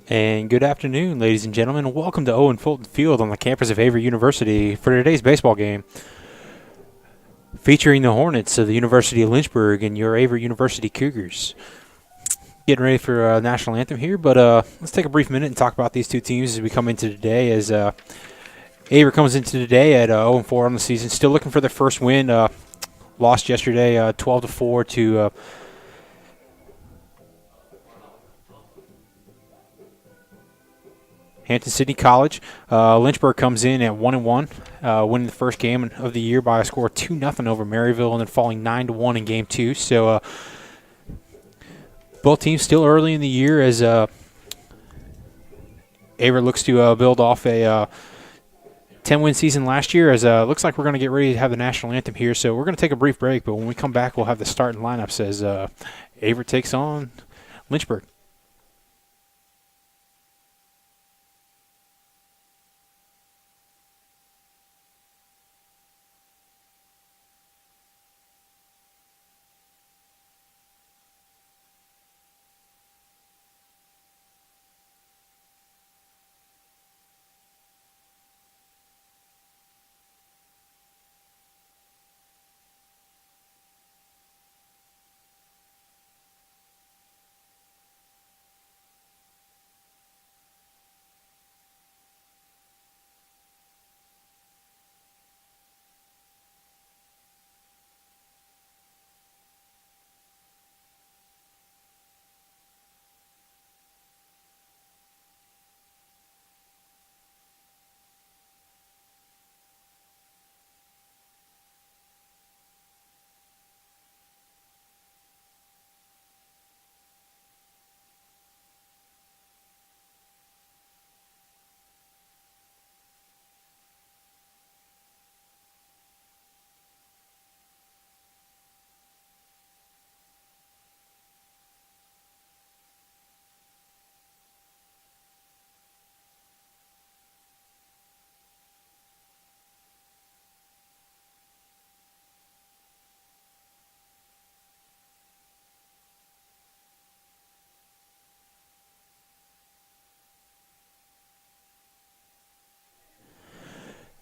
And good afternoon, ladies and gentlemen. Welcome to Owen Fulton Field on the campus of Averett University for today's baseball game, featuring the Hornets of the University of Lynchburg and your Averett University Cougars. Getting ready for a national anthem here, but let's take a brief minute and talk about these two teams as we come into today. As Averett comes into today at 0-4 on the season, still looking for their first win. Lost yesterday, 12-4 to. Hampton-Sydney College. Lynchburg comes in at 1-1, winning the first game of the year by a score of 2-0 over Maryville, and then falling 9-1 in Game 2. So both teams still early in the year as Averett looks to build off a 10-win season last year. As looks like we're going to get ready to have the national anthem here. So we're going to take a brief break, but when we come back, we'll have the starting lineups as Averett takes on Lynchburg.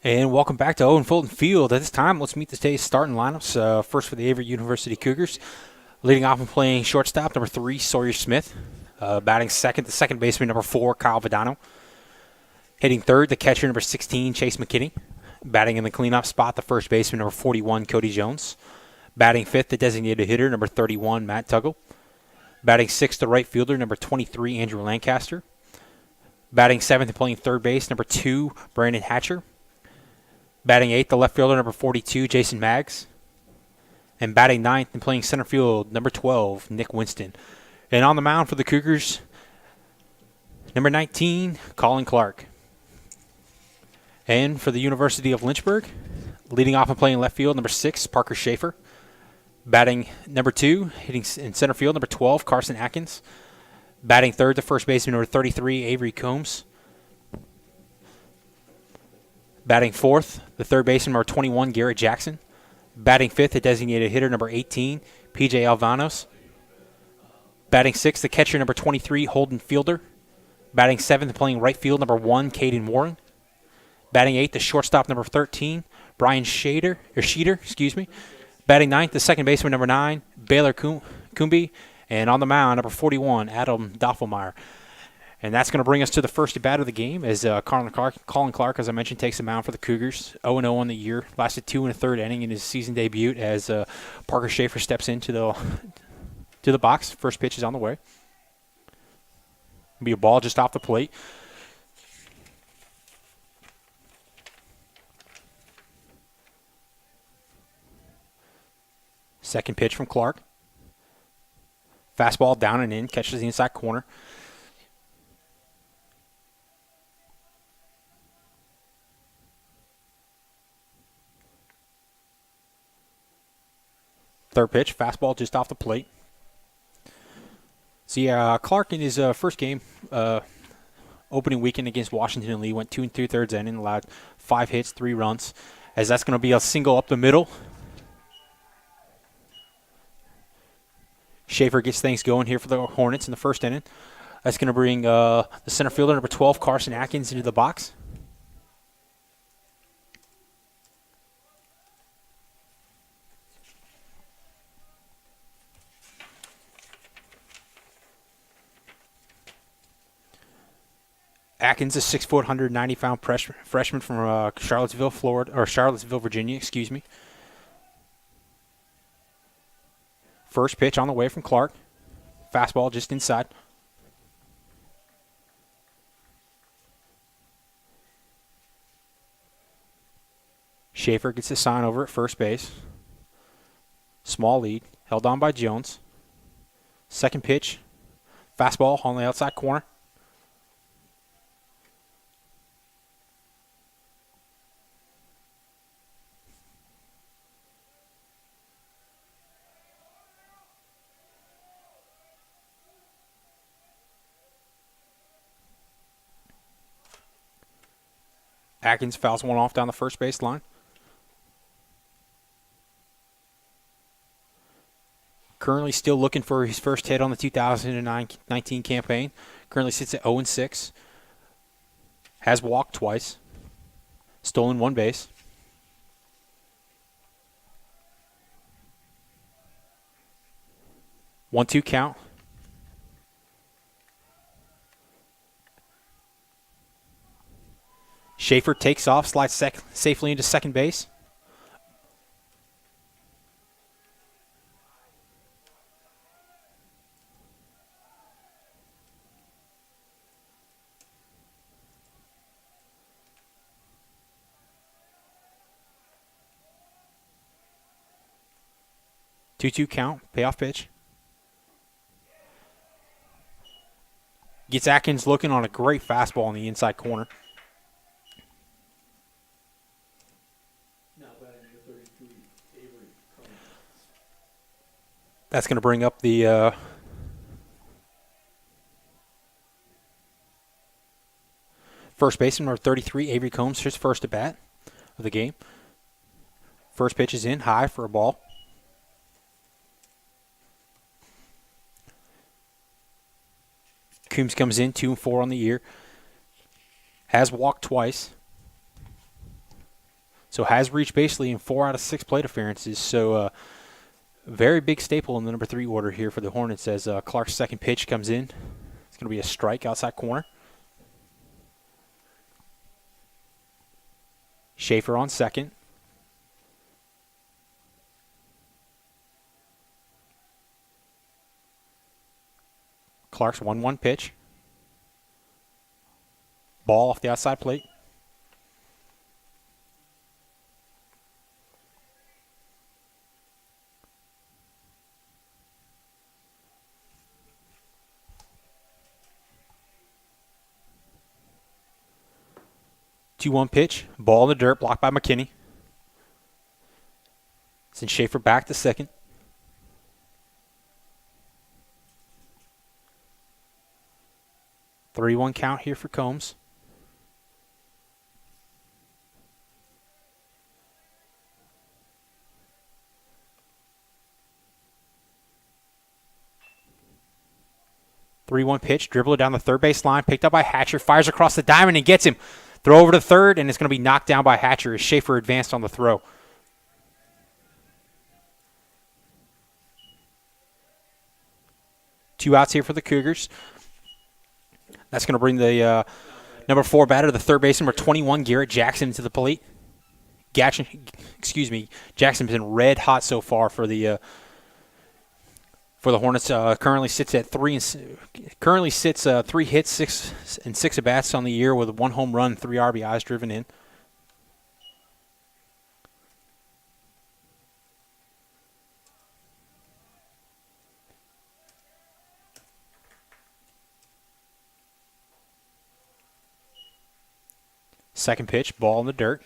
And welcome back to Owen Fulton Field. At this time, let's meet today's starting lineups. First for the Averett University Cougars. Leading off and playing shortstop, number 3, Sawyer Smith. Batting second, the second baseman, number 4, Kyle Vidano. Hitting third, the catcher, number 16, Chase McKinney. Batting in the cleanup spot, the first baseman, number 41, Cody Jones. Batting fifth, the designated hitter, number 31, Matt Tuggle. Batting sixth, the right fielder, number 23, Andrew Lancaster. Batting seventh and playing third base, number 2, Brandon Hatcher. Batting eighth, the left fielder, number 42, Jason Maggs. And batting ninth and playing center field, number 12, Nick Winston. And on the mound for the Cougars, number 19, Colin Clark. And for the University of Lynchburg, leading off and playing left field, number 6, Parker Schaefer. Batting number 2, hitting in center field, number 12, Carson Atkins. Batting third, the first baseman, number 33, Avery Combs. Batting fourth, the third baseman, number 21, Garrett Jackson. Batting fifth, the designated hitter, number 18, P.J. Alvanos. Batting sixth, the catcher, number 23, Holden Fielder. Batting seventh, playing right field, number 1, Caden Warren. Batting eighth, the shortstop, number 13, Brian Sheeter. Batting ninth, the second baseman, number 9, Baylor Kumbi. And on the mound, number 41, Adam Doffelmeyer. And that's going to bring us to the first at-bat of the game as Colin Clark, as I mentioned, takes the mound for the Cougars. 0-0 on the year. Lasted 2 1/3 inning in his season debut as Parker Schaefer steps into the box. First pitch is on the way. Be a ball just off the plate. Second pitch from Clark. Fastball down and in, catches the inside corner. Third pitch, fastball just off the plate. So, Clark in his first game, opening weekend against Washington and Lee, went 2 2/3 inning, allowed 5 hits, 3 runs, as that's going to be a single up the middle. Schaefer gets things going here for the Hornets in the first inning. That's going to bring the center fielder, number 12, Carson Atkins, into the box. Atkins, a 6 foot, 190-pound freshman from Charlottesville, Virginia. Excuse me. First pitch on the way from Clark. Fastball just inside. Schaefer gets the sign over at first base. Small lead, held on by Jones. Second pitch, fastball on the outside corner. Atkins fouls one off down the first base line. Currently still looking for his first hit on the 2019 campaign. Currently sits at 0-6. Has walked twice. Stolen one base. One-two count. Schaefer takes off, slides safely into second base. Two-two count, payoff pitch. Gets Atkins looking on a great fastball in the inside corner. That's going to bring up the first baseman, number 33, Avery Combs, his first at bat of the game. First pitch is in, high for a ball. Coombs comes in, 2-4 on the year. Has walked twice. So has reached basically in 4 out of 6 plate appearances. So very big staple in the number 3 order here for the Hornets as Clark's second pitch comes in. It's going to be a strike outside corner. Schaefer on second. Clark's 1-1 pitch. Ball off the outside plate. Two-one pitch. Ball in the dirt, blocked by McKinney. Sends Schaefer back to second. Three-one count here for Combs. Three-one pitch, dribbler down the third base line, picked up by Hatcher, fires across the diamond and gets him. Throw over to third, and it's going to be knocked down by Hatcher as Schaefer advanced on the throw. Two outs here for the Cougars. That's going to bring the number 4 batter, the third baseman, number 21, Garrett Jackson, into the plate. Jackson's been red hot so far for the Hornets. Currently sits at 3 hits, 6 at bats on the year with 1 home run, 3 RBIs driven in. Second pitch, ball in the dirt.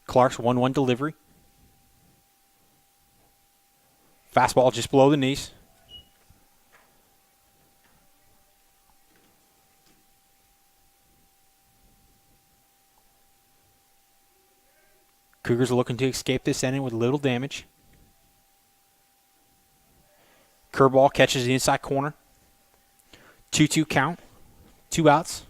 Clark's 1-1 delivery. Fastball just below the knees. Cougars are looking to escape this inning with little damage. Curveball catches the inside corner. 2-2 count. 2 outs.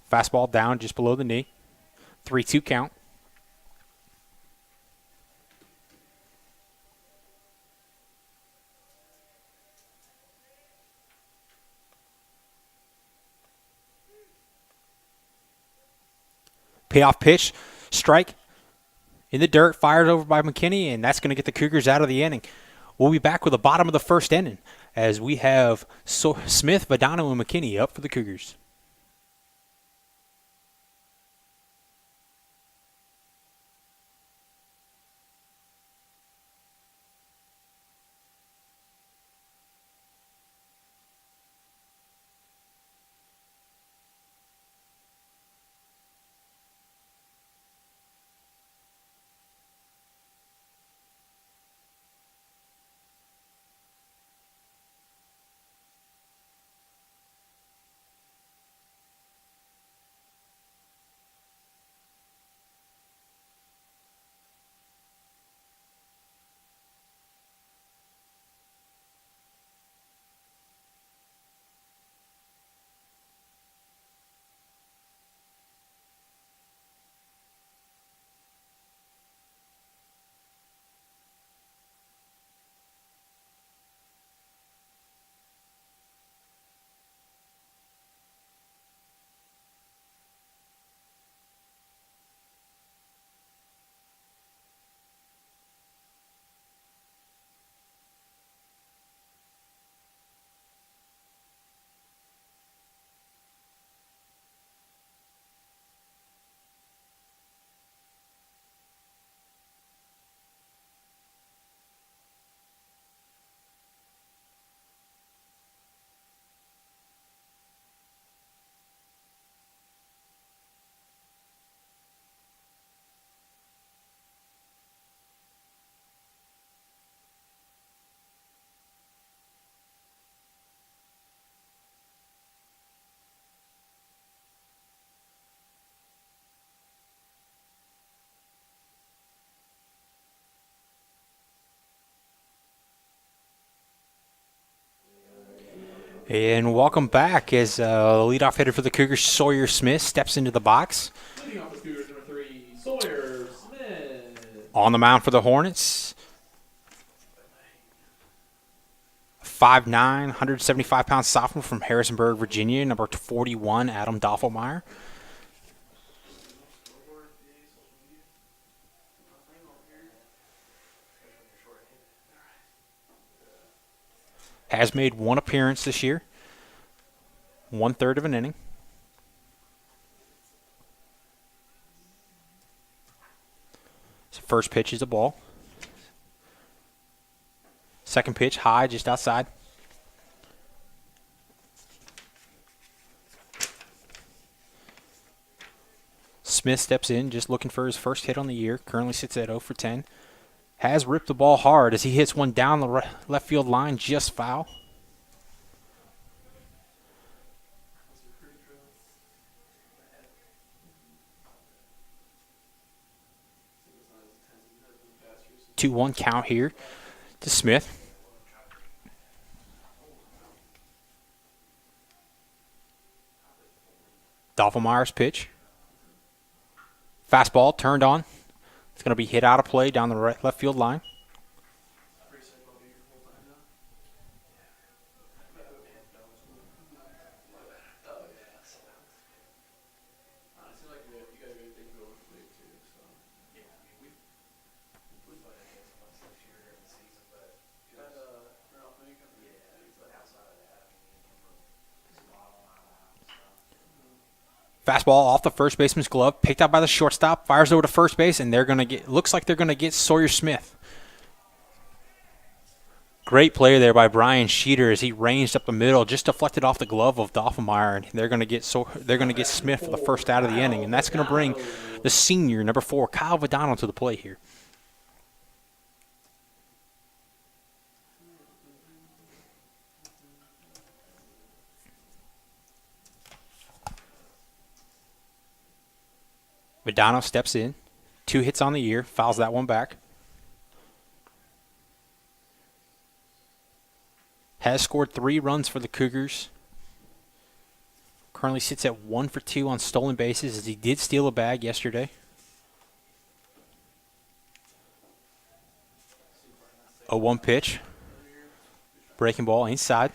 Fastball down just below the knee. 3-2 count. Payoff pitch, strike in the dirt, fired over by McKinney, and that's going to get the Cougars out of the inning. We'll be back with the bottom of the first inning as we have Smith, Vadano, and McKinney up for the Cougars. And welcome back as the leadoff hitter for the Cougars, Sawyer Smith, steps into the box. Leading off the Cougars, number 3, Sawyer Smith. On the mound for the Hornets, 5'9", 175-pound sophomore from Harrisonburg, Virginia, number 41, Adam Doffelmeyer. Has made one appearance this year, 1/3 of an inning. So first pitch is a ball. Second pitch, high, just outside. Smith steps in, just looking for his first hit on the year. Currently sits at 0 for 10. Has ripped the ball hard as he hits one down the left field line, just foul. Two 2-1 count here to Smith. Doffelmeyer's pitch. Fastball turned on. It's going to be hit out of play down the left field line. Fastball off the first baseman's glove, picked out by the shortstop, fires over to first base, and looks like they're gonna get Sawyer Smith. Great play there by Brian Sheeter as he ranged up the middle, just deflected off the glove of Doffelmeyer, and they're gonna get Smith for the first out of the inning, and that's gonna bring the senior number 4, Kyle Vadano, to the plate here. Vidano steps in. 2 hits on the year. Fouls that one back. Has scored 3 runs for the Cougars. Currently sits at 1 for 2 on stolen bases as he did steal a bag yesterday. 0-1 pitch. Breaking ball inside.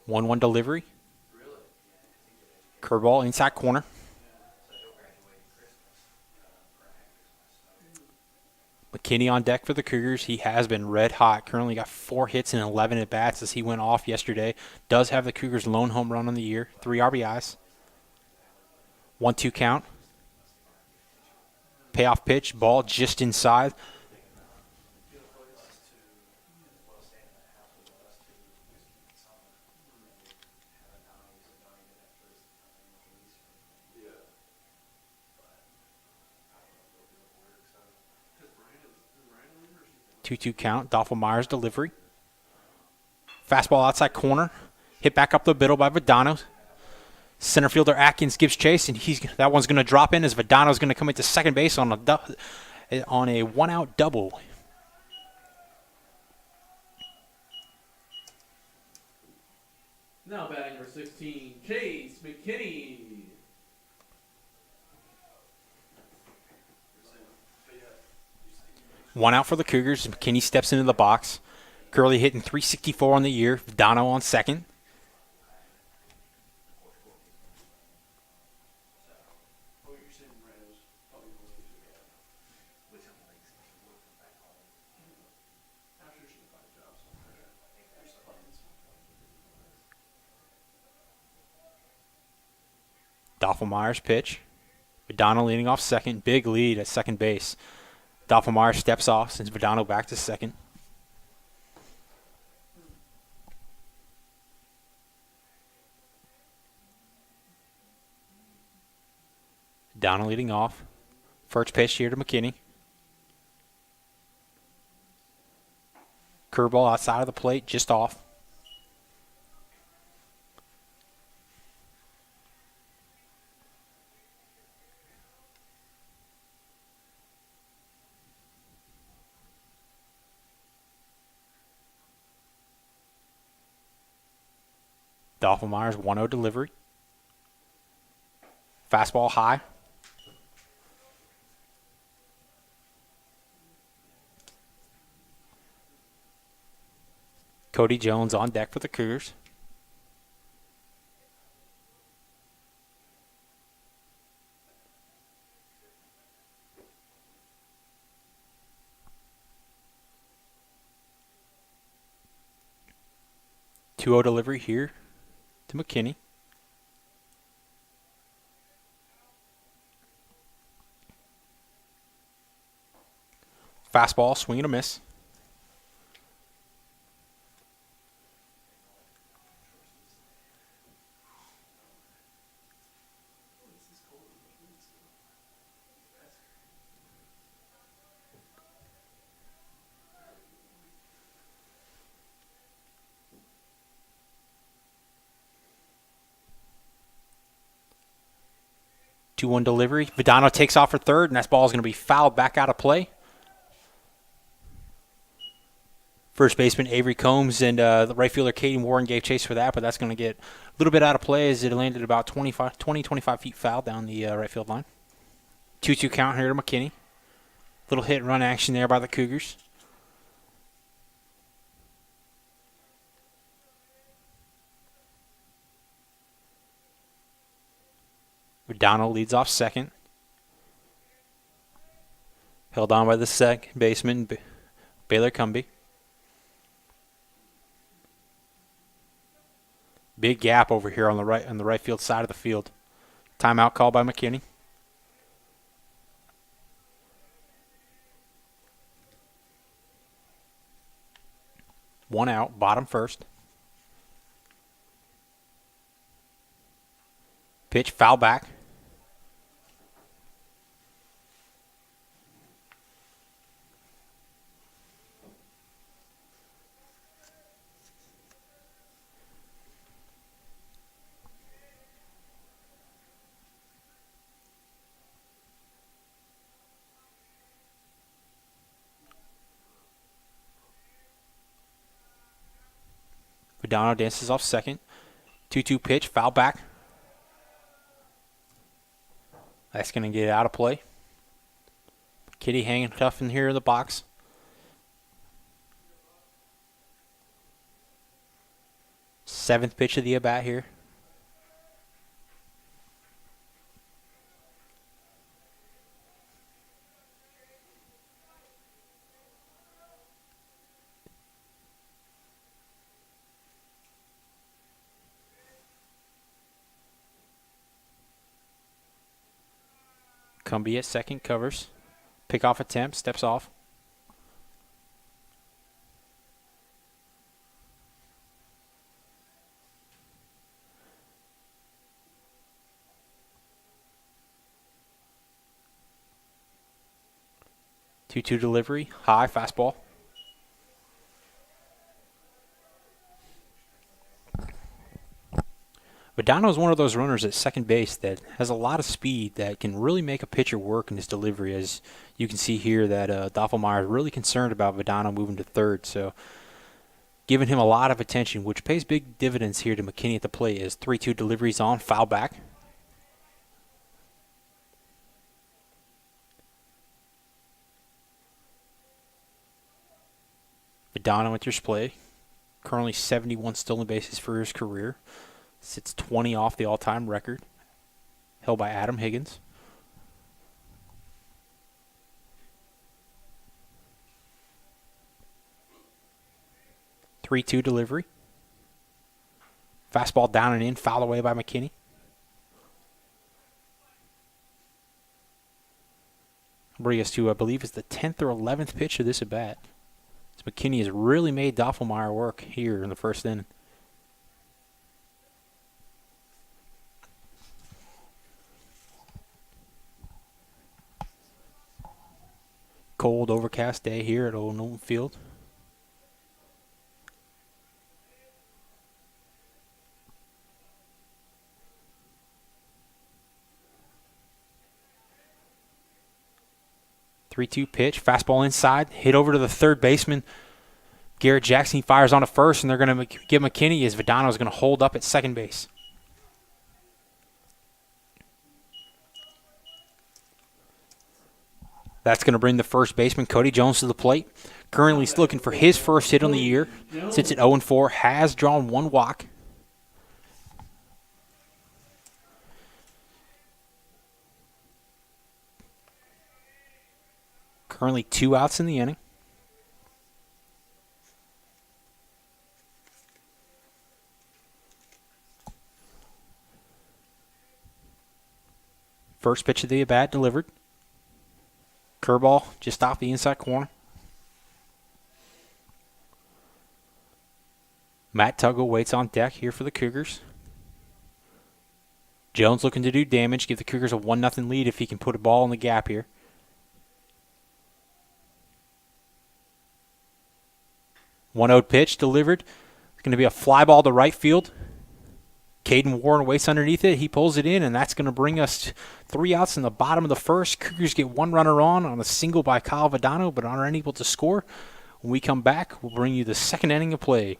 1-1 delivery. Curveball inside corner. McKinney on deck for the Cougars. He has been red hot. Currently got 4 hits and 11 at-bats as he went off yesterday. Does have the Cougars' lone home run on the year. 3 RBIs. 1-2 count. Payoff pitch. Ball just inside. Two count. Myers delivery. Fastball outside corner. Hit back up the middle by Vidano. Center fielder Atkins gives chase, and that one's going to drop in as Vidano's going to come into second base on a 1-out double. Now batting number 16, Chase McKinney. One out for the Cougars. McKinney steps into the box. Curley hitting .364 on the year. Vidano on second. Myers pitch. Vidano leading off second. Big lead at second base. Myers steps off, sends Vidano back to second. Vidano leading off. First pitch here to McKinney. Curveball outside of the plate, just off. Myers 1-0 delivery. Fastball high. Cody Jones on deck for the Cougars. Two-0 delivery here to McKinney. Fastball, swing and a miss. Two-one delivery. Vidano takes off for third, and that ball is going to be fouled back out of play. First baseman Avery Combs and the right fielder Caden Warren gave chase for that, but that's going to get a little bit out of play as it landed about 25 feet foul down the right field line. 2-2 count here to McKinney. Little hit and run action there by the Cougars. Vidano leads off second. Held on by the second baseman, Baylor Cumbie. Big gap over here on the right field side of the field. Timeout call by McKinney. One out, bottom first. Pitch, foul back. Vidano dances off second. 2-2 pitch, foul back. That's going to get out of play. Kitty hanging tough in here in the box. Seventh pitch of the at-bat here. Cumby at second, covers. Pickoff attempt, steps off. Two-two delivery, high fastball. Vidano is one of those runners at second base that has a lot of speed that can really make a pitcher work in his delivery. As you can see here that Doffelmeyer is really concerned about Vidano moving to third. So giving him a lot of attention, which pays big dividends here to McKinney at the plate as 3-2 deliveries on, foul back. Vidano enters play. Currently 71 stolen bases for his career. Sits 20 off the all-time record, held by Adam Higgins. Three-two delivery. Fastball down and in, fouled away by McKinney. Bring us to, I believe, is the 10th or 11th pitch of this at-bat. So McKinney has really made Doffelmeyer work here in the first inning. Cold, overcast day here at Old Newton Field. Three-two pitch, fastball inside, hit over to the third baseman. Garrett Jackson fires on to first, and they're going to give McKinney as Vidano is going to hold up at second base. That's going to bring the first baseman, Cody Jones, to the plate. Currently he's looking for his first hit on the year. Sits at 0-4, has drawn one walk. Currently 2 outs in the inning. First pitch of the at-bat delivered. Curveball just off the inside corner. Matt Tuggle waits on deck here for the Cougars. Jones looking to do damage, give the Cougars a 1-0 lead if he can put a ball in the gap here. One-0 pitch delivered. It's going to be a fly ball to right field. Caden Warren waits underneath it. He pulls it in, and that's going to bring us 3 outs in the bottom of the first. Cougars get one runner on a single by Kyle Vidano, but are unable to score. When we come back, we'll bring you the second inning of play.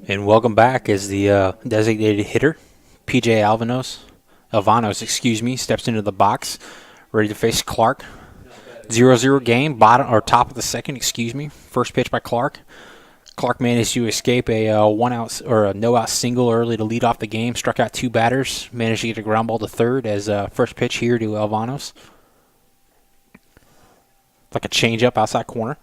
And welcome back as the designated hitter, PJ Alvanos, steps into the box, ready to face Clark. 0-0 game, bottom or top of the second, excuse me. First pitch by Clark. Clark managed to escape a one-out or a no-out single early to lead off the game. Struck out 2 batters. Managed to get a ground ball to third as first pitch here to Alvanos. Like a change-up outside corner.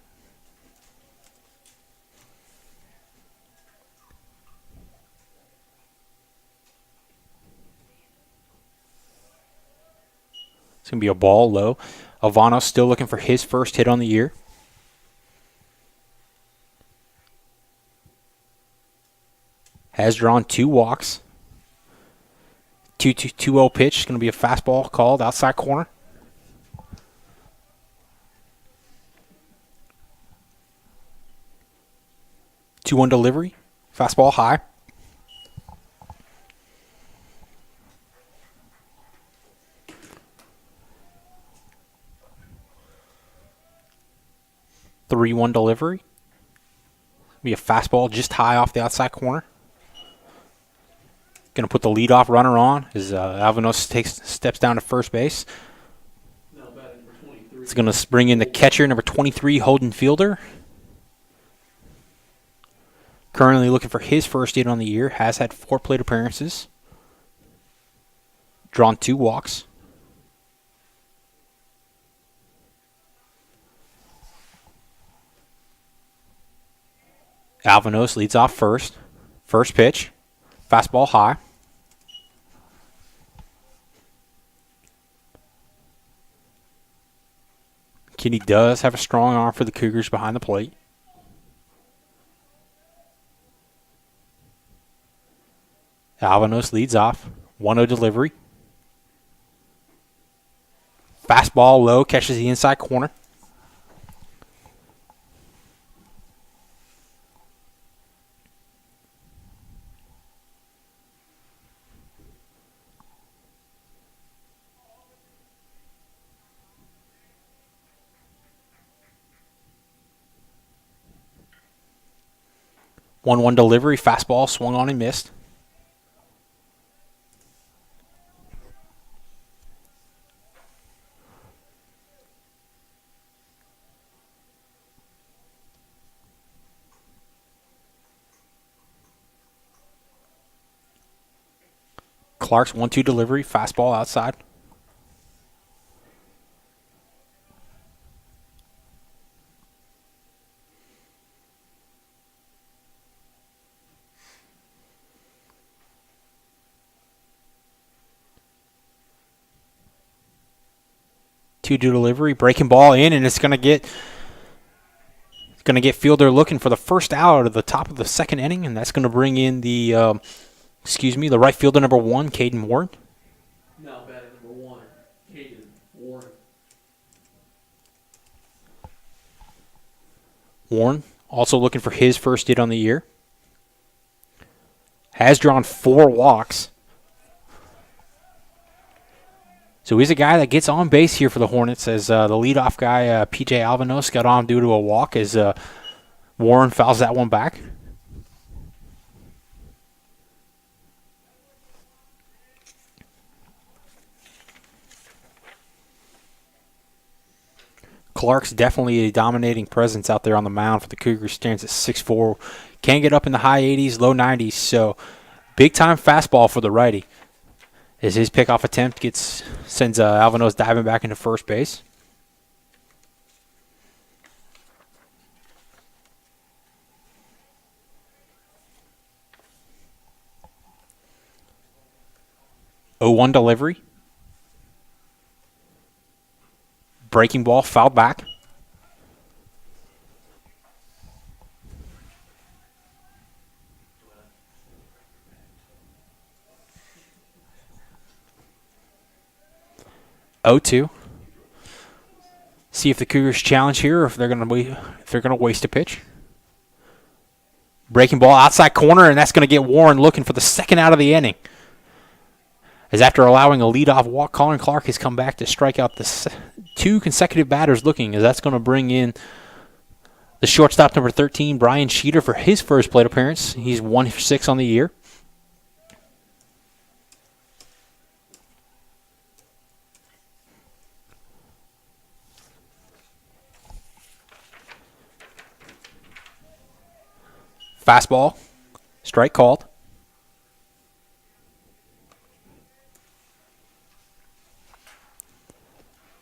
It's going to be a ball low. Alvanos still looking for his first hit on the year. Has drawn 2 walks. 2-0 pitch. It's going to be a fastball called outside corner. Two-one delivery. Fastball high. Three-one delivery. Be a fastball just high off the outside corner. Going to put the leadoff runner on as Alvanos steps down to first base. Now batting for 23. It's going to bring in the catcher, number 23, Holden Fielder. Currently looking for his first hit on the year. Has had 4 plate appearances. Drawn 2 walks. Alvanos leads off first. First pitch. Fastball high. Kinney does have a strong arm for the Cougars behind the plate. Alvanos leads off. 1-0 delivery. Fastball low, catches the inside corner. One delivery, fastball swung on and missed. Clark's 1-2 delivery, fastball outside. Two delivery, breaking ball in, and it's going to get Fielder looking for the first out of the top of the second inning, and that's going to bring in the the right fielder number 1, Caden Ward. Now batting number 1, Caden Warren. Warren also looking for his first hit on the year. Has drawn 4 walks. So he's a guy that gets on base here for the Hornets as the leadoff guy, P.J. Alvanos, got on due to a walk as Warren fouls that one back. Clark's definitely a dominating presence out there on the mound for the Cougars. Stands at 6'4". Can get up in the high 80s, low 90s. So big-time fastball for the righty. As his pickoff attempt sends Alvanos diving back into first base. Oh, 1 delivery. Breaking ball fouled back. Oh-2. See if the Cougars challenge here, or if they're going to waste a pitch. Breaking ball outside corner, and that's going to get Warren looking for the second out of the inning. As after allowing a leadoff walk, Colin Clark has come back to strike out the 2 consecutive batters looking, as that's going to bring in the shortstop number 13, Brian Sheeter, for his first plate appearance. He's 1 for 6 on the year. Fastball. Strike called.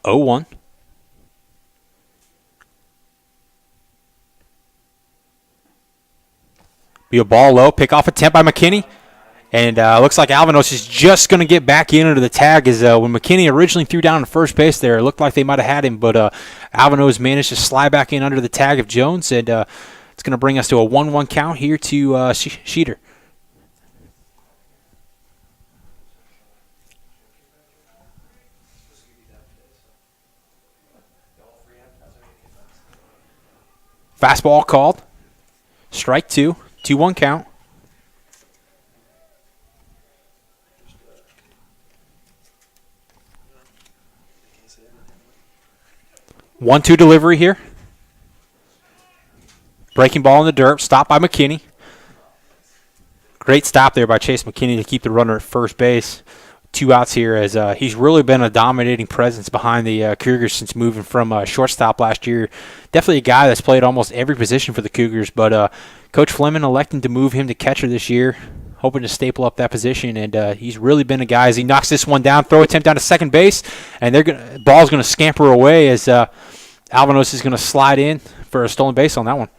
Oh, 1. Be a ball low. Pick off attempt by McKinney. And looks like Alvanos is just going to get back in under the tag. As when McKinney originally threw down on first base there, it looked like they might have had him, but Alvanos managed to slide back in under the tag of Jones, and it's going to bring us to a 1-1 count here to Sheeter. Fastball called. Strike 2. 2-1 count. One-two delivery here. Breaking ball in the dirt. Stopped by McKinney. Great stop there by Chase McKinney to keep the runner at first base. 2 outs here as he's really been a dominating presence behind the Cougars since moving from shortstop last year. Definitely a guy that's played almost every position for the Cougars, but Coach Fleming electing to move him to catcher this year, hoping to staple up that position, and he's really been a guy as he knocks this one down, throw attempt down to second base, and ball's going to scamper away as Alvanos is going to slide in for a stolen base on that one.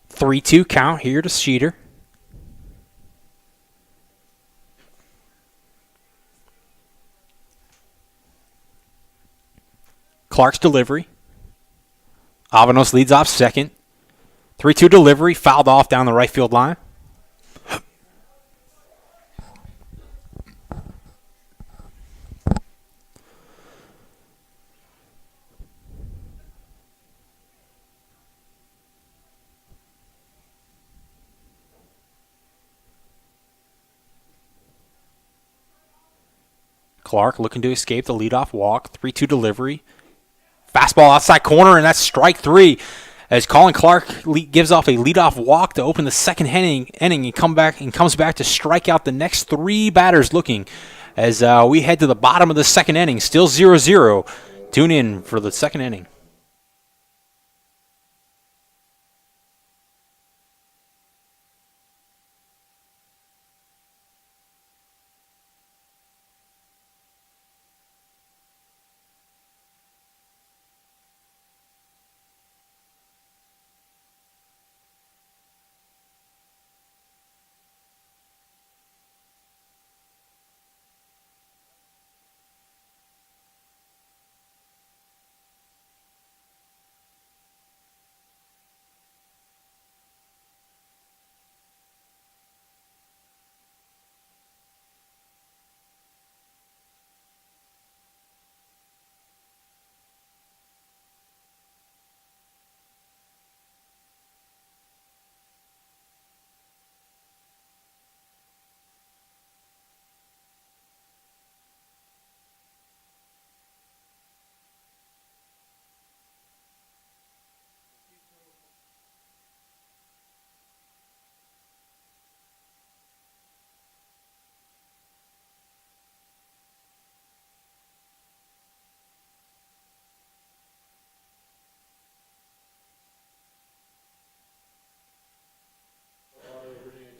Three-two count here to Sheeter. Clark's delivery. Alvanos leads off second. 3-2 delivery, fouled off down the right field line. Clark looking to escape the leadoff walk. 3-2 delivery. Fastball outside corner, and that's strike 3. As Colin Clark gives off a leadoff walk to open the second inning and comes back to strike out the next 3 batters looking. As we head to the bottom of the second inning, still 0-0. Tune in for the second inning.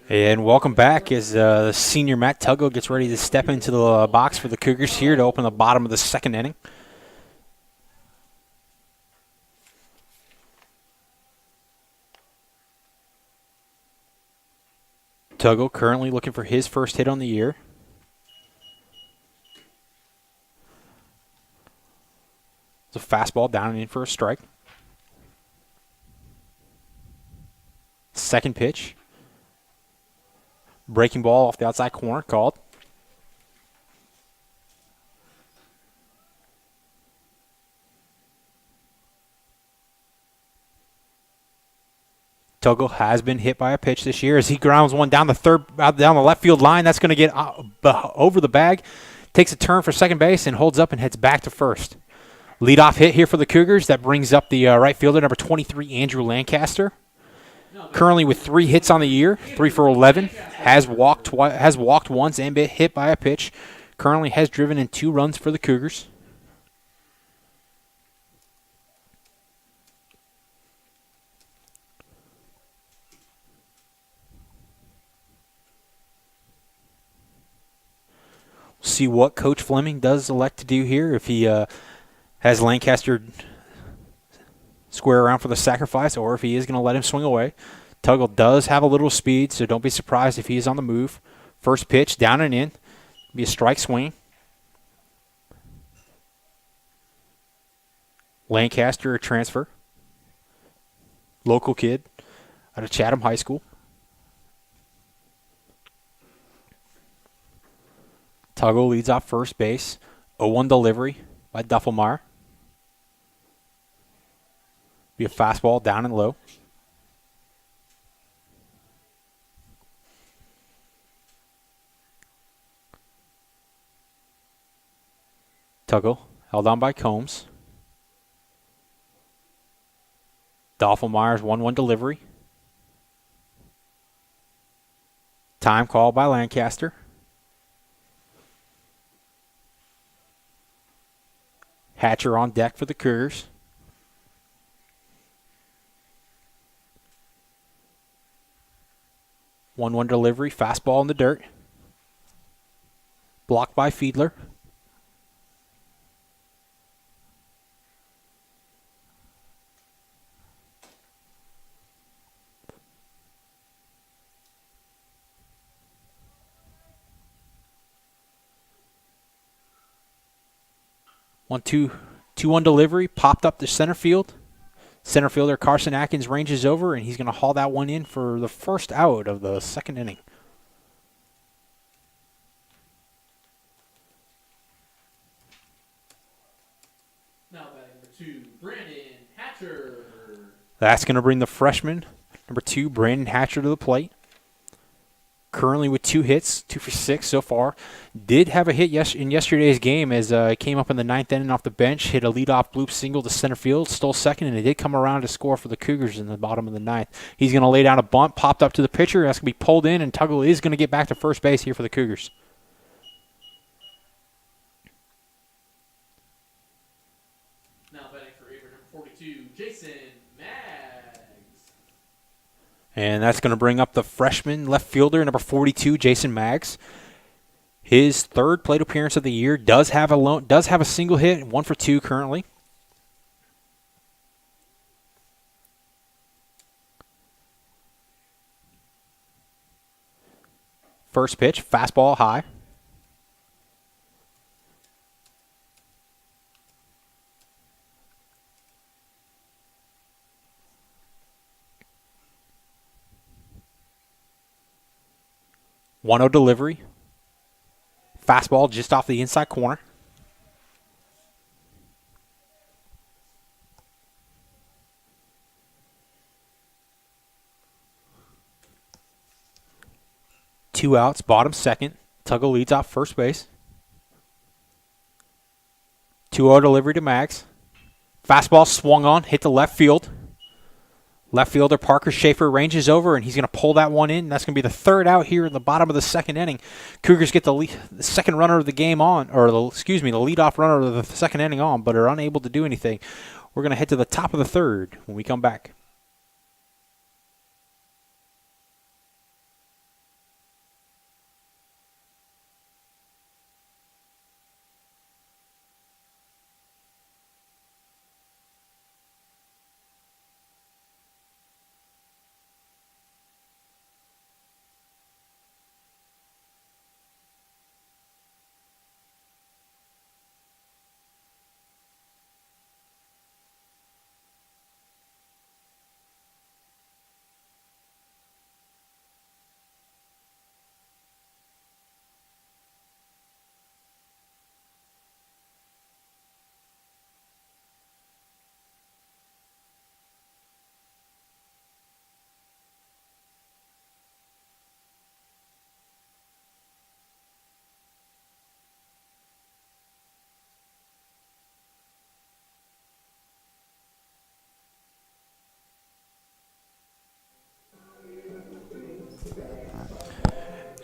And welcome back as the senior Matt Tuggle gets ready to step into the box for the Cougars here to open the bottom of the second inning. Tuggle currently looking for his first hit on the year. It's a fastball down and in for a strike. Second pitch. Breaking ball off the outside corner called. Tuggle has been hit by a pitch this year as he grounds one down the left field line. That's going to get over the bag. Takes a turn for second base and holds up and heads back to first. Leadoff hit here for the Cougars. That brings up the right fielder, number 23, Andrew Lancaster. Currently with 3 hits on the year, 3 for 11. Has walked once and been hit by a pitch. currently has driven in 2 runs for the Cougars. See what Coach Fleming does elect to do here. If he has Lancaster square around for the sacrifice, or if he is going to let him swing away. Tuggle does have a little speed, so don't be surprised if he is on the move. First pitch, down and in. Be a strike swing. Lancaster, a transfer. Local kid out of Chatham High School. Tuggle leads off first base. 0-1 delivery by Duffelmeyer. Be a fastball down and low. Tuggle held on by Combs. Duffelmeyer's 1-1 delivery. Time call by Lancaster. Hatcher on deck for the Cougars. One delivery, fastball in the dirt. Blocked by Fiedler. Two one delivery, popped up to center field. Center fielder Carson Atkins ranges over, and he's going to haul that one in for the first out of the second inning. Now batting number 2, Brandon Hatcher. That's going to bring the freshman, number 2, Brandon Hatcher, to the plate. Currently with 2 hits, 2 for 6 so far. Did have a hit in yesterday's game as he came up in the 9th inning off the bench, hit a leadoff bloop single to center field, stole second, and it did come around to score for the Cougars in the bottom of the 9th. He's going to lay down a bunt, popped up to the pitcher. That's going to be pulled in, and Tuggle is going to get back to first base here for the Cougars. Now batting for Averett number 42, Jason Maggs. And that's going to bring up the freshman left fielder, number 42, Jason Maggs. His 3rd plate appearance of the year, does have a single hit, 1 for 2 currently. First pitch, fastball high. One-0 delivery. Fastball just off the inside corner. Two outs, bottom second. Tuggle leads off first base. 2-0 delivery to Maggs. Fastball swung on, hit the left field. Left fielder Parker Schaefer ranges over, and he's going to pull that one in. That's going to be the 3rd out here in the bottom of the 2nd inning. Cougars get the second runner of the game on, or the leadoff runner of the 2nd inning on, but are unable to do anything. We're going to head to the top of the 3rd when we come back.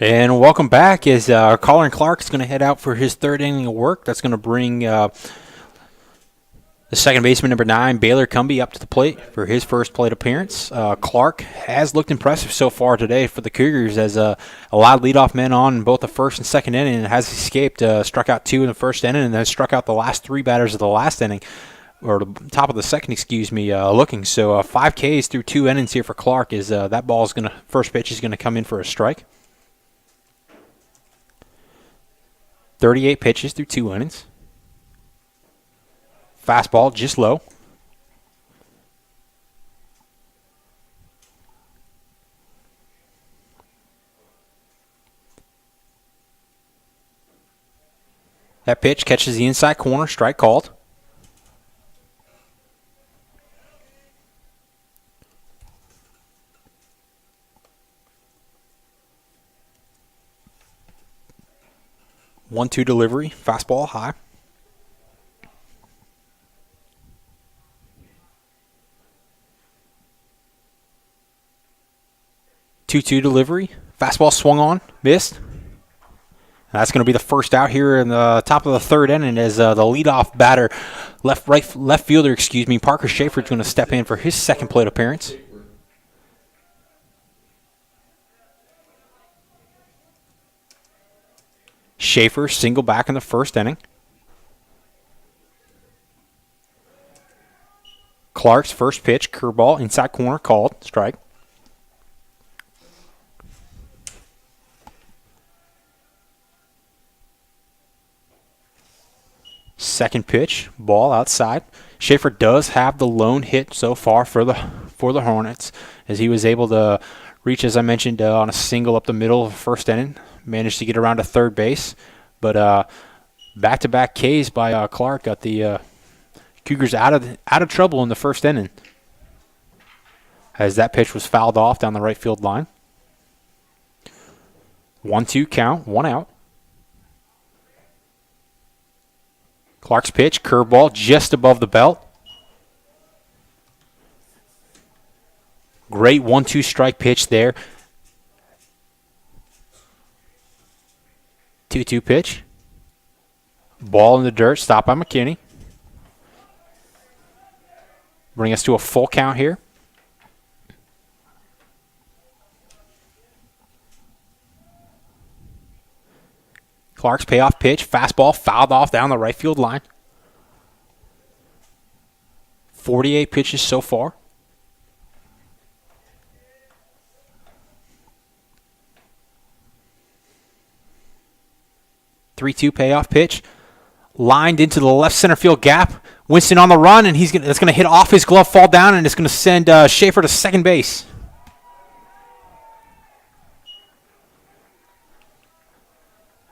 And welcome back as Colin Clark's going to head out for his third inning of work. That's going to bring the second baseman, number 9, Baylor Cumbie, up to the plate for his first plate appearance. Clark has looked impressive so far today for the Cougars as allowed leadoff men on in both the first and second inning and has escaped, struck out 2 in the first inning and then struck out the last 3 batters of the last inning, or the top of the second, looking. So 5 Ks through 2 innings here for Clark is that ball is going to, first pitch is going to come in for a strike. 38 pitches through 2 innings. Fastball just low. That pitch catches the inside corner, strike called. One-two delivery, fastball high. Two-two delivery, fastball swung on, missed. That's going to be the first out here in the top of the third inning as the leadoff batter, left fielder, Parker Schaefer is going to step in for his second plate appearance. Schaefer single back in the first inning. Clark's first pitch, curveball, inside corner, called, strike. Second pitch, ball outside. Schaefer does have the lone hit so far for the Hornets, as he was able to reach, as I mentioned, on a single up the middle of the first inning. Managed to get around to third base, but back-to-back Ks by Clark got the Cougars out of trouble in the first inning, as that pitch was fouled off down the right field line. 1-2 count, 1 out. Clark's pitch, curveball, just above the belt. Great 1-2 strike pitch there. 2-2 pitch. Ball in the dirt, stopped by McKinney. Bring us to a full count here. Clark's payoff pitch, fastball, fouled off down the right field line. 48 pitches so far. Three-two payoff pitch, lined into the left center field gap. Winston on the run, and that's going to hit off his glove, fall down, and it's going to send Schaefer to second base.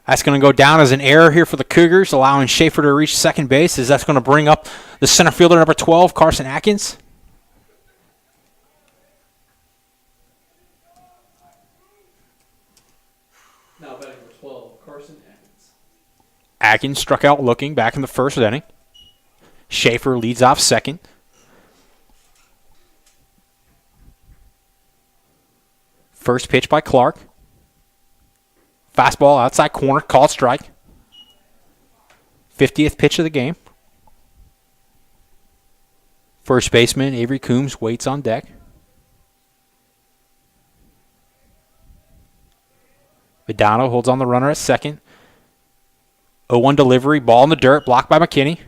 That's going to go down as an error here for the Cougars, allowing Schaefer to reach second base, as that's going to bring up the center fielder, number 12, Carson Atkins. Now batting for 12, Carson Atkins. Atkins struck out looking back in the first inning. Schaefer leads off second. First pitch by Clark. Fastball outside corner, called strike. 50th pitch of the game. First baseman Avery Coombs waits on deck. Vidano holds on the runner at second. 0-1 delivery, ball in the dirt, blocked by McKinney.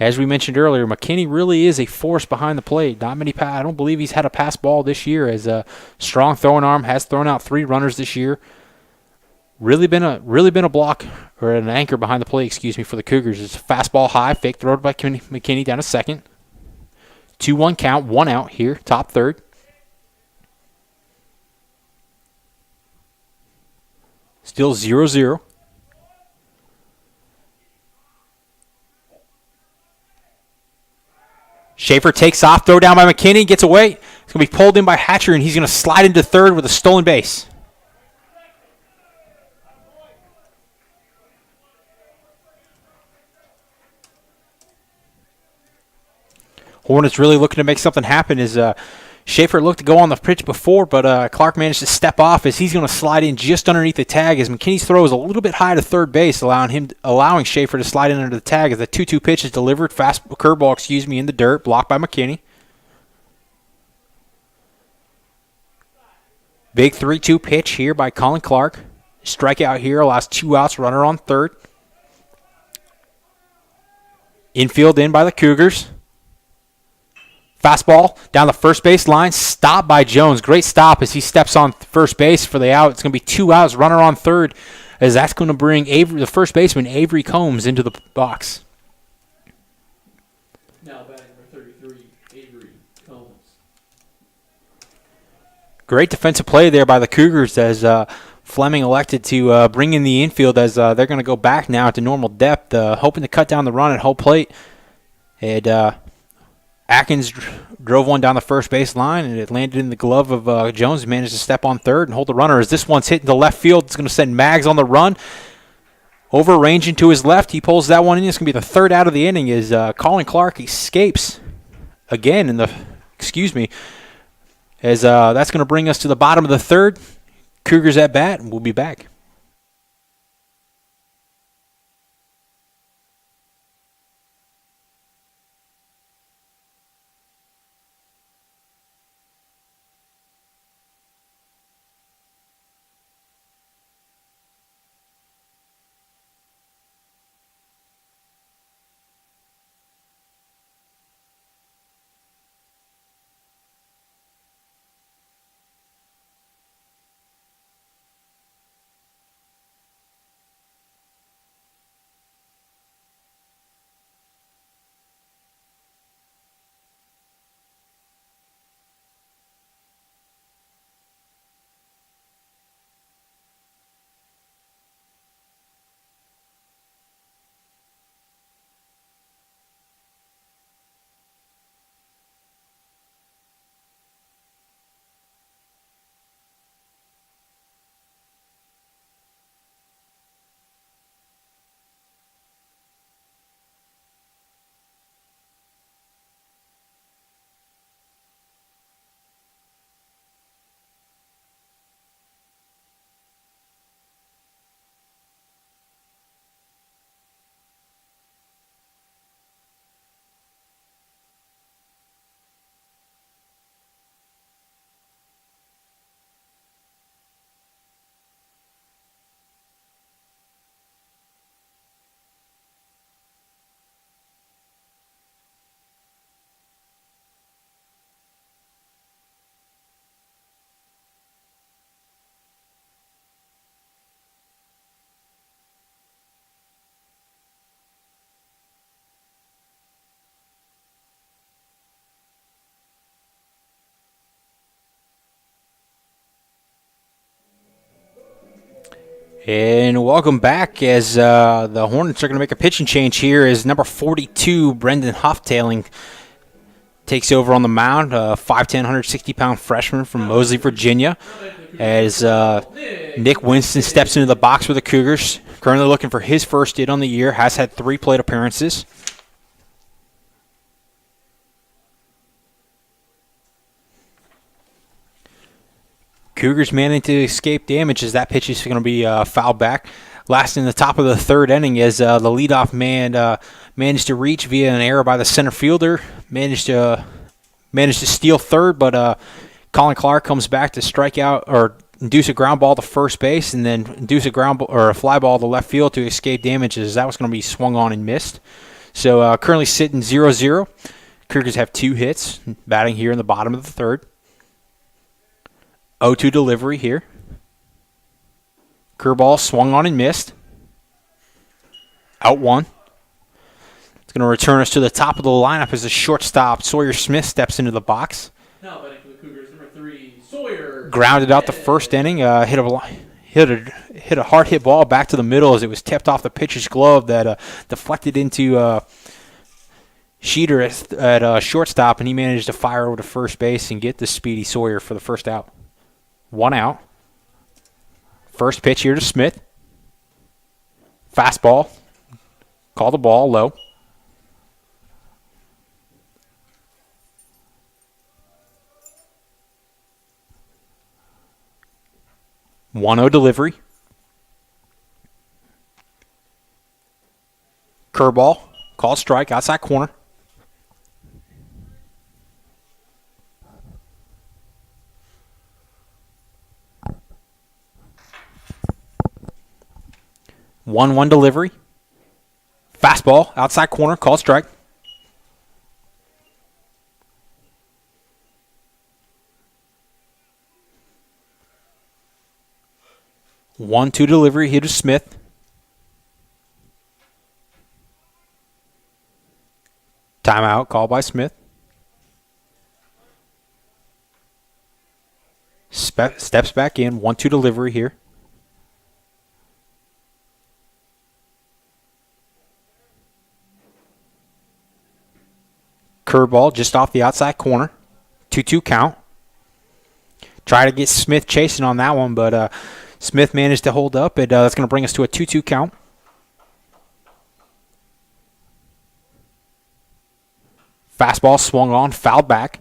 As we mentioned earlier, McKinney really is a force behind the plate. Not many I don't believe he's had a pass ball this year, as a strong throwing arm, has thrown out 3 runners this year. Really been a block, or an anchor behind the plate, for the Cougars. It's a fastball high, fake throw by McKinney down to second. 2-1 count, 1 out here, top third. Still 0-0. Schaefer takes off, throw down by McKinney, gets away. It's going to be pulled in by Hatcher, and he's going to slide into third with a stolen base. Hornets really looking to make something happen as Schaefer looked to go on the pitch before, but Clark managed to step off as he's going to slide in just underneath the tag as McKinney's throw is a little bit high to third base, allowing Schaefer to slide in under the tag as the 2-2 pitch is delivered. Fast curveball, in the dirt, blocked by McKinney. Big 3-2 pitch here by Colin Clark. Strikeout here allows 2 outs, runner on third. Infield in by the Cougars. Fastball down the first base line, stopped by Jones. Great stop as he steps on first base for the out. It's going to be 2 outs, runner on third, as that's going to bring the first baseman, Avery Combs, into the box. Now batting number 33, Avery Combs. Great defensive play there by the Cougars as Fleming elected to bring in the infield as they're going to go back now to normal depth, hoping to cut down the run at home plate. And Atkins drove one down the first base line, and it landed in the glove of Jones, who managed to step on third and hold the runner. As this one's hit into left field, it's going to send Maggs on the run. Over ranging to his left, he pulls that one in. It's going to be the third out of the inning as Colin Clark escapes again as that's going to bring us to the bottom of the third. Cougars at bat, and we'll be back. And welcome back as the Hornets are going to make a pitching change here as number 42, Brendan Hofftailing, takes over on the mound, 5'10", 160-pound freshman from Moseley, Virginia, as Nick Winston steps into the box for the Cougars, currently looking for his first hit on the year, has had 3 plate appearances. Cougars managing to escape damage as that pitch is going to be fouled back. Last in the top of the third inning as the leadoff man managed to reach via an error by the center fielder. Managed to steal third, but Colin Clark comes back to strike out or induce a ground ball to first base, and then induce a fly ball to left field to escape damage as that was going to be swung on and missed. So currently sitting 0-0. Cougars have 2 hits, batting here in the bottom of the third. 0-2 delivery here. Curveball swung on and missed. Out 1. It's going to return us to the top of the lineup as the shortstop, Sawyer Smith, steps into the box. Now batting for the Cougars, number 3, Sawyer. Grounded out the first inning. Hit a hard hit ball back to the middle as it was tipped off the pitcher's glove that deflected into Sheeter at shortstop, and he managed to fire over to first base and get the speedy Sawyer for the first out. 1 out. First pitch here to Smith. Fastball. Call the ball low. 1-0 delivery. Curveball. Called strike. Outside corner. One delivery. Fastball. Outside corner. Called strike. One-two delivery here to Smith. Timeout called by Smith. Steps back in. 1-2 delivery here. Curveball just off the outside corner. 2-2 count. Try to get Smith chasing on that one, but Smith managed to hold up. That's going to bring us to a 2-2 count. Fastball swung on, fouled back.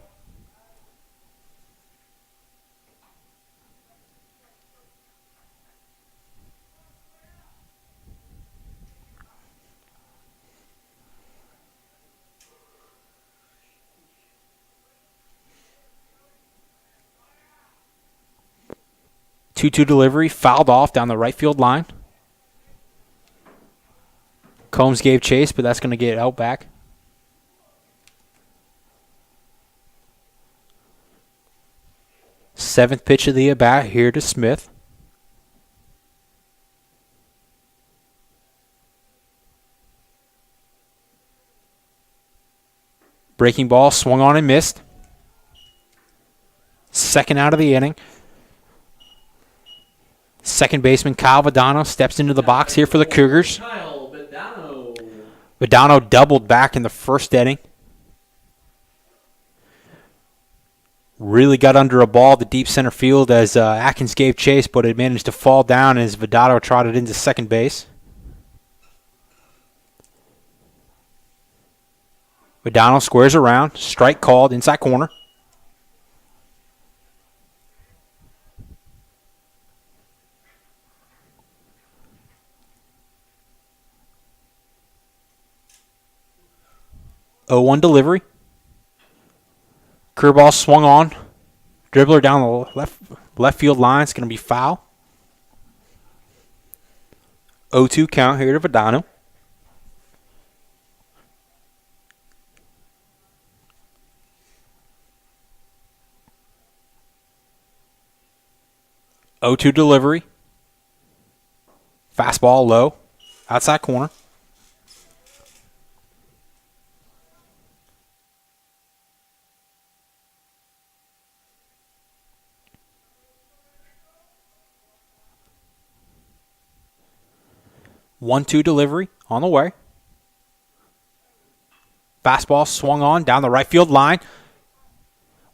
Two-two delivery, fouled off down the right field line. Combs gave chase, but that's going to get out back. Seventh pitch of the at-bat here to Smith. Breaking ball swung on and missed. Second out of the inning. Second baseman Kyle Vadano steps into the box here for the Cougars. Kyle Vadano. Vadano doubled back in the first inning. Really got under a ball to deep center field as Atkins gave chase, but it managed to fall down as Vadano trotted into second base. Vadano squares around. Strike called inside corner. Oh, 0-1 delivery. Curveball swung on. Dribbler down the left field line. It's going to be foul. 0-2 count here to Vadano. Oh-2 delivery. Fastball low. Outside corner. One-two delivery on the way. Fastball swung on down the right field line.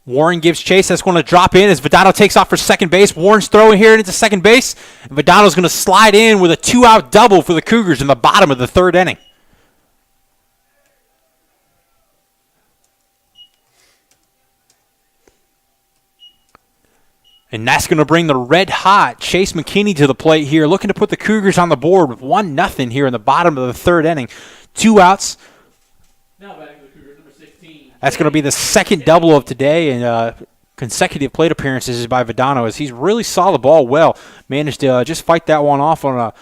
Warren gives chase. That's going to drop in as Vadano takes off for second base. Warren's throwing here into second base. And Vadano's going to slide in with a two-out double for the Cougars in the bottom of the third inning. And that's going to bring the red-hot Chase McKinney to the plate here, looking to put the Cougars on the board with 1-0 here in the bottom of the third inning. Two outs. Now batting for the Cougars, number 16. That's going to be the second double of today, and consecutive plate appearances by Vadano as he's really saw the ball well. Managed to just fight that one off on a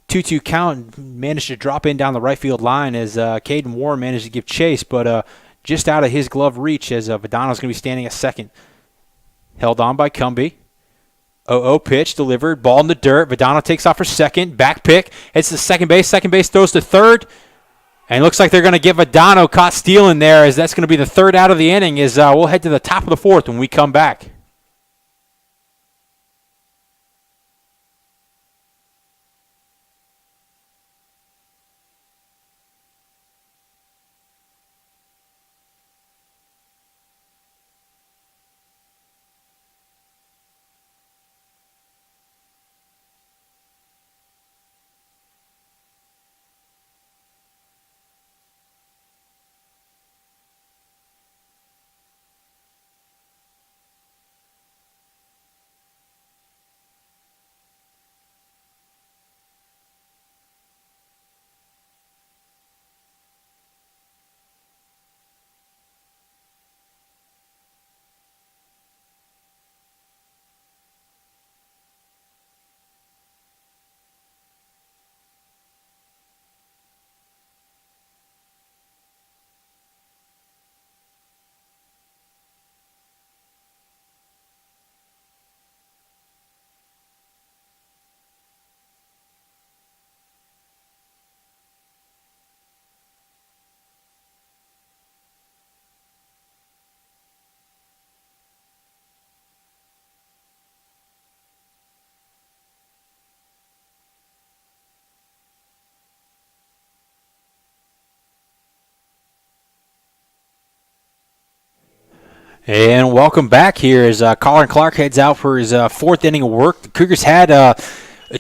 2-2 count and managed to drop in down the right field line as Caden Warren managed to give chase, but just out of his glove reach as Vadano's going to be standing at second. Held on by Cumbie. 0-0 pitch delivered. Ball in the dirt. Vadano takes off for second. Back pick. Hits the second base. Second base throws to third. And it looks like they're going to get Vadano caught stealing there as that's going to be the third out of the inning as we'll head to the top of the fourth when we come back. And welcome back here as Colin Clark heads out for his fourth inning of work. The Cougars had a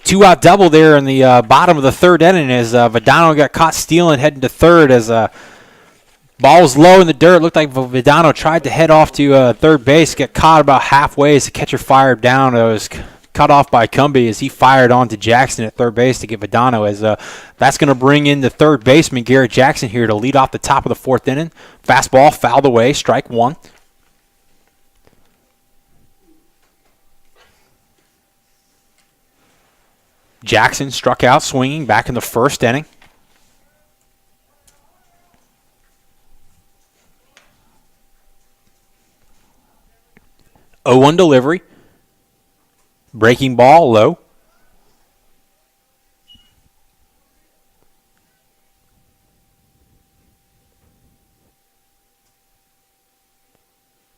two-out double there in the bottom of the third inning as Vidano got caught stealing heading to third as ball was low in the dirt. It looked like Vidano tried to head off to third base, got caught about halfway as the catcher fired down. It was cut off by Cumbie as he fired on to Jackson at third base to get Vidano as that's going to bring in the third baseman, Garrett Jackson, here to lead off the top of the fourth inning. Fastball fouled away, strike one. Jackson struck out swinging back in the first inning. Oh, 0-1 delivery. Breaking ball low.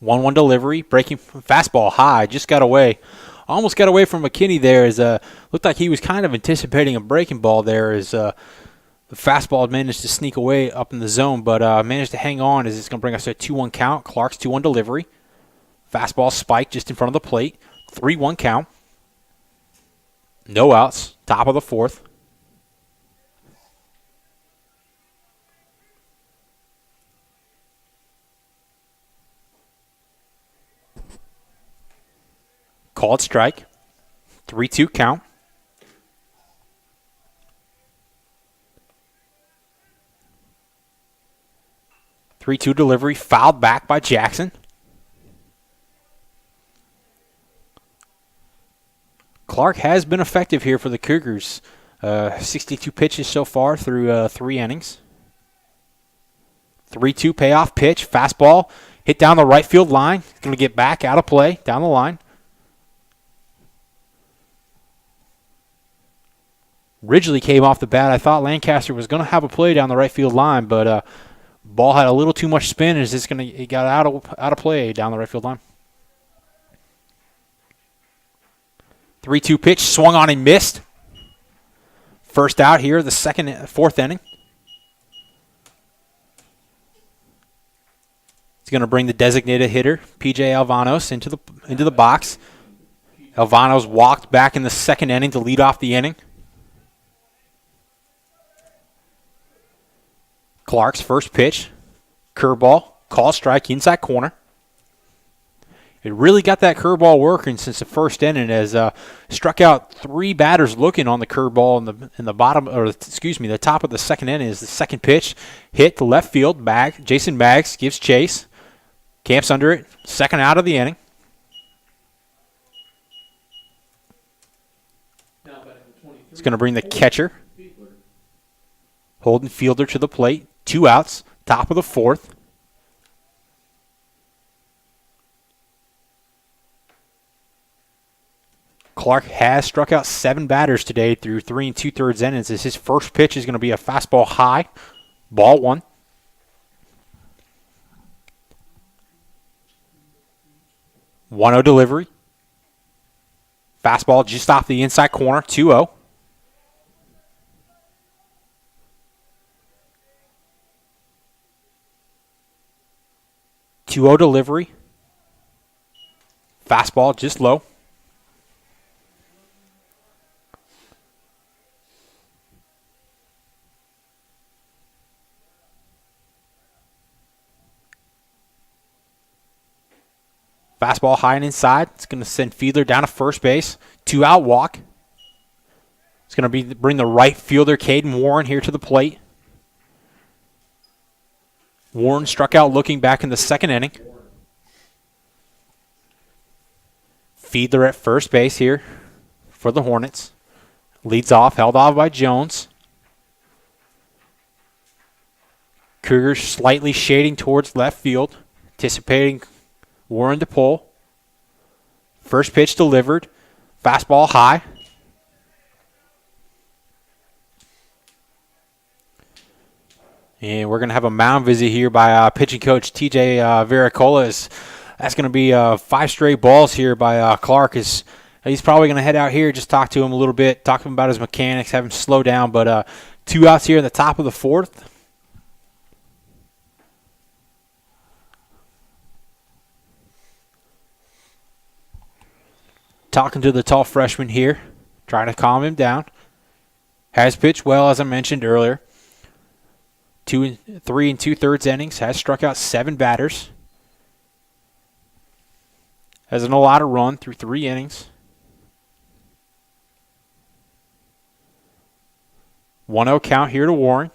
One delivery. Breaking fastball high. Just got away. Almost got away from McKinney there as looked like he was kind of anticipating a breaking ball there as the fastball managed to sneak away up in the zone, but managed to hang on as it's going to bring us to a 2-1 count. Clark's 2-1 delivery. Fastball spiked just in front of the plate. 3-1 count. No outs. Top of the fourth. Called strike. 3-2 count. Three-two delivery fouled back by Jackson. Clark has been effective here for the Cougars. 62 pitches so far through 3 innings. 3-2 payoff pitch. Fastball hit down the right field line. Going to get back out of play down the line. Ridgely came off the bat. I thought Lancaster was going to have a play down the right field line, but ball had a little too much spin as it got out of play down the right field line. 3-2 pitch, swung on and missed. First out here, the fourth inning. It's going to bring the designated hitter, PJ Alvanos, into the box. Alvanos walked back in the second inning to lead off the inning. Clark's first pitch, curveball, call strike, inside corner. It really got that curveball working since the first inning as struck out 3 batters looking on the curveball in the bottom, or excuse me, the top of the second inning is the second pitch, hit to left field. Jason Maggs gives chase, camps under it, second out of the inning. It's going to bring the catcher, Holden Fielder, to the plate. 2 outs, top of the fourth. Clark has struck out 7 batters today through 3 2/3 innings. As his first pitch is going to be a fastball high, ball 1. One-0 delivery. Fastball just off the inside corner, 2-0. Delivery. Fastball just low. Fastball high and inside. It's going to send Fiedler down to first base. 2-out walk. It's going to bring the right fielder, Caden Warren, here to the plate. Warren struck out looking back in the second inning. Fiedler at first base here for the Hornets. Leads off, held off by Jones. Cougars slightly shading towards left field, anticipating Warren to pull. First pitch delivered. Fastball high. And we're going to have a mound visit here by pitching coach TJ Vericola. That's going to be 5 straight balls here by Clark. He's probably going to head out here, just talk to him a little bit, talk to him about his mechanics, have him slow down. But 2 outs here in the top of the fourth. talking to the tall freshman here, trying to calm him down. Has pitched well, as I mentioned earlier. 3 2/3 innings. Has struck out 7 batters. Hasn't allowed a run through 3 innings. 1-0 count here to Warren.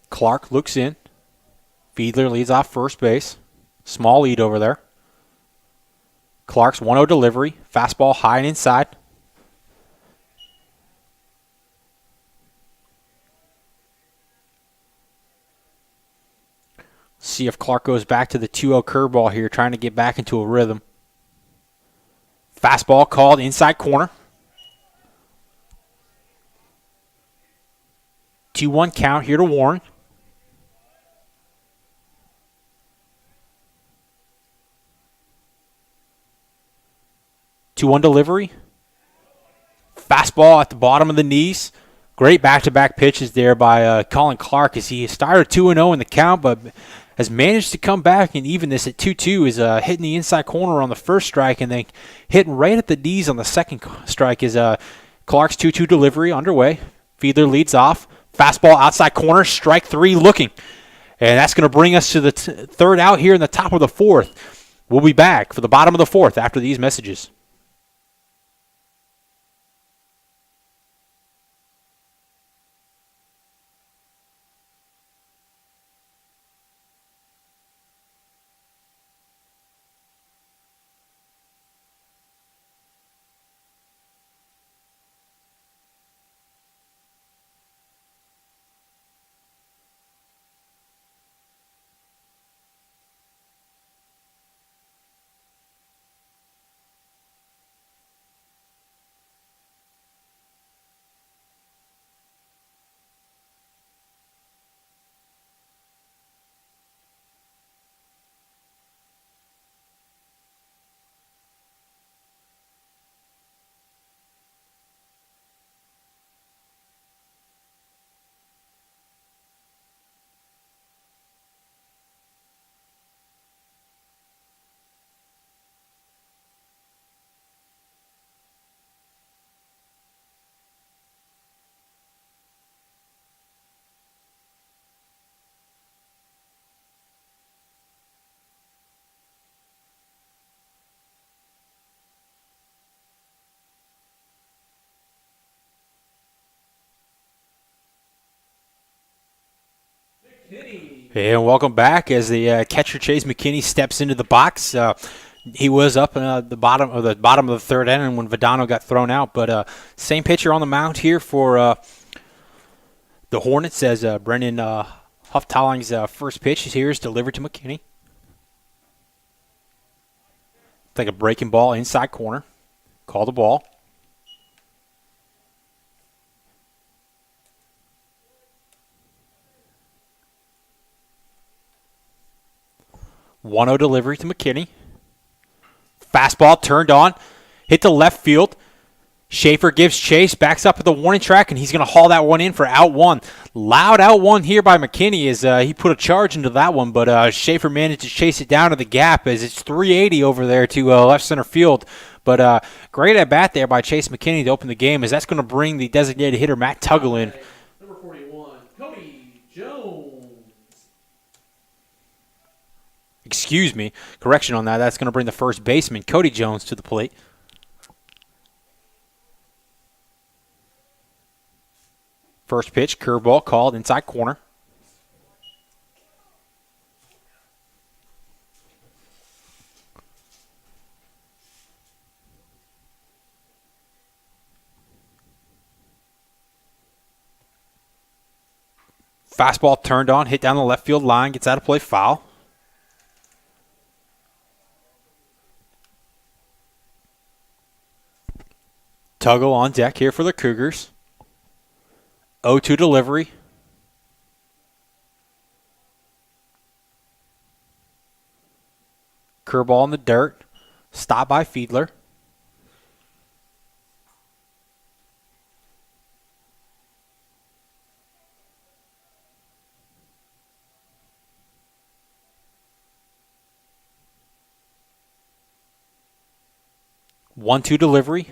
Clark looks in. Fiedler leads off first base. Small lead over there. Clark's 1-0 delivery. Fastball high and inside. See if Clark goes back to the 2-0 curveball here, trying to get back into a rhythm. Fastball called inside corner. 2-1 count here to Warren. Two-one delivery. Fastball at the bottom of the knees. Great back-to-back pitches there by Colin Clark as he started 2-0 in the count, but has managed to come back and even this at 2-2 is hitting the inside corner on the first strike and then hitting right at the knees on the second strike is Clark's 2-2 delivery underway. Fiedler leads off. Fastball outside corner, strike 3 looking. And that's going to bring us to the third out here in the top of the 4th. We'll be back for the bottom of the 4th after these messages. And welcome back as the catcher Chase McKinney steps into the box. He was up in the bottom of the third inning when Vidano got thrown out, but same pitcher on the mound here for the Hornets as Brendan Huff-Talling's first pitch here is delivered to McKinney. Like a breaking ball inside corner. Call the ball. One-0 delivery to McKinney. Fastball turned on. Hit to left field. Schaefer gives chase, backs up at the warning track, and he's going to haul that one in for out one. Loud out one here by McKinney as he put a charge into that one, but Schaefer managed to chase it down to the gap as it's 380 over there to left center field. But great at bat there by Chase McKinney to open the game as that's going to bring the designated hitter Matt Tuggle in. Number 41, Cody Jones. Excuse me, correction on that. That's going to bring the first baseman, Cody Jones, to the plate. First pitch, curveball called inside corner. Fastball turned on, hit down the left field line, gets out of play, foul. Tuggle on deck here for the Cougars. 0-2 delivery. Curveball in the dirt. Stop by Fiedler. 1-2 delivery.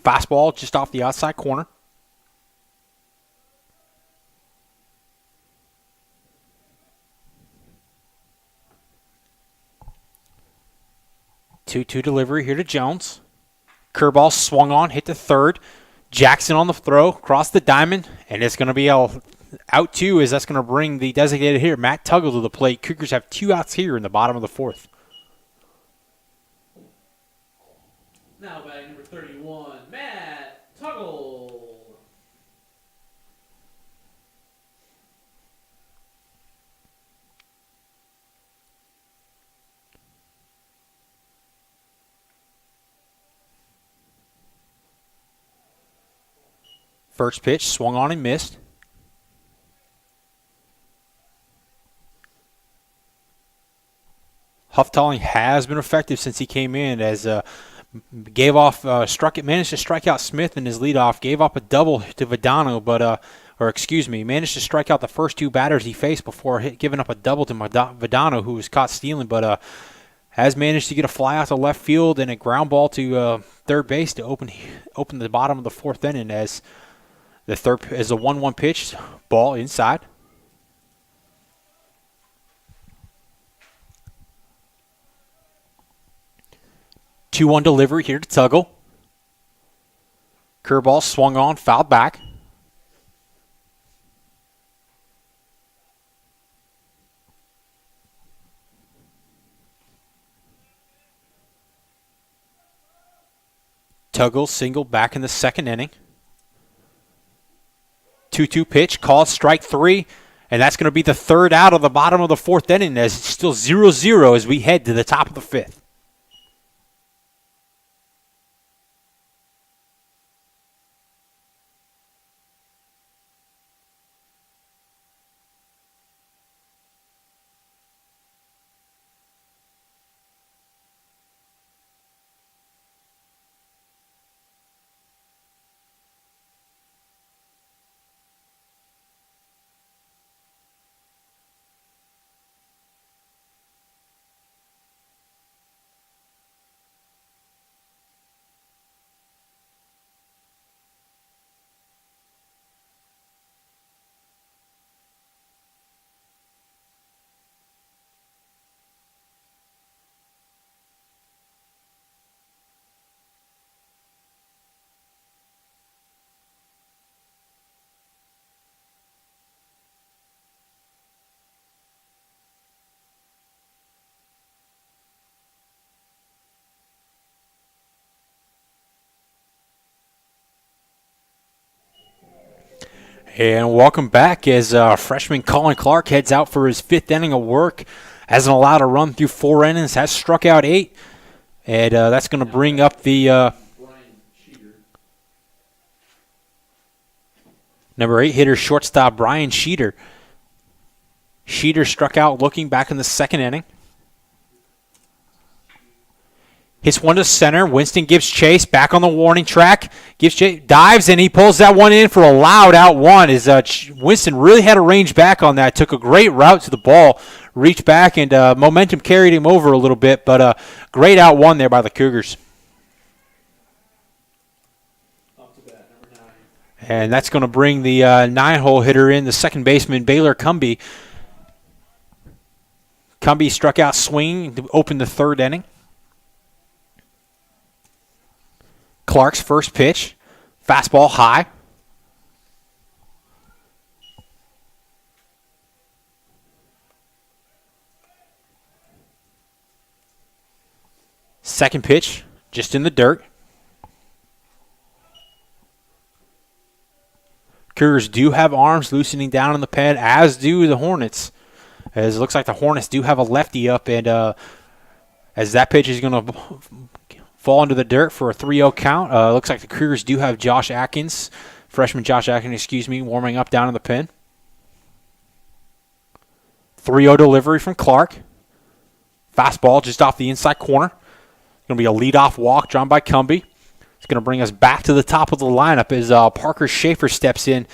Fastball just off the outside corner. Two delivery here to Jones. Curveball swung on, hit to third. Jackson on the throw, across the diamond, and it's going to be out 2 as that's going to bring the designated hitter, Matt Tuggle, to the plate. Cougars have 2 outs here in the bottom of the 4th. Now batting number 31, Matt Tuggle. First pitch, swung on and missed. Hufftalling has been effective since he came in, as managed to strike out Smith in his leadoff, gave up a double to Vidano, managed to strike out the first 2 batters he faced before giving up a double to Vidano, who was caught stealing, but has managed to get a fly out to left field and a ground ball to third base to open the bottom of the 4th inning as the 1-1 pitch, ball inside. Two-one delivery here to Tuggle. Curveball swung on, fouled back. Tuggle single back in the 2nd inning. 2-2 pitch, called strike 3, and that's going to be the 3rd out of the bottom of the 4th inning as it's still 0-0 as we head to the top of the 5th. And welcome back as freshman Colin Clark heads out for his 5th inning of work. Hasn't allowed a run through 4 innings, has struck out 8. And that's going to bring up the number 8 hitter, shortstop Brian Sheeter. Sheeter struck out looking back in the 2nd inning. Hits one to center. Winston gives chase. Back on the warning track. Gives chase. Dives, and he pulls that one in for a loud out 1. Winston really had a range back on that. Took a great route to the ball. Reached back, and momentum carried him over a little bit. But great out 1 there by the Cougars. Up to bat, number 9. And that's going to bring the 9-hole hitter in, the second baseman, Baylor Cumby. Cumby struck out swinging to open the 3rd inning. Clark's first pitch, fastball high. Second pitch, just in the dirt. Cougars do have arms loosening down in the pen, as do the Hornets. As it looks like the Hornets do have a lefty up, and as that pitch is going to fall into the dirt for a 3-0 count. Looks like the Cougars do have freshman Josh Atkins, warming up down in the pen. 3-0 delivery from Clark. Fastball just off the inside corner. Going to be a leadoff walk drawn by Cumby. It's going to bring us back to the top of the lineup as Parker Schaefer steps in.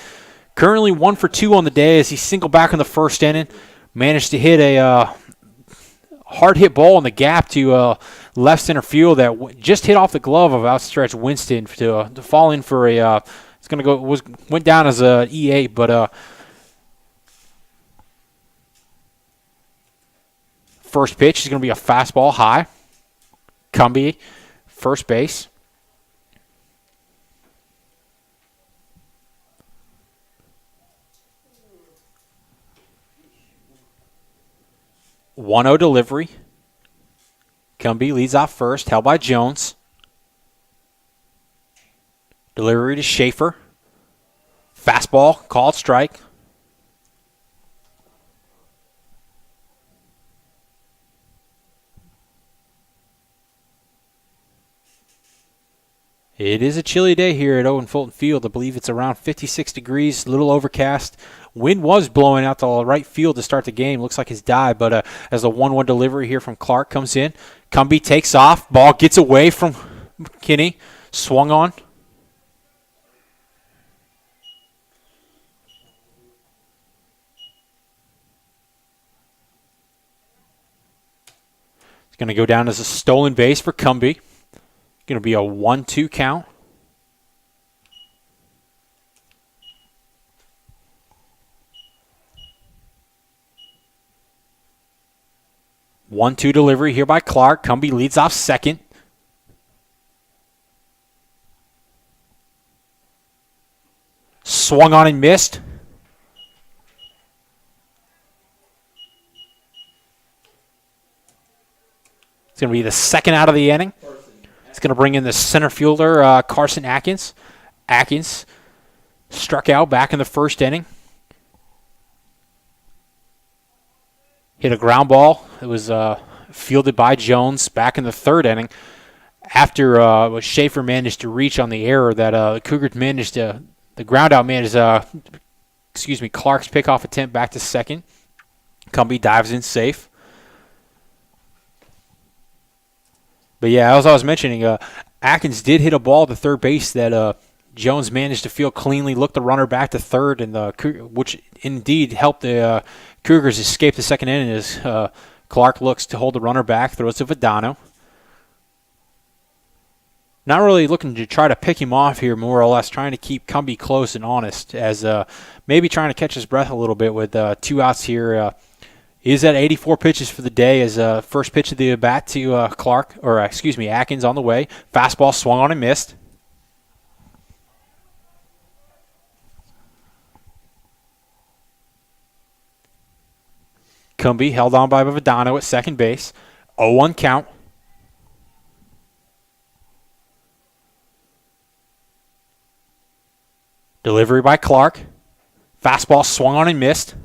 Currently 1 for 2 on the day as he singled back in the 1st inning. Managed to hit a hard hit ball in the gap to left center field that just hit off the glove of outstretched Winston to fall in for a. It's going to go. Went down as a E8, but first pitch is going to be a fastball high. Cumby, first base. One-0 delivery. Cumby leads off first, held by Jones. Delivery to Schaefer. Fastball, called strike. It is a chilly day here at Owen Fulton Field. I believe it's around 56 degrees, a little overcast. Wind was blowing out to right field to start the game. Looks like it's died, but as a 1-1 delivery here from Clark comes in. Cumby takes off. Ball gets away from McKinney. Swung on. It's going to go down as a stolen base for Cumby. Going to be a 1-2 count. One-two delivery here by Clark. Cumby leads off second. Swung on and missed. It's going to be the second out of the inning. It's going to bring in the center fielder, Carson Atkins. Atkins struck out back in the first inning. Hit a ground ball. It was fielded by Jones back in the third inning. After Schaefer managed to reach on the error that the Cougars managed to, the ground out managed, Clark's pickoff attempt back to second. Cumby dives in safe. But yeah, as I was mentioning, Atkins did hit a ball to third base that Jones managed to field cleanly, looked the runner back to third, and which indeed helped the Cougars escape the second inning as Clark looks to hold the runner back, throws to Vadano. Not really looking to try to pick him off here, more or less trying to keep Cumby close and honest, as maybe trying to catch his breath a little bit with 2 outs here. Is at 84 pitches for the day as first pitch of the bat to Atkins on the way. Fastball swung on and missed. Cumby held on by Vadano at second base. 0-1 count. Delivery by Clark. Fastball swung on and missed.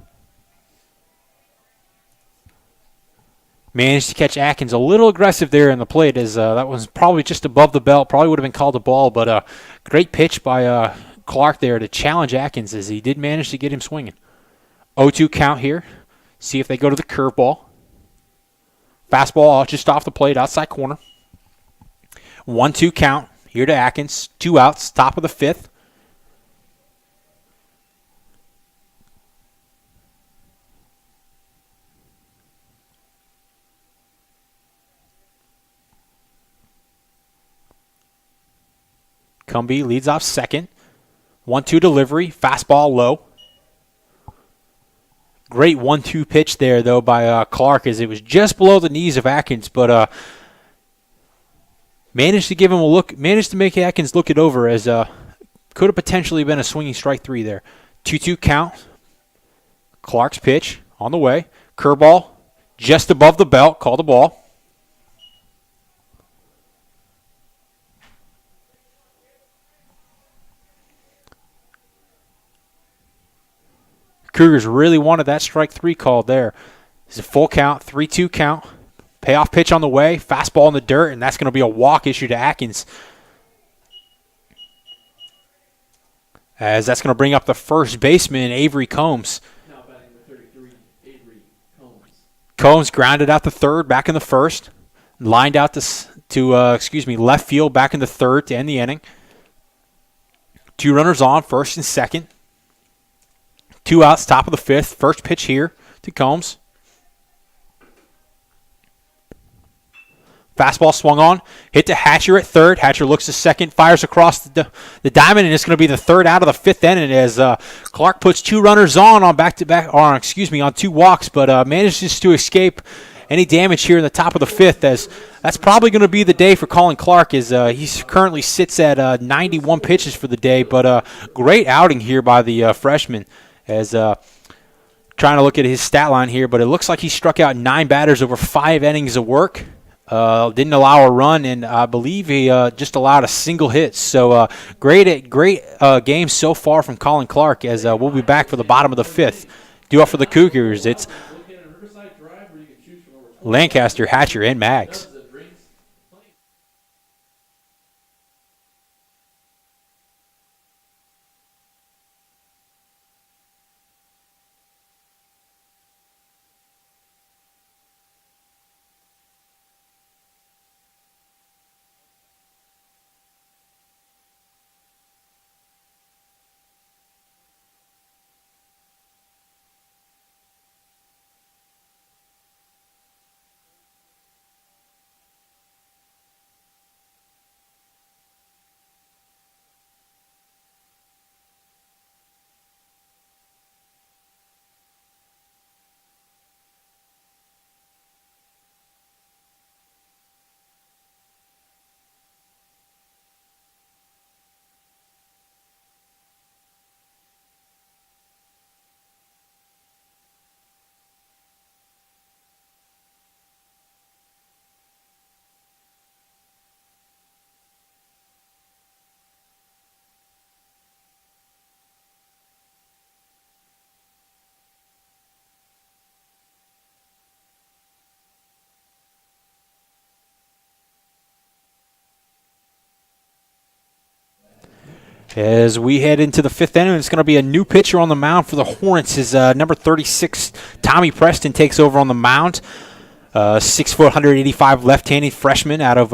Managed to catch Atkins a little aggressive there in the plate as that was probably just above the belt. Probably would have been called a ball, but great pitch by Clark there to challenge Atkins as he did manage to get him swinging. 0-2 count here. See if they go to the curveball. Fastball just off the plate, outside corner. 1-2 count here to Atkins. 2 outs, top of the fifth. Cumby leads off second. 1-2 delivery. Fastball low. Great 1-2 pitch there, though, by Clark as it was just below the knees of Atkins, but managed to give him a look, managed to make Atkins look it over as could have potentially been a swinging strike 3 there. 2-2 count. Clark's pitch on the way. Curveball just above the belt. Called a ball. Cougars really wanted that strike 3 called there. It's a full count, 3-2 count. Payoff pitch on the way, fastball in the dirt, and that's going to be a walk issue to Atkins. As that's going to bring up the first baseman, Avery Combs. Now batting the 33, Avery Combs. Combs grounded out to third back in the first. Lined out to left field back in the third to end the inning. 2 runners on, first and second. 2 outs, top of the fifth. First pitch here to Combs. Fastball swung on, hit to Hatcher at third. Hatcher looks to second, fires across the diamond, and it's going to be the third out of the fifth inning as Clark puts two runners on back-to-back, or excuse me, on two walks, but manages to escape any damage here in the top of the fifth, as that's probably going to be the day for Colin Clark, as he currently sits at 91 pitches for the day, but great outing here by the freshman, as trying to look at his stat line here, but it looks like he struck out 9 batters over 5 innings of work. Didn't allow a run, and I believe he just allowed a single hit. So great game so far from Colin Clark, as we'll be back for the bottom of the fifth. Due up for the Cougars, it's Lancaster, Hatcher, and Maggs. As we head into the fifth inning, it's going to be a new pitcher on the mound for the Hornets. Is number 36, Tommy Preston, takes over on the mound. 6 foot, 185 left-handed freshman out of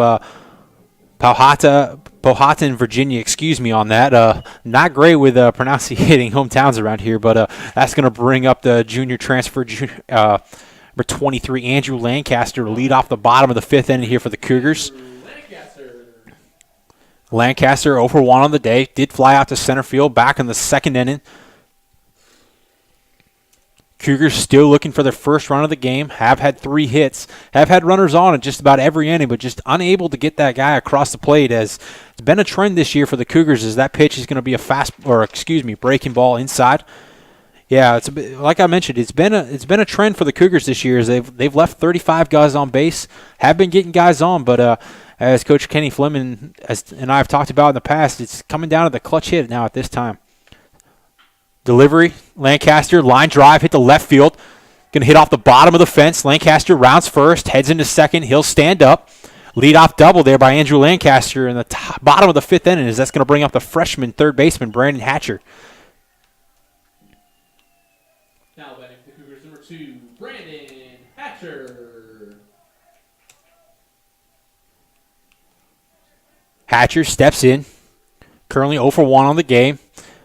Powhatan, Virginia. Excuse me on that. Not great with pronunciating hometowns around here, but that's going to bring up the junior transfer, number 23, Andrew Lancaster, to lead off the bottom of the fifth inning here for the Cougars. Lancaster 0 for 1 on the day. Did fly out to center field back in the second inning. Cougars still looking for their first run of the game. Have had 3 hits. Have had runners on in just about every inning, but just unable to get that guy across the plate, as it's been a trend this year for the Cougars, as that pitch is going to be a breaking ball inside. Yeah, it's like I mentioned, it's been a trend for the Cougars this year, as they've left 35 guys on base. Have been getting guys on, but as Coach Kenny Fleming and I have talked about in the past, it's coming down to the clutch hit now at this time. Delivery, Lancaster, line drive, hit the left field. Going to hit off the bottom of the fence. Lancaster rounds first, heads into second. He'll stand up. Lead-off double there by Andrew Lancaster in the bottom of the fifth inning, as that's going to bring up the freshman third baseman, Brandon Hatcher. Now batting for the Cougars, number 2, Brandon Hatcher. Hatcher steps in, currently 0 for 1 on the game.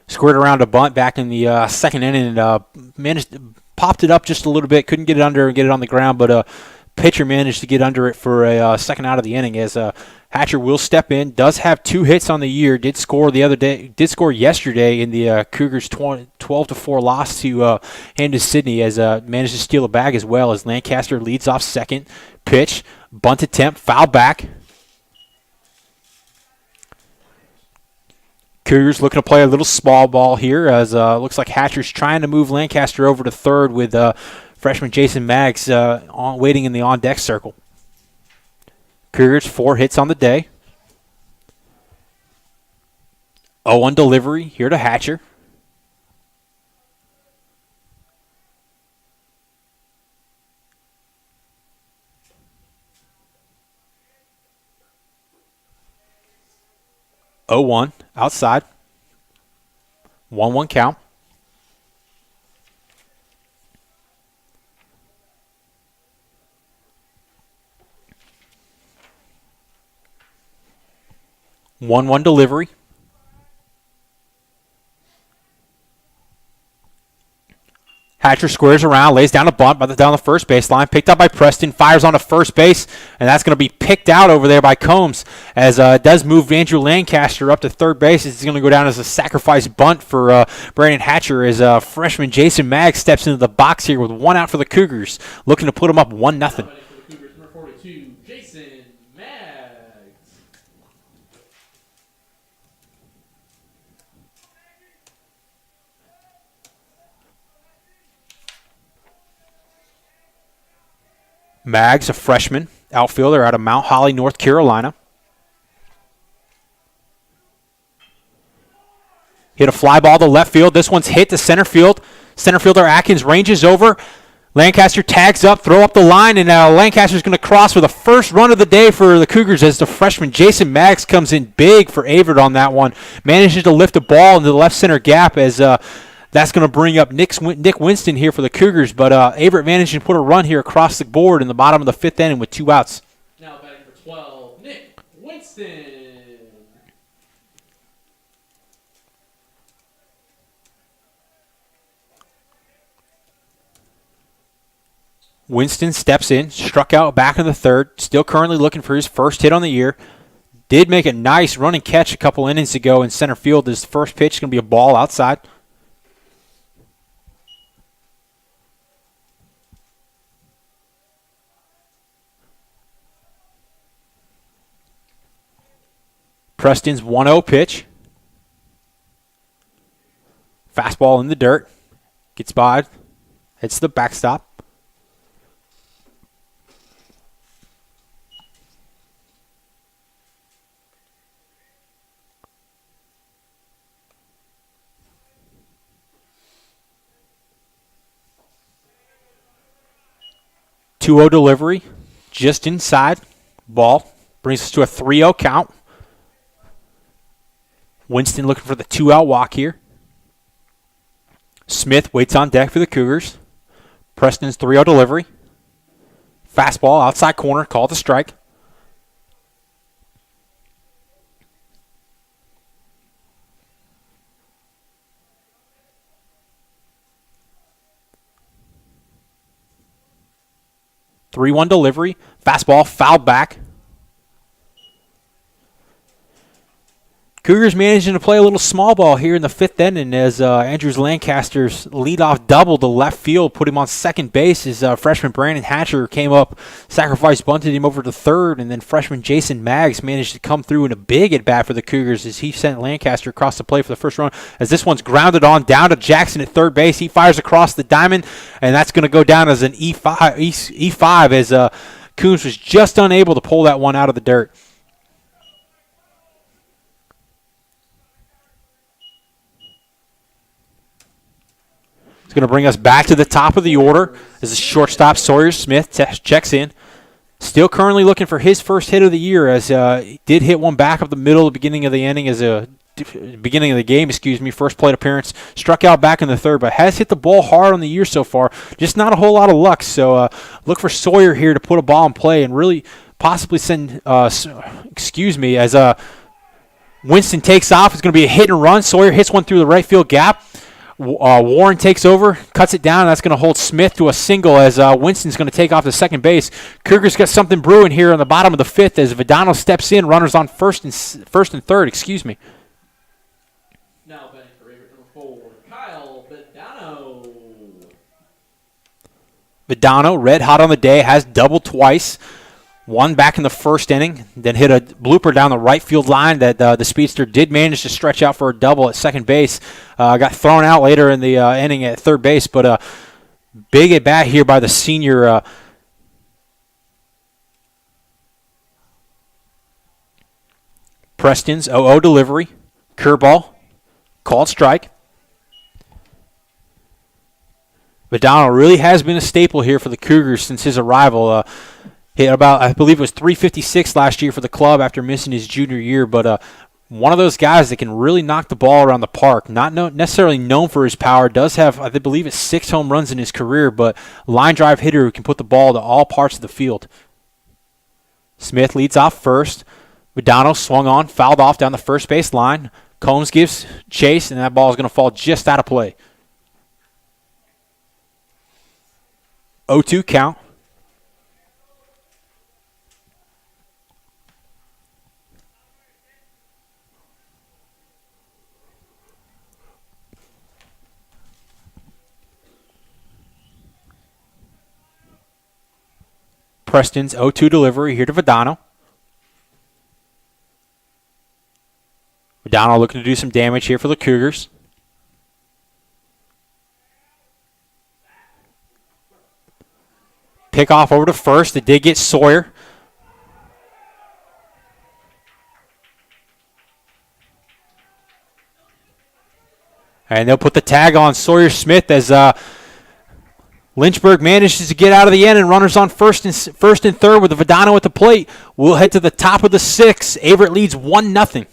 Squared around a bunt back in the second inning, and popped it up just a little bit. Couldn't get it under and get it on the ground, but pitcher managed to get under it for a second out of the inning, as Hatcher will step in. Does have 2 hits on the year. Did score yesterday in the Cougars' 12-4 loss to Hampden Sydney, as managed to steal a bag as well, as Lancaster leads off second. Pitch, bunt attempt, foul back. Cougars looking to play a little small ball here, as looks like Hatcher's trying to move Lancaster over to third, with freshman Jason Maggs waiting in the on-deck circle. Cougars 4 hits on the day. 0-1 delivery here to Hatcher. (0-1) outside. 1-1 count. (1-1) delivery. Hatcher squares around, lays down a bunt down the first baseline, picked up by Preston, fires on to first base, and that's going to be picked out over there by Combs as it does move Andrew Lancaster up to third base. It's going to go down as a sacrifice bunt for Brandon Hatcher as freshman Jason Magg steps into the box here with one out for the Cougars, looking to put them up 1-0. Now batting for the Cougars, number 42, Jason Maggs. Maggs, a freshman outfielder out of Mount Holly, North Carolina. Hit a fly ball to left field. This one's hit to center field. Center fielder Atkins ranges over. Lancaster tags up, throw up the line, and now Lancaster's going to cross for the first run of the day for the Cougars as the freshman Jason Maggs comes in big for Averett on that one. Manages to lift the ball into the left center gap as that's going to bring up Nick Winston here for the Cougars, but Averett managed to put a run here across the board in the bottom of the fifth inning with 2 outs. Now batting for 12, Nick Winston. Winston steps in, struck out back in the third, still currently looking for his first hit on the year. Did make a nice running catch a couple innings ago in center field. His first pitch is going to be a ball outside. Preston's 1-0 pitch. Fastball in the dirt. Gets by. Hits the backstop. Two-0 delivery. Just inside. Ball. Brings us to a 3-0 count. Winston looking for the 2-out walk here. Smith waits on deck for the Cougars. Preston's 3-0 delivery. Fastball outside corner, called a strike. Three-one delivery. Fastball fouled back. Cougars managing to play a little small ball here in the fifth inning as Andrews Lancaster's leadoff double to left field put him on second base as freshman Brandon Hatcher came up, sacrifice bunted him over to third, and then freshman Jason Maggs managed to come through in a big at-bat for the Cougars as he sent Lancaster across the plate for the first run. As this one's grounded on down to Jackson at third base, he fires across the diamond, and that's going to go down as an E5 as Coombs was just unable to pull that one out of the dirt. Going to bring us back to the top of the order as the shortstop Sawyer Smith checks in. Still currently looking for his first hit of the year as he did hit one back up the middle, the beginning of the inning as a beginning of the game, first plate appearance. Struck out back in the third, but has hit the ball hard on the year so far. Just not a whole lot of luck. So look for Sawyer here to put a ball in play and really possibly send, as Winston takes off. It's going to be a hit and run. Sawyer hits one through the right field gap. Warren takes over, cuts it down, and that's going to hold Smith to a single as Winston's going to take off to second base. Cougars got something brewing here on the bottom of the fifth as Vidano steps in, runners on first and third. Now batting for Averett, number 4, Kyle Vidano. Vidano, red hot on the day, has doubled twice. One back in the first inning, then hit a blooper down the right field line that the speedster did manage to stretch out for a double at second base. Got thrown out later in the inning at third base, but big at bat here by the senior. Preston's 0-0 delivery, curveball, called strike. Vidano really has been a staple here for the Cougars since his arrival. Hit about, I believe it was 356 last year for the club after missing his junior year, but one of those guys that can really knock the ball around the park. Not necessarily known for his power. Does have, I believe it's 6 home runs in his career, but line drive hitter who can put the ball to all parts of the field. Smith leads off first. Vidano swung on, fouled off down the first base line. Combs gives chase, and that ball is going to fall just out of play. 0-2 count. Preston's 0-2 delivery here to Vidano. Vidano looking to do some damage here for the Cougars. Pick off over to first. It did get Sawyer. And they'll put the tag on Sawyer Smith as Lynchburg manages to get out of the end, and runners on first and third with the Vidano at the plate. We'll head to the top of the sixth. Averett leads 1-0.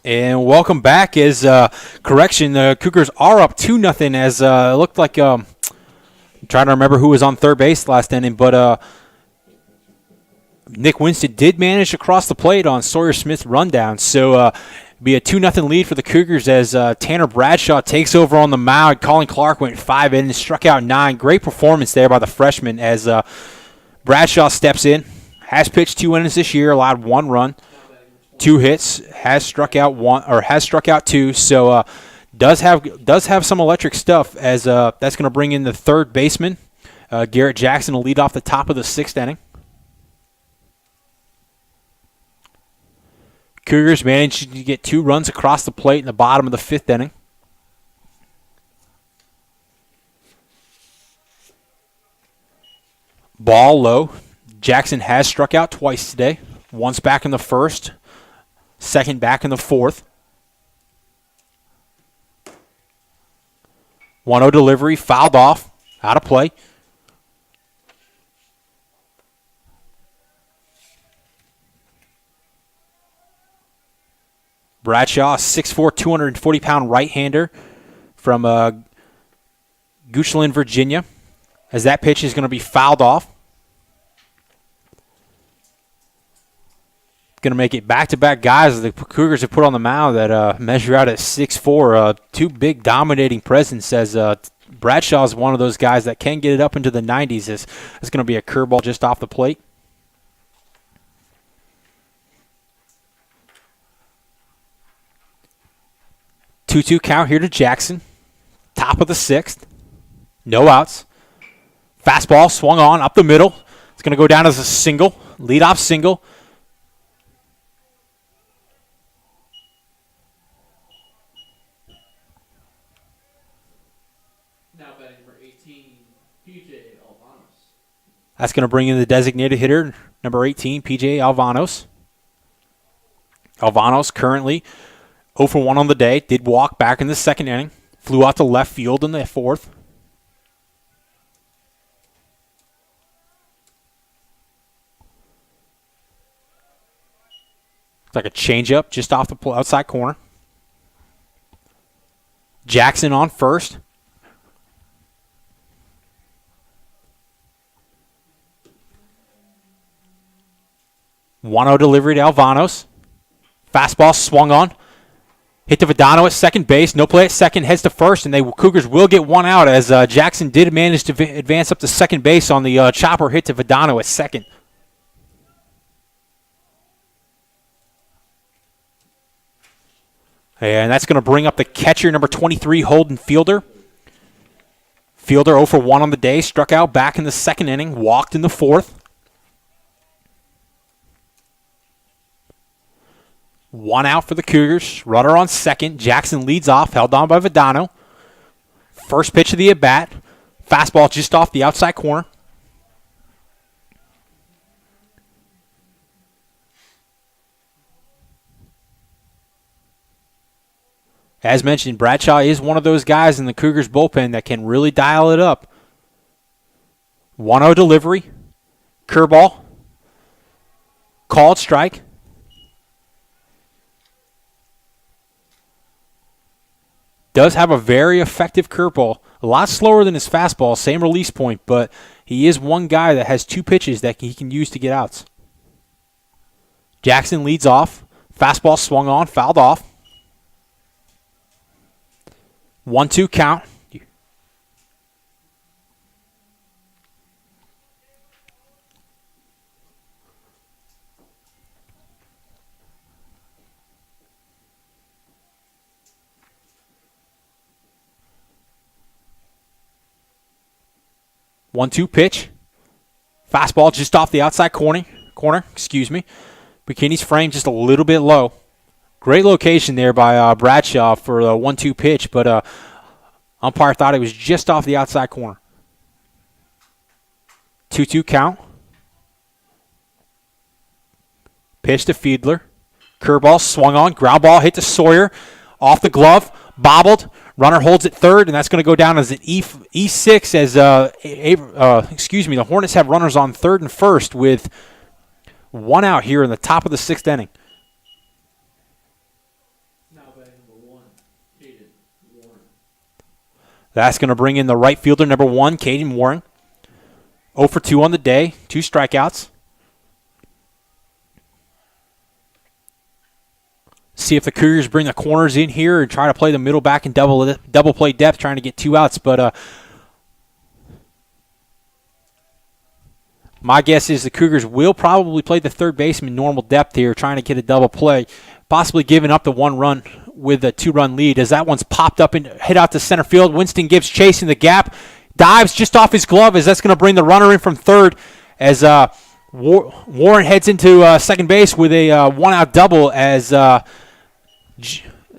And welcome back. As correction, the Cougars are up 2-0. As it looked like I'm trying to remember who was on third base last inning, but Nick Winston did manage to cross the plate on Sawyer Smith's rundown. So be a 2-0 lead for the Cougars as Tanner Bradshaw takes over on the mound. Colin Clark went 5 innings, struck out 9. Great performance there by the freshman as Bradshaw steps in. Has pitched 2 innings this year, allowed 1 run. 2 hits, has struck out 2, so does have some electric stuff as that's going to bring in the third baseman. Garrett Jackson will lead off the top of the 6th inning. Cougars managed to get 2 runs across the plate in the bottom of the 5th inning. Ball low. Jackson has struck out twice today. Once back in the 1st. Second back in the 4th. 1-0 delivery, fouled off, out of play. Bradshaw, 6'4", 240-pound right-hander from Goochland, Virginia, as that pitch is going to be fouled off. Going to make it back-to-back guys the Cougars have put on the mound that measure out at 6'4", 2 big dominating presence as Bradshaw is one of those guys that can get it up into the 90s. It's going to be a curveball just off the plate. Two-two count here to Jackson. Top of the 6th. No outs. Fastball swung on up the middle. It's going to go down as a single, leadoff single. That's going to bring in the designated hitter, number 18, P.J. Alvanos. Alvanos currently 0 for 1 on the day. Did walk back in the 2nd inning. Flew out to left field in the 4th. It's like a changeup just off the outside corner. Jackson on first. One-0 delivery to Alvanos. Fastball swung on. Hit to Vidano at second base. No play at second. Heads to first, and the Cougars will get one out as Jackson did manage to advance up to second base on the chopper hit to Vidano at second. And that's going to bring up the catcher, number 23, Holden Fielder. Fielder 0 for 1 on the day. Struck out back in the second inning. Walked in the fourth. 1 out for the Cougars. Runner on second. Jackson leads off. Held on by Vidano. First pitch of the at-bat. Fastball just off the outside corner. As mentioned, Bradshaw is one of those guys in the Cougars bullpen that can really dial it up. 1-0 delivery. Curveball. Called strike. Does have a very effective curveball. A lot slower than his fastball. Same release point, but he is one guy that has 2 pitches that he can use to get outs. Jackson leads off. Fastball swung on. Fouled off. 1-2 count. One-two pitch. Fastball just off the outside corner. Bikini's frame just a little bit low. Great location there by Bradshaw for the 1-2 pitch, but umpire thought it was just off the outside corner. 2-2 count. Pitch to Fiedler. Curveball swung on. Ground ball hit to Sawyer. Off the glove. Bobbled. Runner holds it third, and that's going to go down as an E6 as the Hornets have runners on third and first with 1 out here in the top of the 6th inning. Now batting number 1, Caden Warren. That's going to bring in the right fielder, number 1, Caden Warren. 0 for 2 on the day, 2 strikeouts. See if the Cougars bring the corners in here and try to play the middle back and double play depth, trying to get 2 outs. But my guess is the Cougars will probably play the third baseman normal depth here, trying to get a double play, possibly giving up the 1 run with a 2-run lead as that one's popped up and hit out to center field. Winston Gibbs chasing the gap, dives just off his glove as that's going to bring the runner in from third as Warren heads into second base with a 1-out double as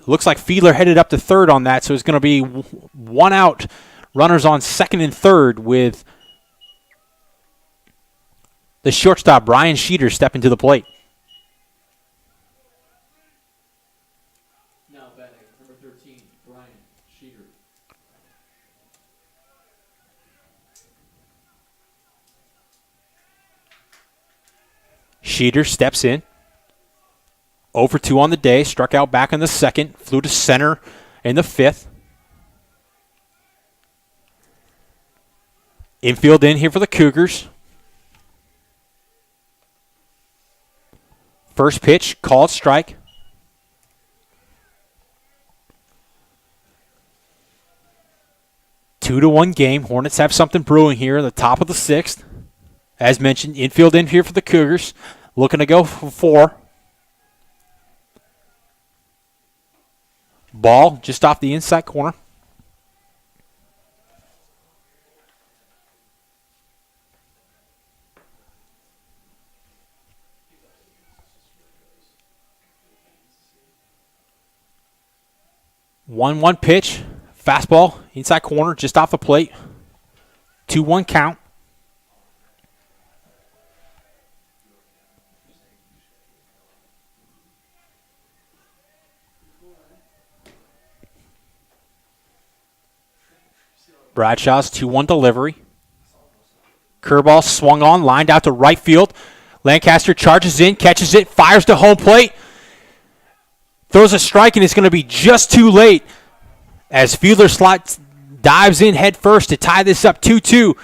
looks like Fiedler headed up to third on that, so it's going to be 1 out, runners on second and third with the shortstop, Brian Sheeter, stepping to the plate. Now batting number 13, Brian Sheeter. Sheeter steps in. 0 for 2 on the day. Struck out back in the second. Flew to center in the 5th. Infield in here for the Cougars. First pitch, called strike. Two to 1 game. Hornets have something brewing here in the top of the 6th. As mentioned, infield in here for the Cougars. Looking to go for 4. Ball just off the inside corner. One pitch. Fastball inside corner just off the plate. 2-1 count. Bradshaw's 2-1 delivery. Curveball swung on, lined out to right field. Lancaster charges in, catches it, fires to home plate. Throws a strike, and it's going to be just too late As Fiedler dives in head first to tie this up 2-2.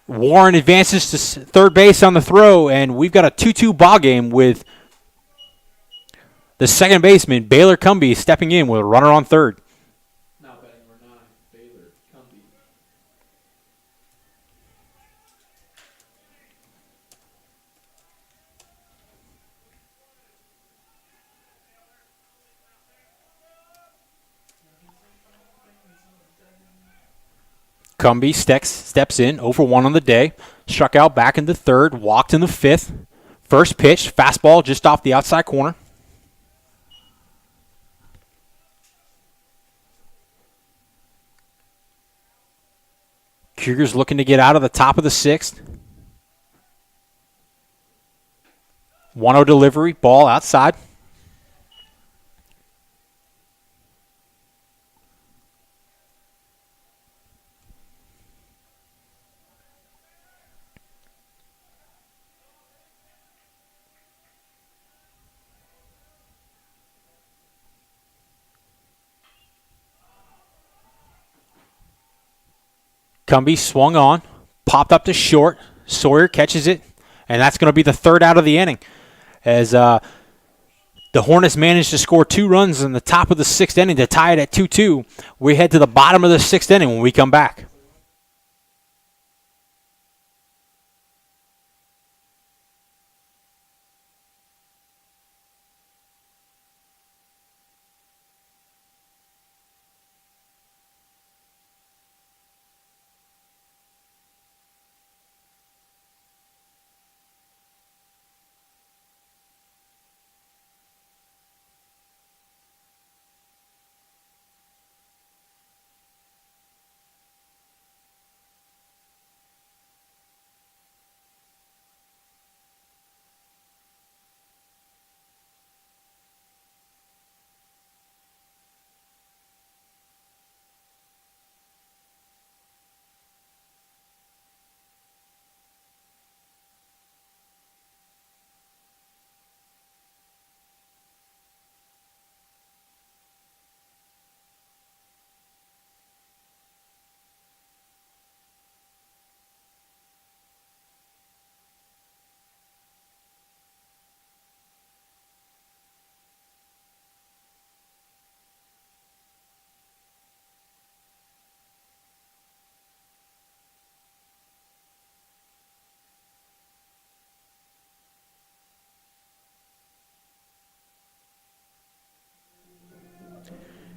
Warren advances to third base on the throw, and we've got a 2-2 ball game with the second baseman, Baylor Cumbie, stepping in with a runner on third. Now batting number 9, Baylor Cumbie. Cumbie steps in, 0 for 1 on the day. Struck out back in the third, walked in the fifth. First pitch, fastball just off the outside corner. Cougars looking to get out of the top of the sixth. 1-0 delivery, ball outside. Cumbie swung on, popped up to short. Sawyer catches it, and that's going to be the third out of the inning. As the Hornets managed to score 2 runs in the top of the sixth inning to tie it at 2-2. We head to the bottom of the sixth inning when we come back.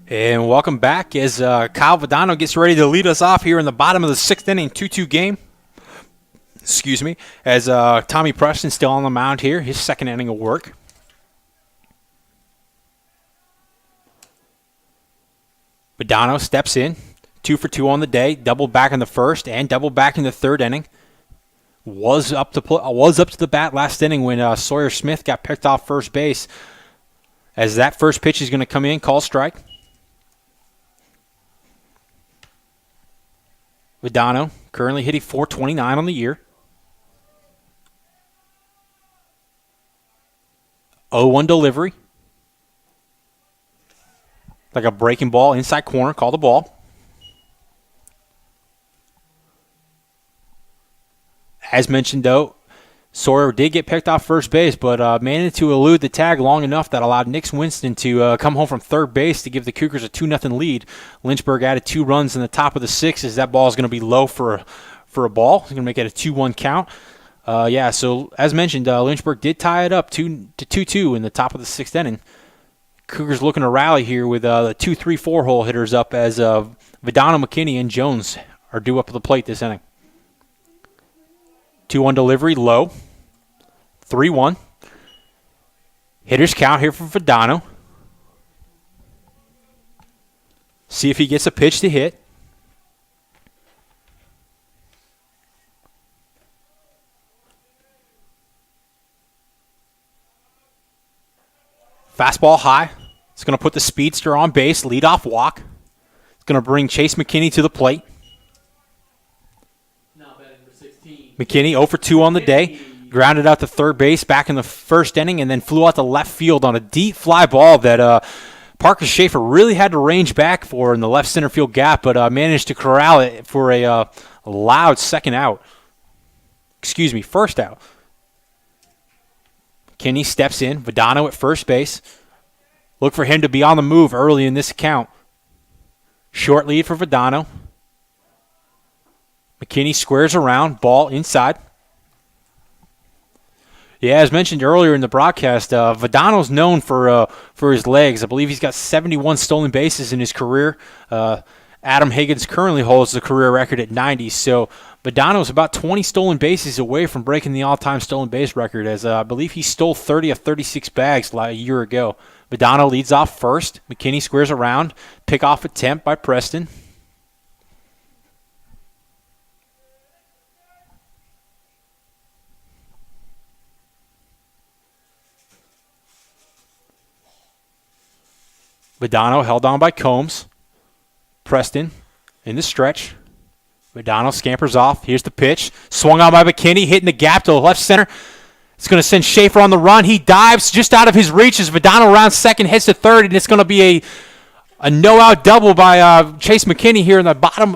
And welcome back as Kyle Vadano gets ready to lead us off here in the bottom of the sixth inning, 2-2 game. Excuse me. As Tommy Preston's still on the mound here, his second inning of work. Vadano steps in, 2 for 2 on the day, double back in the first and double back in the third inning. Was up to the bat last inning when Sawyer Smith got picked off first base. As that first pitch is going to come in, call strike. Vadano currently hitting .429 on the year. 0-1 delivery. Like a breaking ball, inside corner, call the ball. As mentioned, though, Sawyer did get picked off first base, but managed to elude the tag long enough that allowed Nick Winston to come home from third base to give the Cougars a 2-0 lead. Lynchburg added 2 runs in the top of the sixth as that ball is going to be low for a ball. It's going to make it a 2-1 count. So as mentioned, Lynchburg did tie it up 2-2 in the top of the sixth inning. Cougars looking to rally here with the 2-3-4 hole hitters up as Vadano, McKinney, and Jones are due up to the plate this inning. 2-1 delivery, low. 3-1. Hitters count here for Vadano. See if he gets a pitch to hit. Fastball high. It's going to put the speedster on base, leadoff walk. It's going to bring Chase McKinney to the plate. McKinney 0 for 2 on the day. Grounded out to third base back in the first inning and then flew out to left field on a deep fly ball that Parker Schaefer really had to range back for in the left center field gap, but managed to corral it for a loud second out. Excuse me, first out. McKinney steps in. Vadano at first base. Look for him to be on the move early in this account. Short lead for Vadano. McKinney squares around. Ball inside. Yeah, as mentioned earlier in the broadcast, Vadano's known for his legs. I believe he's got 71 stolen bases in his career. Adam Higgins currently holds the career record at 90, so Vadano's about 20 stolen bases away from breaking the all-time stolen base record, as I believe he stole 30 of 36 bags a year ago. Vadano leads off first. McKinney squares around. Pick-off attempt by Preston. Vadano held on by Combs. Preston in the stretch. Vadano scampers off. Here's the pitch. Swung on by McKinney, hitting the gap to the left center. It's going to send Schaefer on the run. He dives just out of his reach as Vadano rounds second, heads to third, and it's going to be a no-out double by Chase McKinney here in the bottom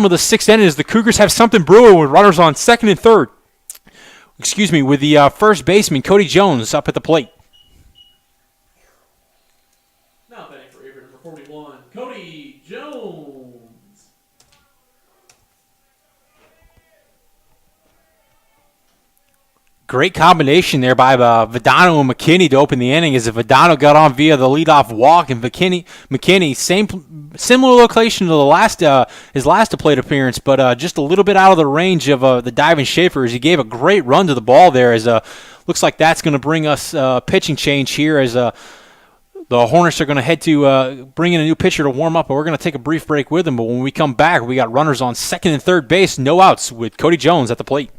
of the sixth inning as the Cougars have something brewing with runners on second and third. Excuse me, with the first baseman, Cody Jones, up at the plate. Now batting for Averett, number 41, Cody Jones. Great combination there by Vadano and McKinney to open the inning as Vadano got on via the leadoff walk, and McKinney similar location to his last plate appearance, but just a little bit out of the range of the diving Schaefer as he gave a great run to the ball there. As looks like that's going to bring us pitching change here as the Hornets are going to head to bring in a new pitcher to warm up, but we're going to take a brief break with them. But when we come back, we got runners on second and third base, no outs with Cody Jones at the plate.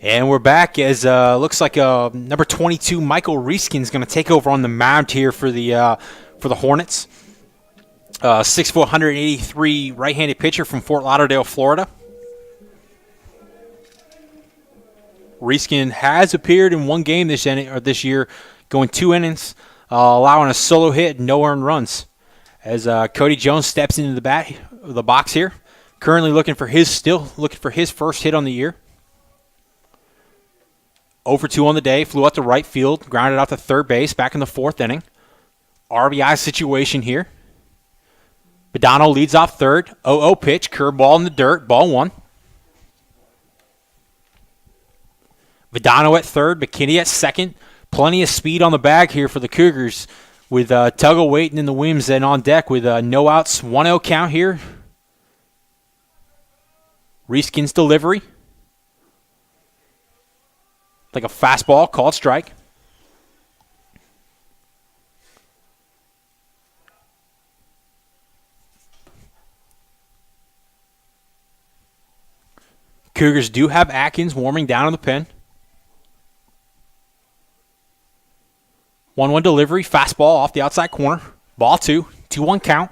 And we're back as looks like number 22, Michael Reeskin, is going to take over on the mound here for the Hornets. 6'4", 183 right-handed pitcher from Fort Lauderdale, Florida. Reeskin has appeared in one game this year, going 2 innings, allowing a solo hit and no earned runs. As Cody Jones steps into the box here, currently looking for his first hit on the year. 0 for 2 on the day, flew out to right field, grounded out to third base, back in the 4th inning. RBI situation here. Vadano leads off third. 0-0 pitch, curveball in the dirt, ball 1. Vadano at third, McKinney at second. Plenty of speed on the bag here for the Cougars with Tuggle waiting in the wings and on deck with no outs, 1-0 count here. Reeskin's delivery. Like a fastball, called strike. Cougars do have Atkins warming down in the pen. 1-1 delivery, fastball off the outside corner. Ball 2, 2-1 count.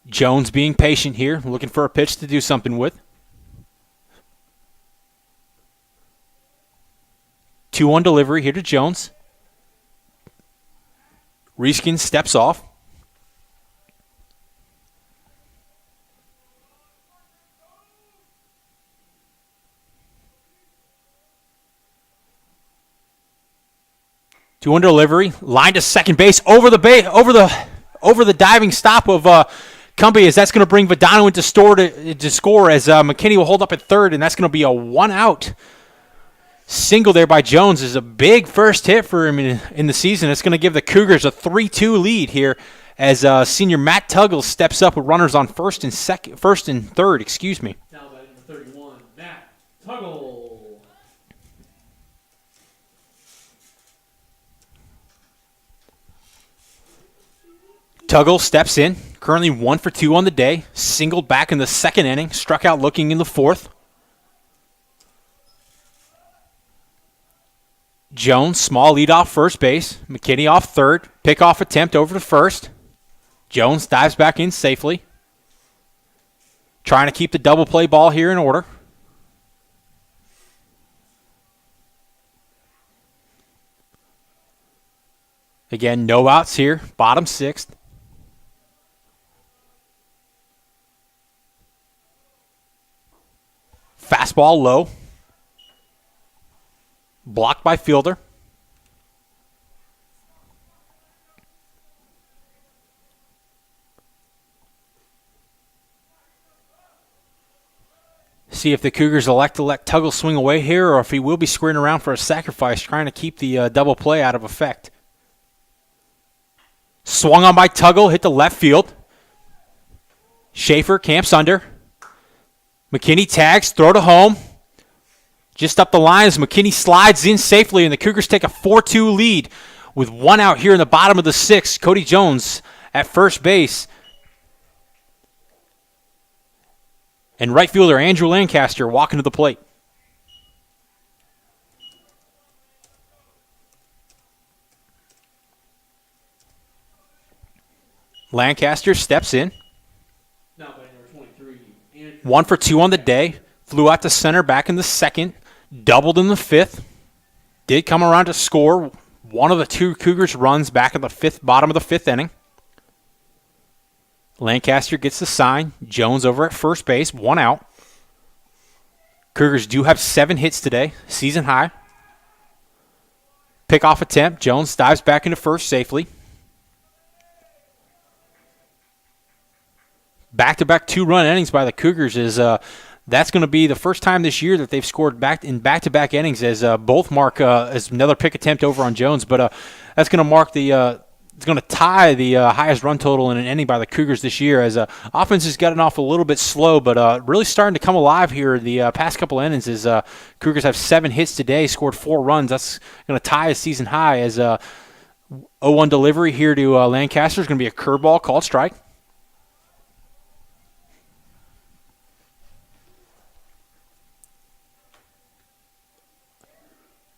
Jones being patient here, looking for a pitch to do something with. 2-1 delivery here to Jones. Reeskin steps off. Two-one delivery, line to second base over the diving stop of Cumbie, as that's going to bring Vadano to score as McKinney will hold up at third, and that's going to be a one-out single there by Jones. Is a big first hit for him in the season. It's going to give the Cougars a 3-2 lead here as senior Matt Tuggle steps up with runners on first and third. Excuse me. Now batting number 31, Matt Tuggle. Tuggle steps in, currently 1 for 2 on the day, singled back in the second inning, struck out looking in the fourth. Jones, small lead off first base, McKinney off third, pickoff attempt over to first. Jones dives back in safely, trying to keep the double play ball here in order. Again, no outs here, bottom sixth. Fastball low. Blocked by fielder. See if the Cougars elect to let Tuggle swing away here, or if he will be squaring around for a sacrifice, trying to keep the double play out of effect. Swung on by Tuggle, hit the left field. Schaefer camps under. McKinney tags, throw to home. Just up the line as McKinney slides in safely, and the Cougars take a 4-2 lead with one out here in the bottom of the sixth. Cody Jones at first base. And right fielder Andrew Lancaster walking to the plate. Lancaster steps in. Now batting number 23, Andrew. 1 for 2 on the day. Flew out to center back in the second. Doubled in the fifth. Did come around to score one of the two Cougars runs back in the bottom of the fifth inning. Lancaster gets the sign. Jones over at first base. One out. Cougars do have 7 hits today. Season high. Pickoff attempt. Jones dives back into first safely. Back-to-back 2-run innings by the Cougars is that's going to be the first time this year that they've scored back-to-back innings, as both mark as another pick attempt over on Jones. But that's going to mark it's going to tie the highest run total in an inning by the Cougars this year, as offense has gotten off a little bit slow, but really starting to come alive here the past couple of innings. As Cougars have 7 hits today, scored 4 runs. That's going to tie a season high. As 0-1 delivery here to Lancaster is going to be a curveball called strike.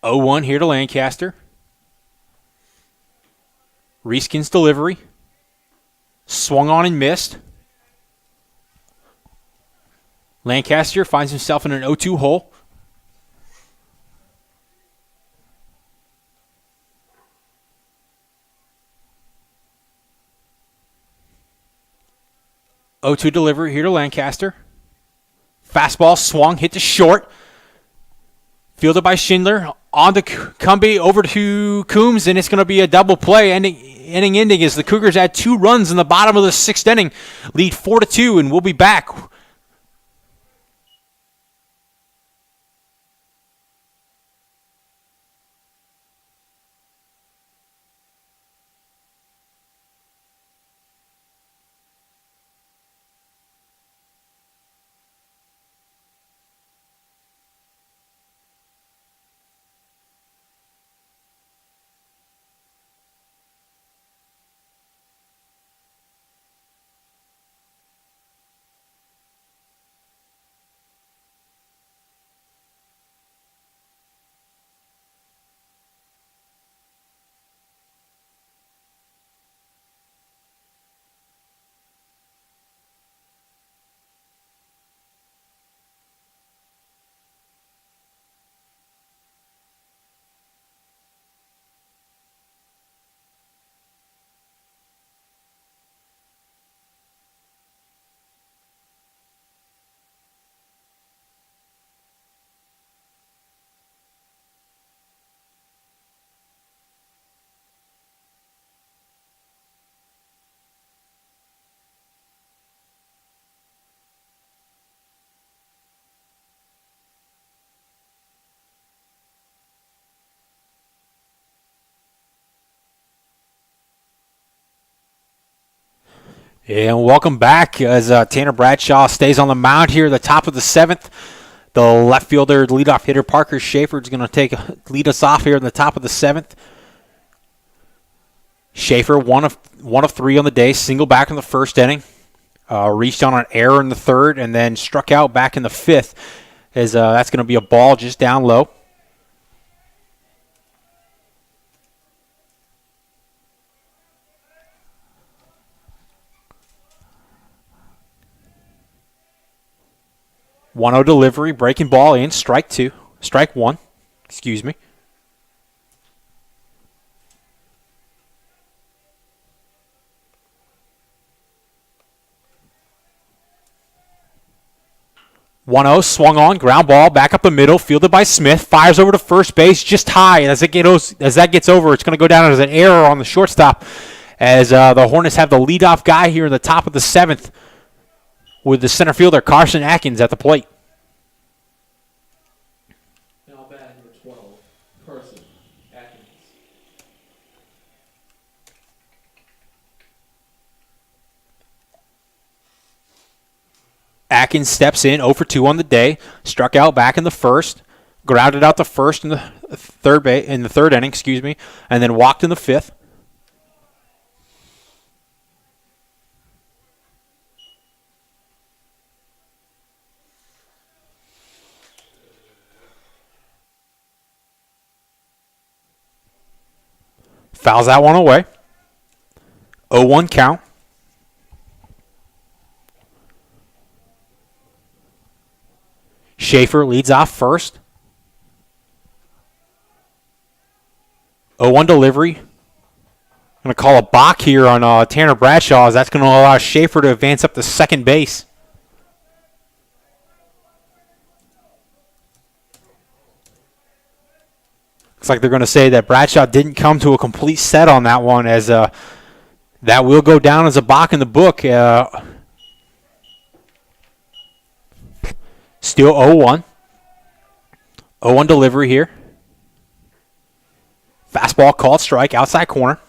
Oh-1 here to Lancaster. Reeskin's delivery. Swung on and missed. Lancaster finds himself in an 0-2 hole. Oh-2 delivery here to Lancaster. Fastball swung, hit to short. Fielded by Schindler. On to Cumbie, over to Coombs, and it's going to be a double play. Inning ending as the Cougars add 2 runs in the bottom of the 6th inning. Lead 4-2, and we'll be back. And welcome back as Tanner Bradshaw stays on the mound here at the top of the 7th. The left fielder, leadoff hitter Parker Schaefer is going to lead us off here in the top of the 7th. Schaefer, one of three on the day, single back in the first inning. Reached on an error in the third and then struck out back in the 5th. As that's going to be a ball just down low. One-0 delivery, breaking ball in, strike one, excuse me. One-0 swung on, ground ball, back up the middle, fielded by Smith, fires over to first base, just high, and as that gets over, it's going to go down as an error on the shortstop, as the Hornets have the leadoff guy here in the top of the 7th, with the center fielder Carson Atkins at the plate. Now batting number 12, Carson Atkins. Atkins steps in 0 for 2 on the day, struck out back in the first, grounded out the first in the third inning, and then walked in the 5th. Fouls that one away. 0-1 count. Schaefer leads off first. 0-1 delivery. Going to call a balk here on Tanner Bradshaw, as that's going to allow Schaefer to advance up to second base. Looks like they're going to say that Bradshaw didn't come to a complete set on that one, as that will go down as a balk in the book. Still 0-1. 0-1 delivery here. Fastball called strike, outside corner.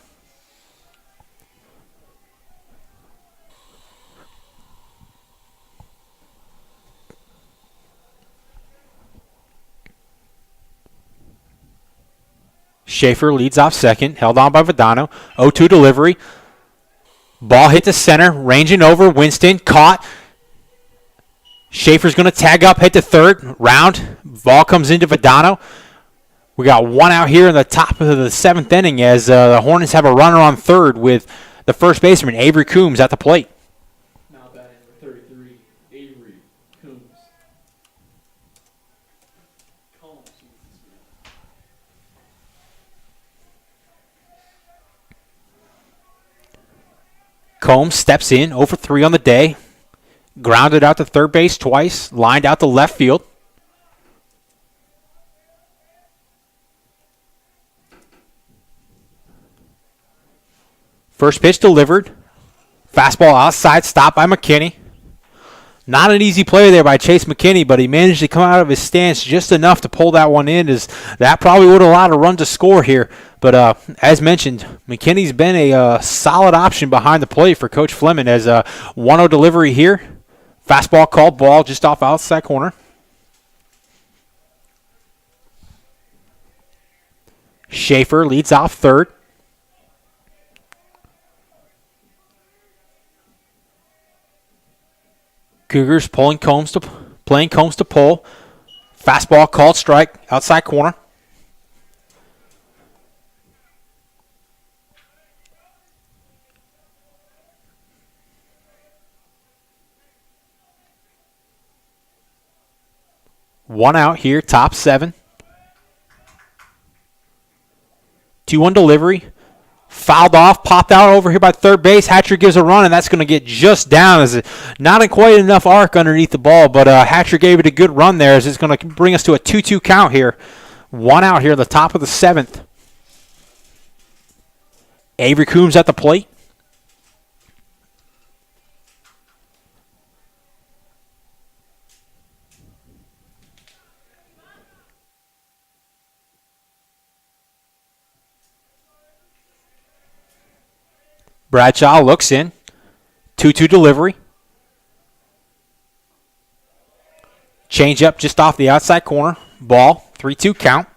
Schaefer leads off second, held on by Vadano. 0-2 delivery. Ball hit to center, ranging over. Winston caught. Schaefer's going to tag up, hit to third. Round. Ball comes into Vadano. We got one out here in the top of the 7th inning, as the Hornets have a runner on third with the first baseman, Avery Coombs, at the plate. Now batting number 33, Avery Coombs. Combs steps in, 0 for 3 on the day. Grounded out to third base twice, lined out to left field. First pitch delivered. Fastball outside, stopped by McKinney. Not an easy play there by Chase McKinney, but he managed to come out of his stance just enough to pull that one in, as that probably would have allowed a run to score here. But as mentioned, McKinney's been a solid option behind the plate for Coach Fleming, as a 1-0 delivery here. Fastball called, ball just off outside corner. Schaefer leads off third. Cougars playing Combs to pull. Fastball called strike, outside corner. One out here, top 7. 2-1 delivery. Fouled off, popped out over here by third base. Hatcher gives a run, and that's going to get just down. As not in quite enough arc underneath the ball, but Hatcher gave it a good run there, as it's going to bring us to a 2-2 count here. One out here, the top of the 7th. Avery Coombs at the plate. Bradshaw looks in. 2-2 delivery. Change up just off the outside corner. Ball, 3-2 count.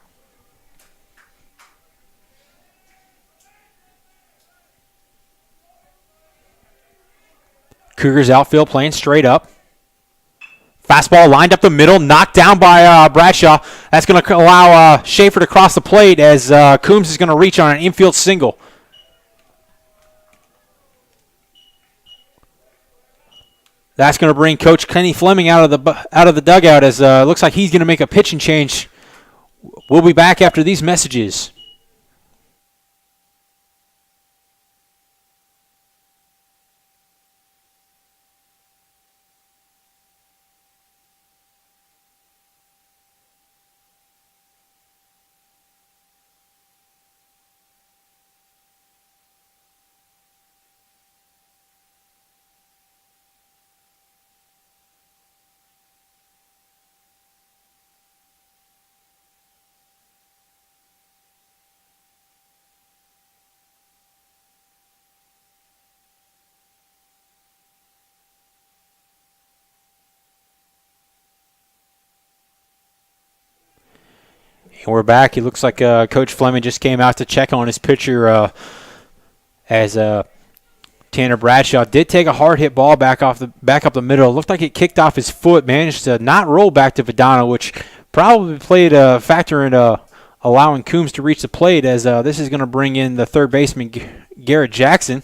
Cougars outfield playing straight up. Fastball lined up the middle, knocked down by Bradshaw. That's going to allow Schaefer to cross the plate as Coombs is going to reach on an infield single. That's going to bring Coach Kenny Fleming out of the dugout as it looks like he's going to make a pitching change. We'll be back after these messages. And we're back. It looks like Coach Fleming just came out to check on his pitcher as Tanner Bradshaw did take a hard hit ball back up the middle. It looked like it kicked off his foot, managed to not roll back to Vidano, which probably played a factor in allowing Coombs to reach the plate as this is going to bring in the third baseman, Garrett Jackson.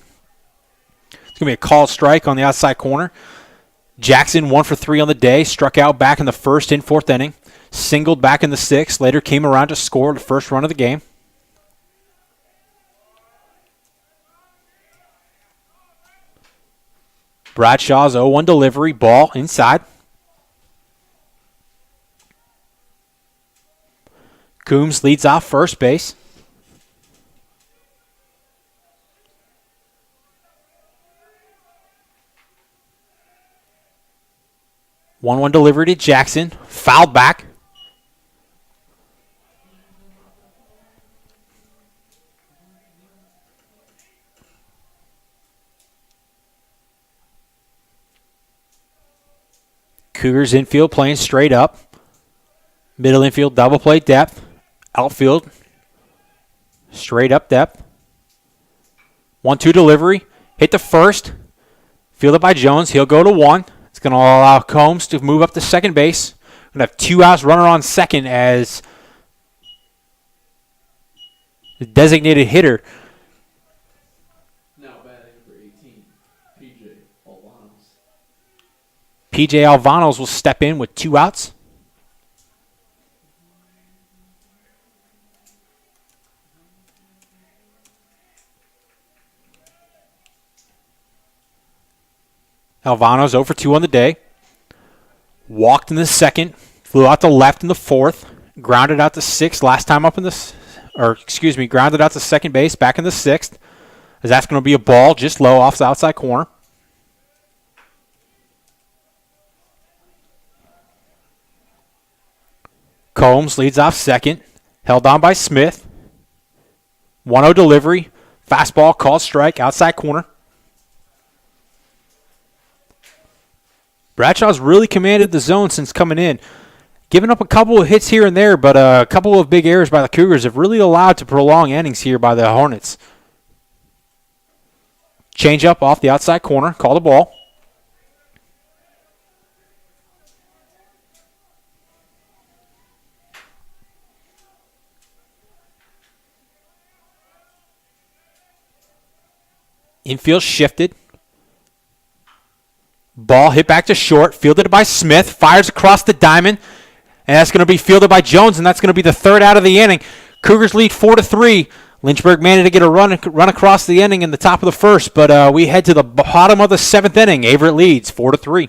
It's going to be a called strike on the outside corner. Jackson 1 for 3 on the day, struck out back in the first and fourth inning. Singled back in the sixth, later came around to score the first run of the game. Bradshaw's 0-1 delivery, ball inside. Coombs leads off first base. One delivery to Jackson, fouled back. Cougars infield playing straight up. Middle infield double play depth. Outfield straight up depth. 1-2 delivery. Hit the first. Fielded by Jones. He'll go to one. It's going to allow Combs to move up to second base. Going to have 2 outs, runner on second as the designated hitter. Now batting number 18, PJ Alvanos. PJ Alvanos will step in with 2 outs. Alvanos 0 for 2 on the day. Walked in the second, flew out to left in the fourth, grounded out to sixth last time up in the, grounded out to second base back in the sixth. As that's going to be a ball just low off the outside corner. Combs leads off second, held on by Smith. 1-0 delivery, fastball called strike, outside corner. Bradshaw's really commanded the zone since coming in. Giving up a couple of hits here and there, but a couple of big errors by the Cougars have really allowed to prolong innings here by the Hornets. Change up off the outside corner, call the ball. Infield shifted. Ball hit back to short, fielded by Smith, fires across the diamond, and that's going to be fielded by Jones, and that's going to be the third out of the inning. Cougars lead 4-3. Lynchburg managed to get a run across the inning in the top of the first, but we head to the bottom of the seventh inning. Averett leads 4-3.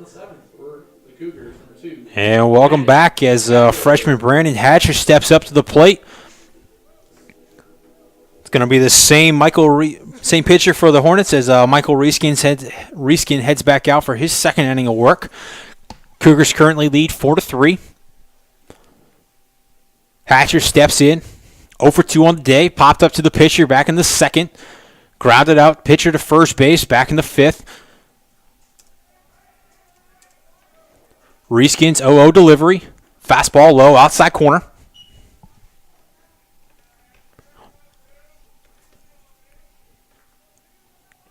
7th for the Cougars, number 2. And welcome back as freshman Brandon Hatcher steps up to the plate. It's going to be the same same pitcher for the Hornets as Michael Reeskin heads back out for his second inning of work. Cougars currently lead 4-3. Hatcher steps in, 0 for 2 on the day, popped up to the pitcher back in the second, grounded out pitcher to first base back in the fifth. Reeskin's 0-0 delivery, fastball low, outside corner.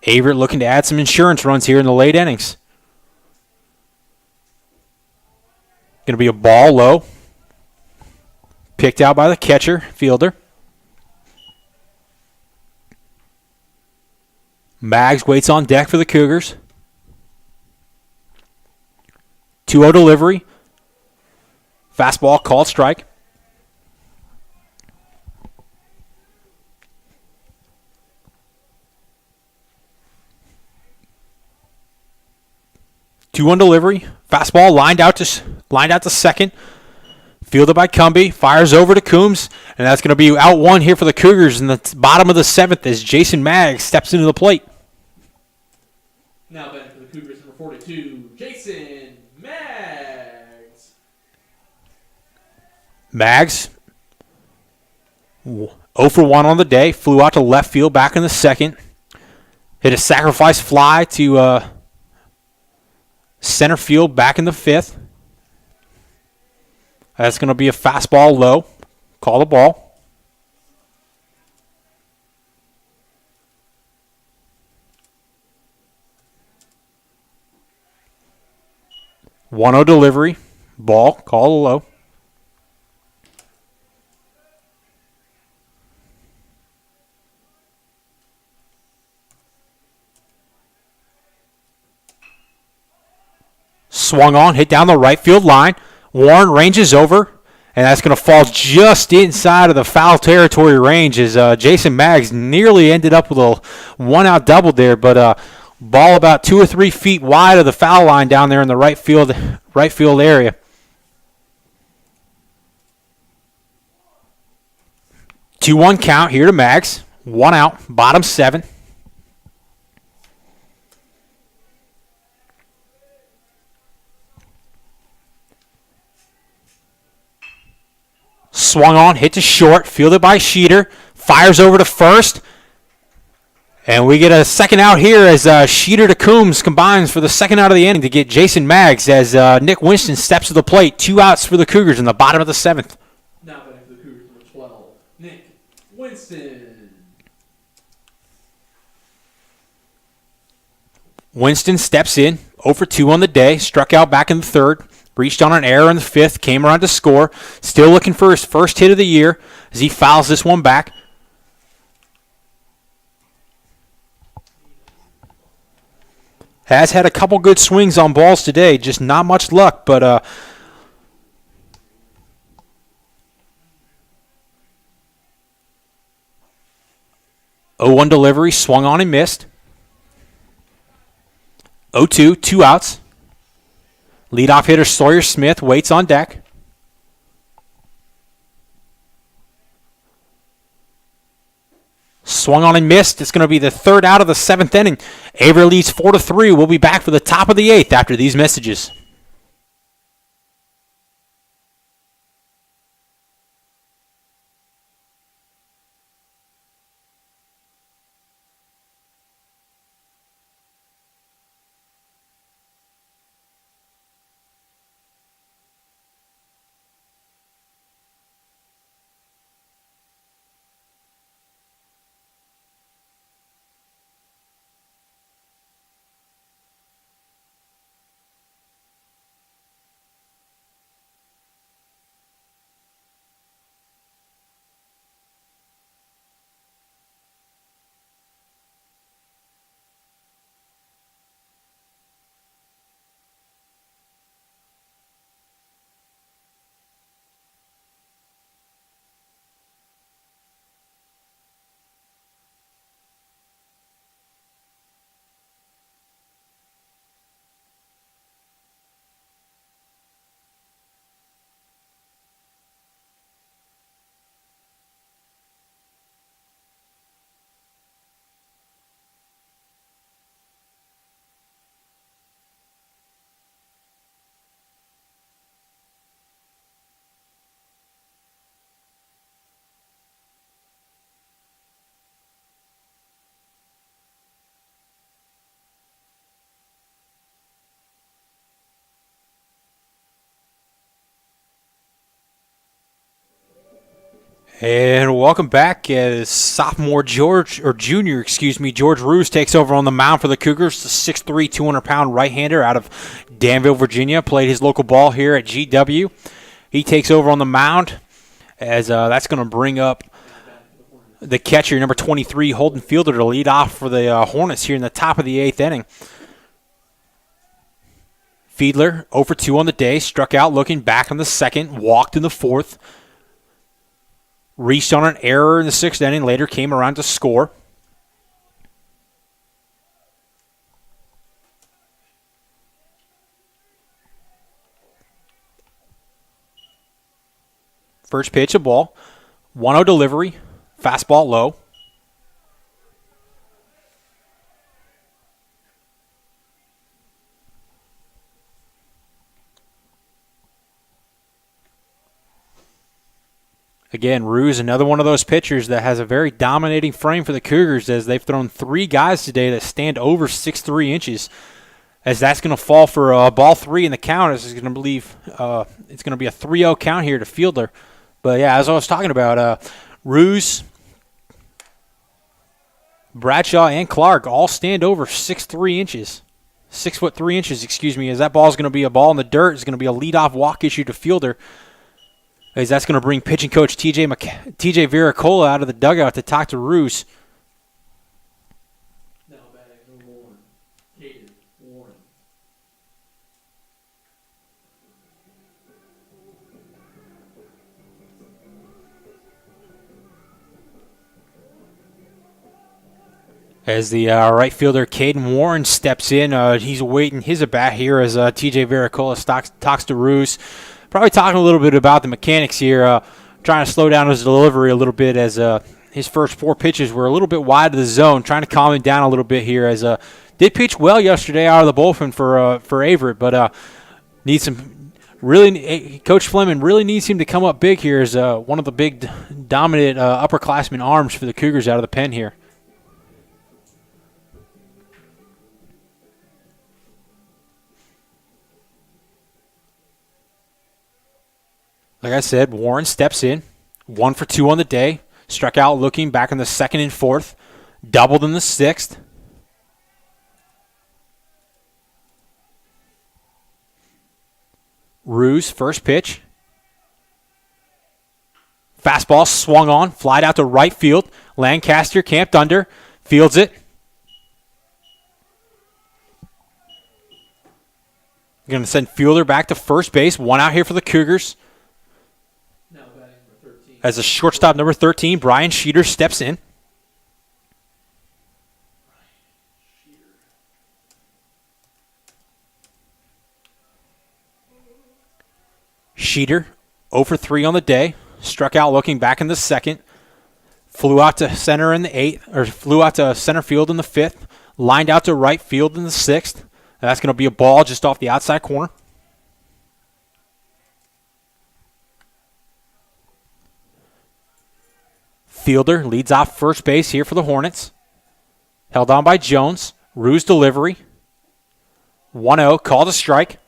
Averett looking to add some insurance runs here in the late innings. Going to be a ball low. Picked out by the catcher, fielder. Maggs waits on deck for the Cougars. 2-0 delivery. Fastball called strike. Two-one delivery. Fastball lined out to second. Fielded by Cumbie. Fires over to Coombs. And that's going to be out one here for the Cougars in the bottom of the 7th as Jason Maggs steps into the plate. Now batting for the Cougars, number 42, Jason Maggs. Maggs, 0 for 1 on the day. Flew out to left field back in the second. Hit a sacrifice fly to center field back in the 5th. That's going to be a fastball low. Call the ball. One-0 delivery. Ball. Call low. Swung on, hit down the right field line. Warren ranges over, and that's going to fall just inside of the foul territory range as Jason Maggs nearly ended up with a one-out double there, but ball about 2 or 3 feet wide of the foul line down there in the right field area. 2-1 count here to Maggs. 1 out, bottom 7. Swung on, hit to short, fielded by Sheeter, fires over to first, and we get a second out here as Sheeter to Coombs combines for the second out of the inning to get Jason Maggs as Nick Winston steps to the plate. 2 outs for the Cougars in the bottom of the 7th. Now batting for the Cougars, number 12, Nick Winston. Winston steps in, 0 for 2 on the day, struck out back in the 3rd. Reached on an error in the 5th, came around to score. Still looking for his first hit of the year as he fouls this one back. Has had a couple good swings on balls today, just not much luck, but 0-1 delivery, swung on and missed. 0-2, 2 outs. Leadoff hitter Sawyer Smith waits on deck. Swung on and missed. It's going to be the 3rd out of the 7th inning. Averett leads 4-3. We'll be back for the top of the 8th after these messages. And welcome back as junior, George Roos takes over on the mound for the Cougars. The 6'3", 200-pound right-hander out of Danville, Virginia. Played his local ball here at GW. He takes over on the mound as that's going to bring up the catcher, number 23, Holden Fielder, to lead off for the Hornets here in the top of the 8th inning. Fiedler, 0 for 2 on the day, struck out looking back on the second, walked in the fourth. Reached on an error in the 6th inning, later came around to score. First pitch, a ball. 1-0 delivery, fastball low. Again, Roos, another one of those pitchers that has a very dominating frame for the Cougars, as they've thrown 3 guys today that stand over 6'3" inches. As that's going to fall for ball 3 in the count, as it's going to be a 3-0 count here to Fiedler. But yeah, as I was talking about, Roos, Bradshaw, and Clark all stand over 6'3" inches. 6'3" inches, as that ball is going to be a ball in the dirt. It's going to be a leadoff walk issue to Fiedler. As that's going to bring pitching coach TJ Viracola out of the dugout to talk to Roos. Now batting for Warren. Caden Warren. As the right fielder, Caden Warren, steps in. He's awaiting his at-bat here as TJ Viracola talks to Roos. Probably talking a little bit about the mechanics here, trying to slow down his delivery a little bit as his first 4 pitches were a little bit wide of the zone, trying to calm him down a little bit here as did pitch well yesterday out of the bullpen for Averett, but needs some Coach Fleming really needs him to come up big here as one of the big dominant upperclassmen arms for the Cougars out of the pen here. Like I said, Warren steps in, 1 for 2 on the day, struck out looking back in the 2nd and 4th, doubled in the 6th. Roos, first pitch. Fastball swung on, flied out to right field. Lancaster camped under, fields it. Going to send Fielder back to first base. 1 out here for the Cougars. As a shortstop, number 13, Brian Sheeter, steps in. Sheeter, 0 for 3 on the day. Struck out looking back in the 2nd. Flew out to center in the 8th, or flew out to center field in the 5th. Lined out to right field in the 6th. That's going to be a ball just off the outside corner. Fielder leads off first base here for the Hornets. Held on by Jones. Roos delivery. 1-0, called a strike.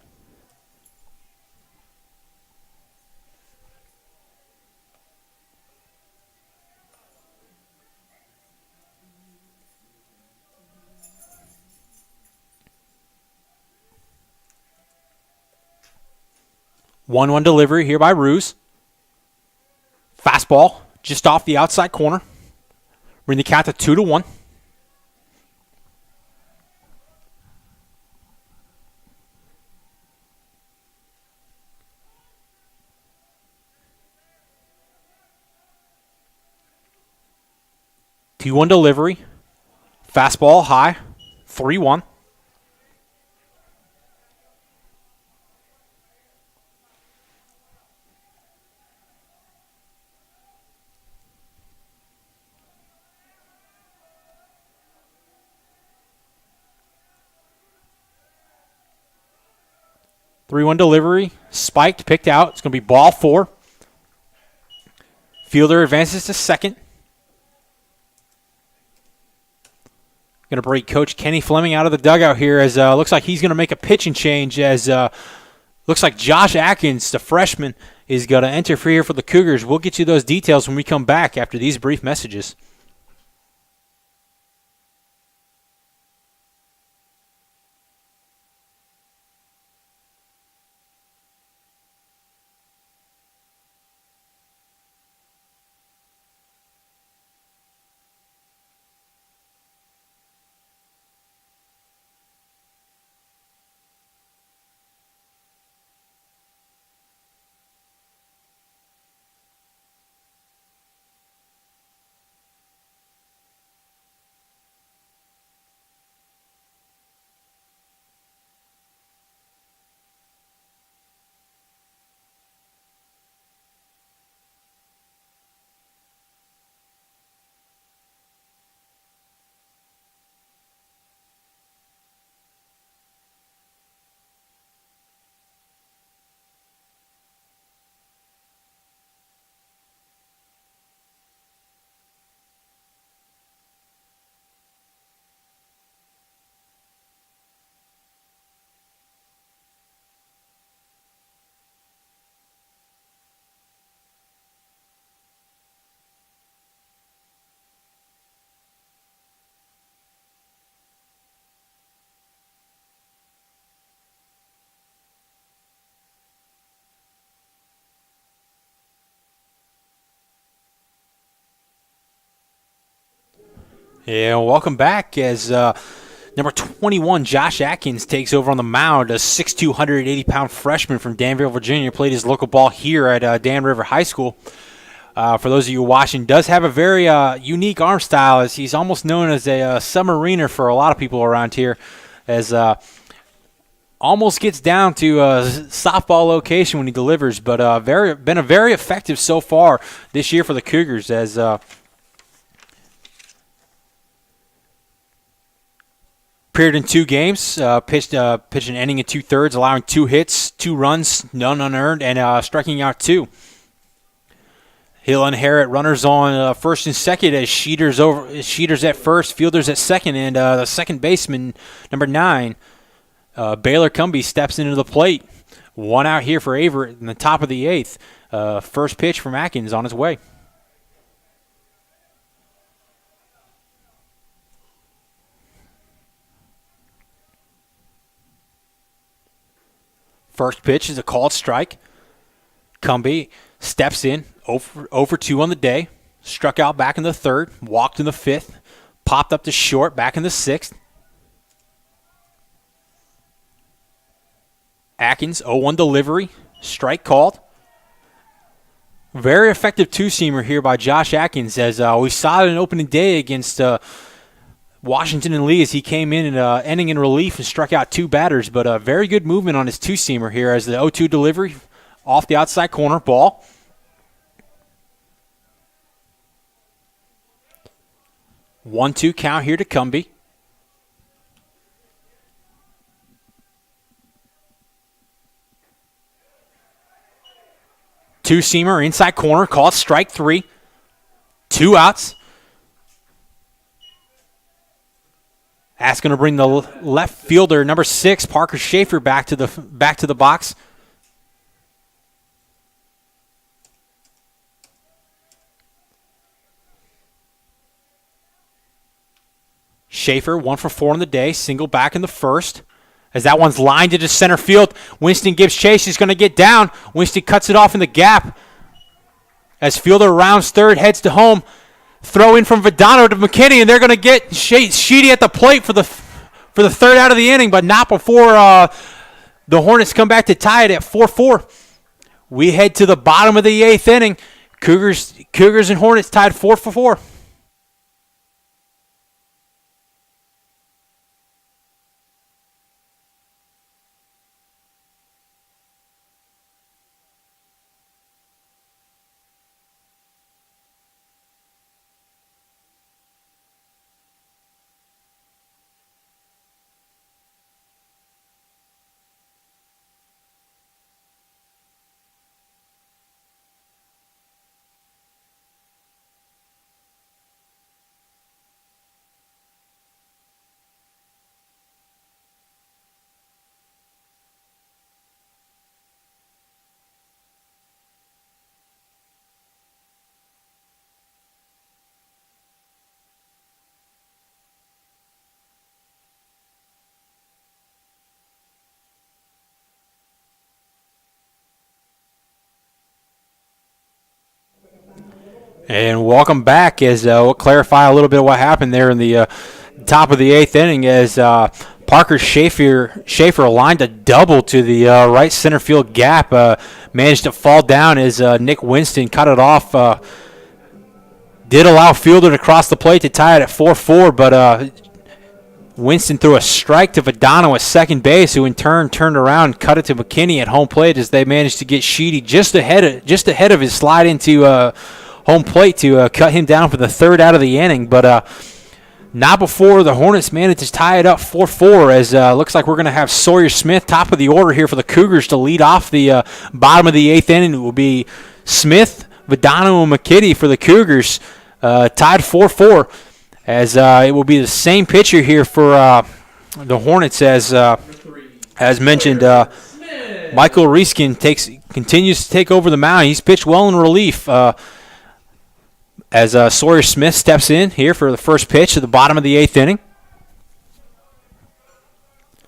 One delivery here by Roos. Fastball just off the outside corner. Bring the count to 2-1. Two-one delivery. Fastball high. 3-1. Three-one delivery, spiked, picked out. It's going to be ball 4. Fielder advances to second. Going to bring Coach Kenny Fleming out of the dugout here as looks like he's going to make a pitching change as Looks like Josh Atkins, the freshman, is going to enter for here for the Cougars. We'll get you those details when we come back after these brief messages. Yeah, welcome back as number 21, Josh Atkins, takes over on the mound. A 6'2", 180-pound freshman from Danville, Virginia, played his local ball here at Dan River High School. For those of you watching, does have a very unique arm style, as he's almost known as a submariner for a lot of people around here, as almost gets down to softball location when he delivers, but been a very effective so far this year for the Cougars, as appeared in 2 games, pitched an inning and 2/3, allowing 2 hits, 2 runs, none unearned, and striking out 2. He'll inherit runners on first and second as Sheeters at first, Fielders at second, and the second baseman, number 9, Baylor Cumbie, steps into the plate. 1 out here for Averett in the top of the 8th. First pitch from Atkins on his way. First pitch is a called strike. Cumbie steps in, over 2 on the day. Struck out back in the 3rd, walked in the 5th, popped up to short back in the 6th. Atkins, 0-1 delivery, strike called. Very effective 2-seamer here by Josh Atkins, as we saw it in opening day against Washington and Lee, as he came in and inning in relief and struck out 2 batters, but very good movement on his 2-seamer here as the 0-2 delivery off the outside corner, ball. One, 2 count here to Cumbie. Two-seamer inside corner, called strike 3. 2 outs. That's going to bring the left fielder, number 6, Parker Schaefer, back to the box. Schaefer, 1 for 4 on the day, single back in the 1st. As that one's lined into center field, Winston gives chase. He's going to get down. Winston cuts it off in the gap. As fielder rounds 3rd, heads to home. Throw in from Vidano to McKinney, and they're going to get Sheedy at the plate for the 3rd out of the inning, but not before the Hornets come back to tie it at 4-4. We head to the bottom of the 8th inning. Cougars and Hornets tied 4-4. And welcome back as we'll clarify a little bit of what happened there in the top of the 8th inning as Parker Schaefer lined a double to the right center field gap. Managed to fall down as Nick Winston cut it off. Did allow Fielder to cross the plate to tie it at 4-4, but Winston threw a strike to Vadano at second base, who in turn turned around and cut it to McKinney at home plate as they managed to get Sheedy just ahead of his slide into home plate to cut him down for the third out of the inning. But not before the Hornets managed to tie it up 4-4 as looks like we're going to have Sawyer Smith top of the order here for the Cougars to lead off the bottom of the 8th inning. It will be Smith, Vadano, and McKinney for the Cougars, tied 4-4. As it will be the same pitcher here for the Hornets as mentioned. Michael Reeskin continues to take over the mound. He's pitched well in relief as Sawyer Smith steps in here for the first pitch at the bottom of the 8th inning.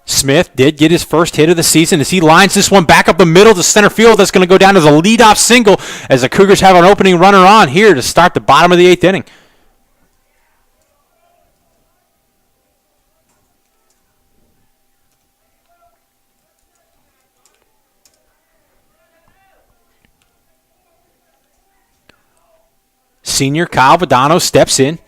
Smith did get his first hit of the season as he lines this one back up the middle to center field. That's going to go down as a leadoff single as the Cougars have an opening runner on here to start the bottom of the 8th inning. Senior Kyle Vadano steps in.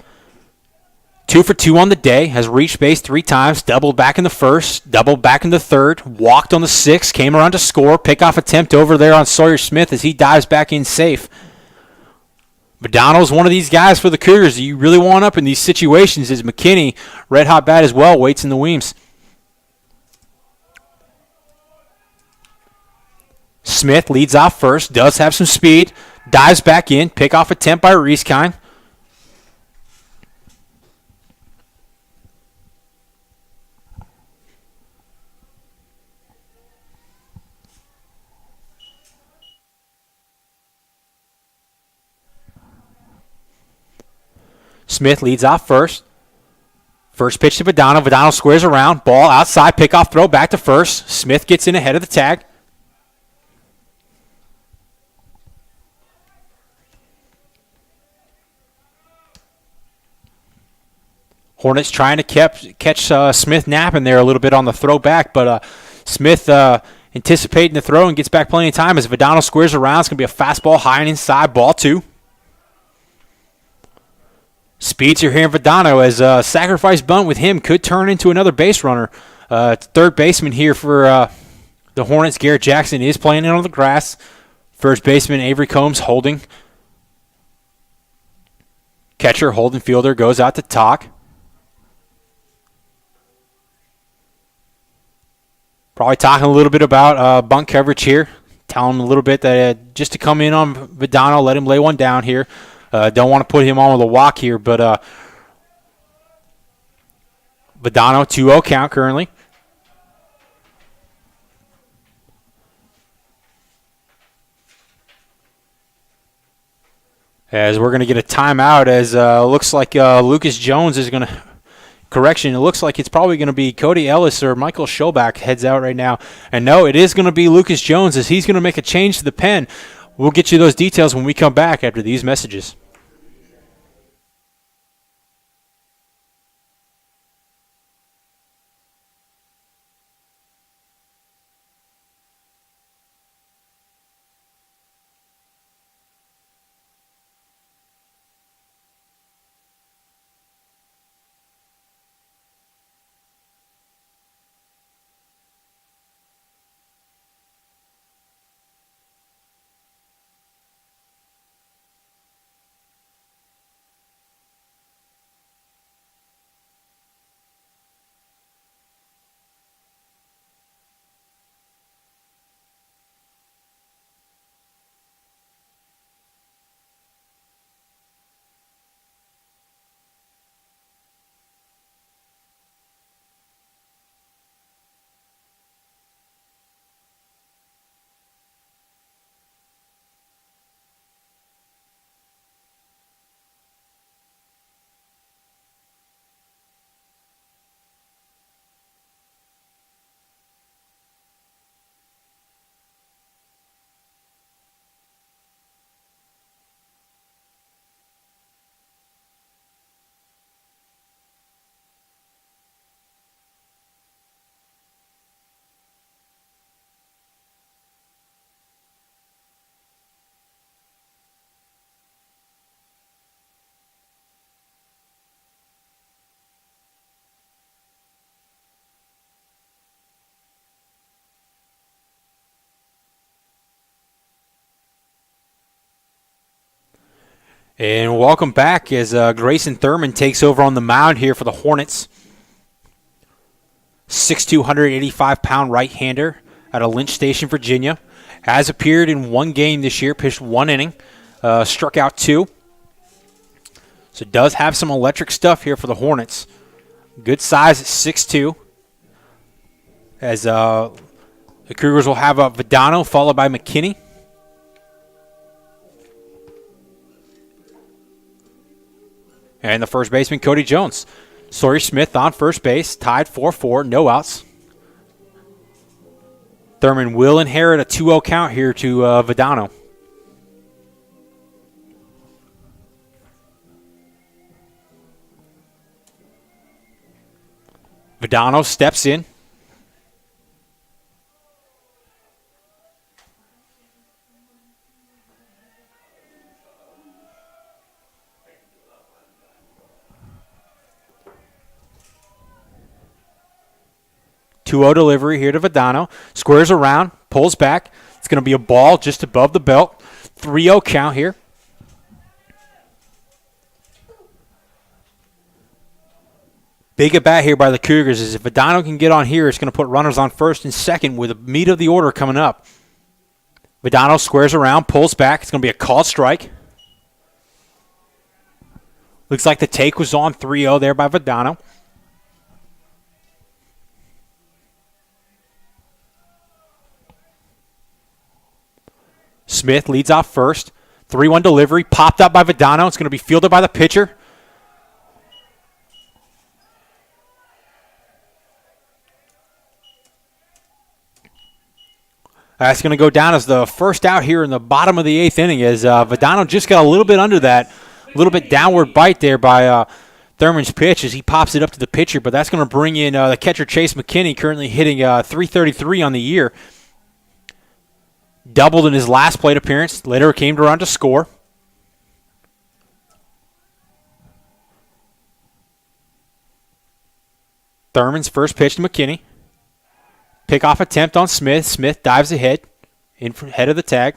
2 for 2 on the day, has reached base 3 times, doubled back in the first, doubled back in the third, walked on the 6th, came around to score, pickoff attempt over there on Sawyer Smith as he dives back in safe. Vadano's one of these guys for the Cougars that you really want up in these situations as McKinney, red hot bat as well, waits in the Weems. Smith leads off first, does have some speed, dives back in, pickoff attempt by Reiskine. Smith leads off first. First pitch to Vadano. Vadano squares around. Ball outside. Pickoff throw back to first. Smith gets in ahead of the tag. Hornets trying to catch Smith napping there a little bit on the throw back, but Smith anticipating the throw and gets back plenty of time as Vadano squares around. It's going to be a fastball high and inside, ball 2. Speeds are here in Vadano as a sacrifice bunt with him could turn into another base runner. Third baseman here for the Hornets, Garrett Jackson, is playing in on the grass. First baseman Avery Combs holding. Catcher, holding fielder, goes out to talk. Probably talking a little bit about bunt coverage here. Telling him a little bit that just to come in on Vadano, let him lay one down here. Don't want to put him on with a walk here, but Vadano 2-0 count currently. As we're going to get a timeout as looks like Lucas Jones is going to... Correction, it looks like it's probably going to be Cody Ellis or Michael Schobach heads out right now. And no, it is going to be Lucas Jones as he's going to make a change to the pen. We'll get you those details when we come back after these messages. And welcome back as Grayson Thurman takes over on the mound here for the Hornets. 6'2", 185-pound right-hander out of Lynch Station, Virginia. Has appeared in one game this year, pitched 1 inning, struck out 2. So does have some electric stuff here for the Hornets. Good size at 6'2". As the Cougars will have Vidano followed by McKinney. And the first baseman, Cody Jones. Sawyer Smith on first base, tied 4-4, no outs. Thurman will inherit a 2-0 count here to Vidano. Vidano steps in. Delivery here to Vidano. Squares around, pulls back. It's going to be a ball just above the belt. 3-0 count here. Big at bat here by the Cougars is if Vidano can get on here, it's going to put runners on first and second with the meat of the order coming up. Vidano squares around, pulls back. It's going to be a called strike. Looks like the take was on 3-0 there by Vidano. Smith leads off first. 3-1 delivery, popped up by Vidano. It's going to be fielded by the pitcher. That's going to go down as the first out here in the bottom of the 8th inning as Vidano just got a little bit under that, a little bit downward bite there by Thurman's pitch as he pops it up to the pitcher, but that's going to bring in the catcher Chase McKinney, currently hitting .333 on the year. Doubled in his last plate appearance. Later came around to score. Thurman's first pitch to McKinney. Pickoff attempt on Smith. Smith dives ahead, head of the tag.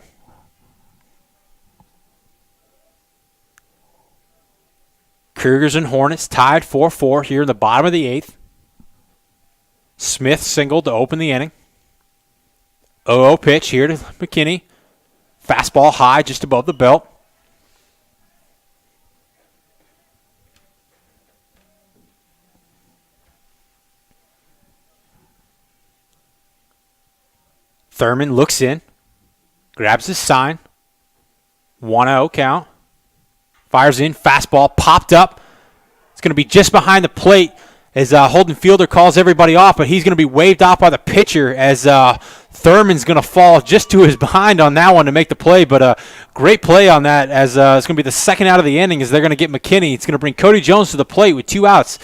Cougars and Hornets tied 4-4 here in the bottom of the 8th. Smith singled to open the inning. 0-0 pitch here to McKinney. Fastball high just above the belt. Thurman looks in. Grabs his sign. 1-0 count. Fires in. Fastball popped up. It's going to be just behind the plate as holding fielder calls everybody off, but he's going to be waved off by the pitcher as Thurman's going to fall just to his behind on that one to make the play. But great play on that as it's going to be the second out of the inning as they're going to get McKinney. It's going to bring Cody Jones to the plate with 2 outs.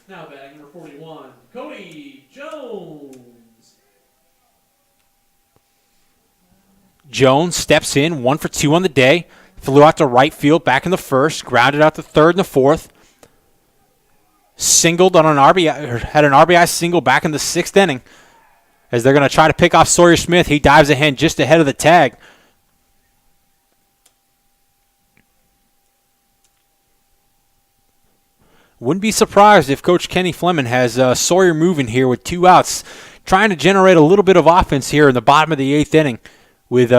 Now batting number 41, Cody Jones. Jones steps in, 1 for 2 on the day. Flew out to right field, back in the first, grounded out to third and the fourth. Singled on an RBI, or had an RBI single back in the 6th inning. As they're going to try to pick off Sawyer Smith, he dives ahead just ahead of the tag. Wouldn't be surprised if Coach Kenny Fleming has Sawyer moving here with 2 outs, trying to generate a little bit of offense here in the bottom of the 8th inning, with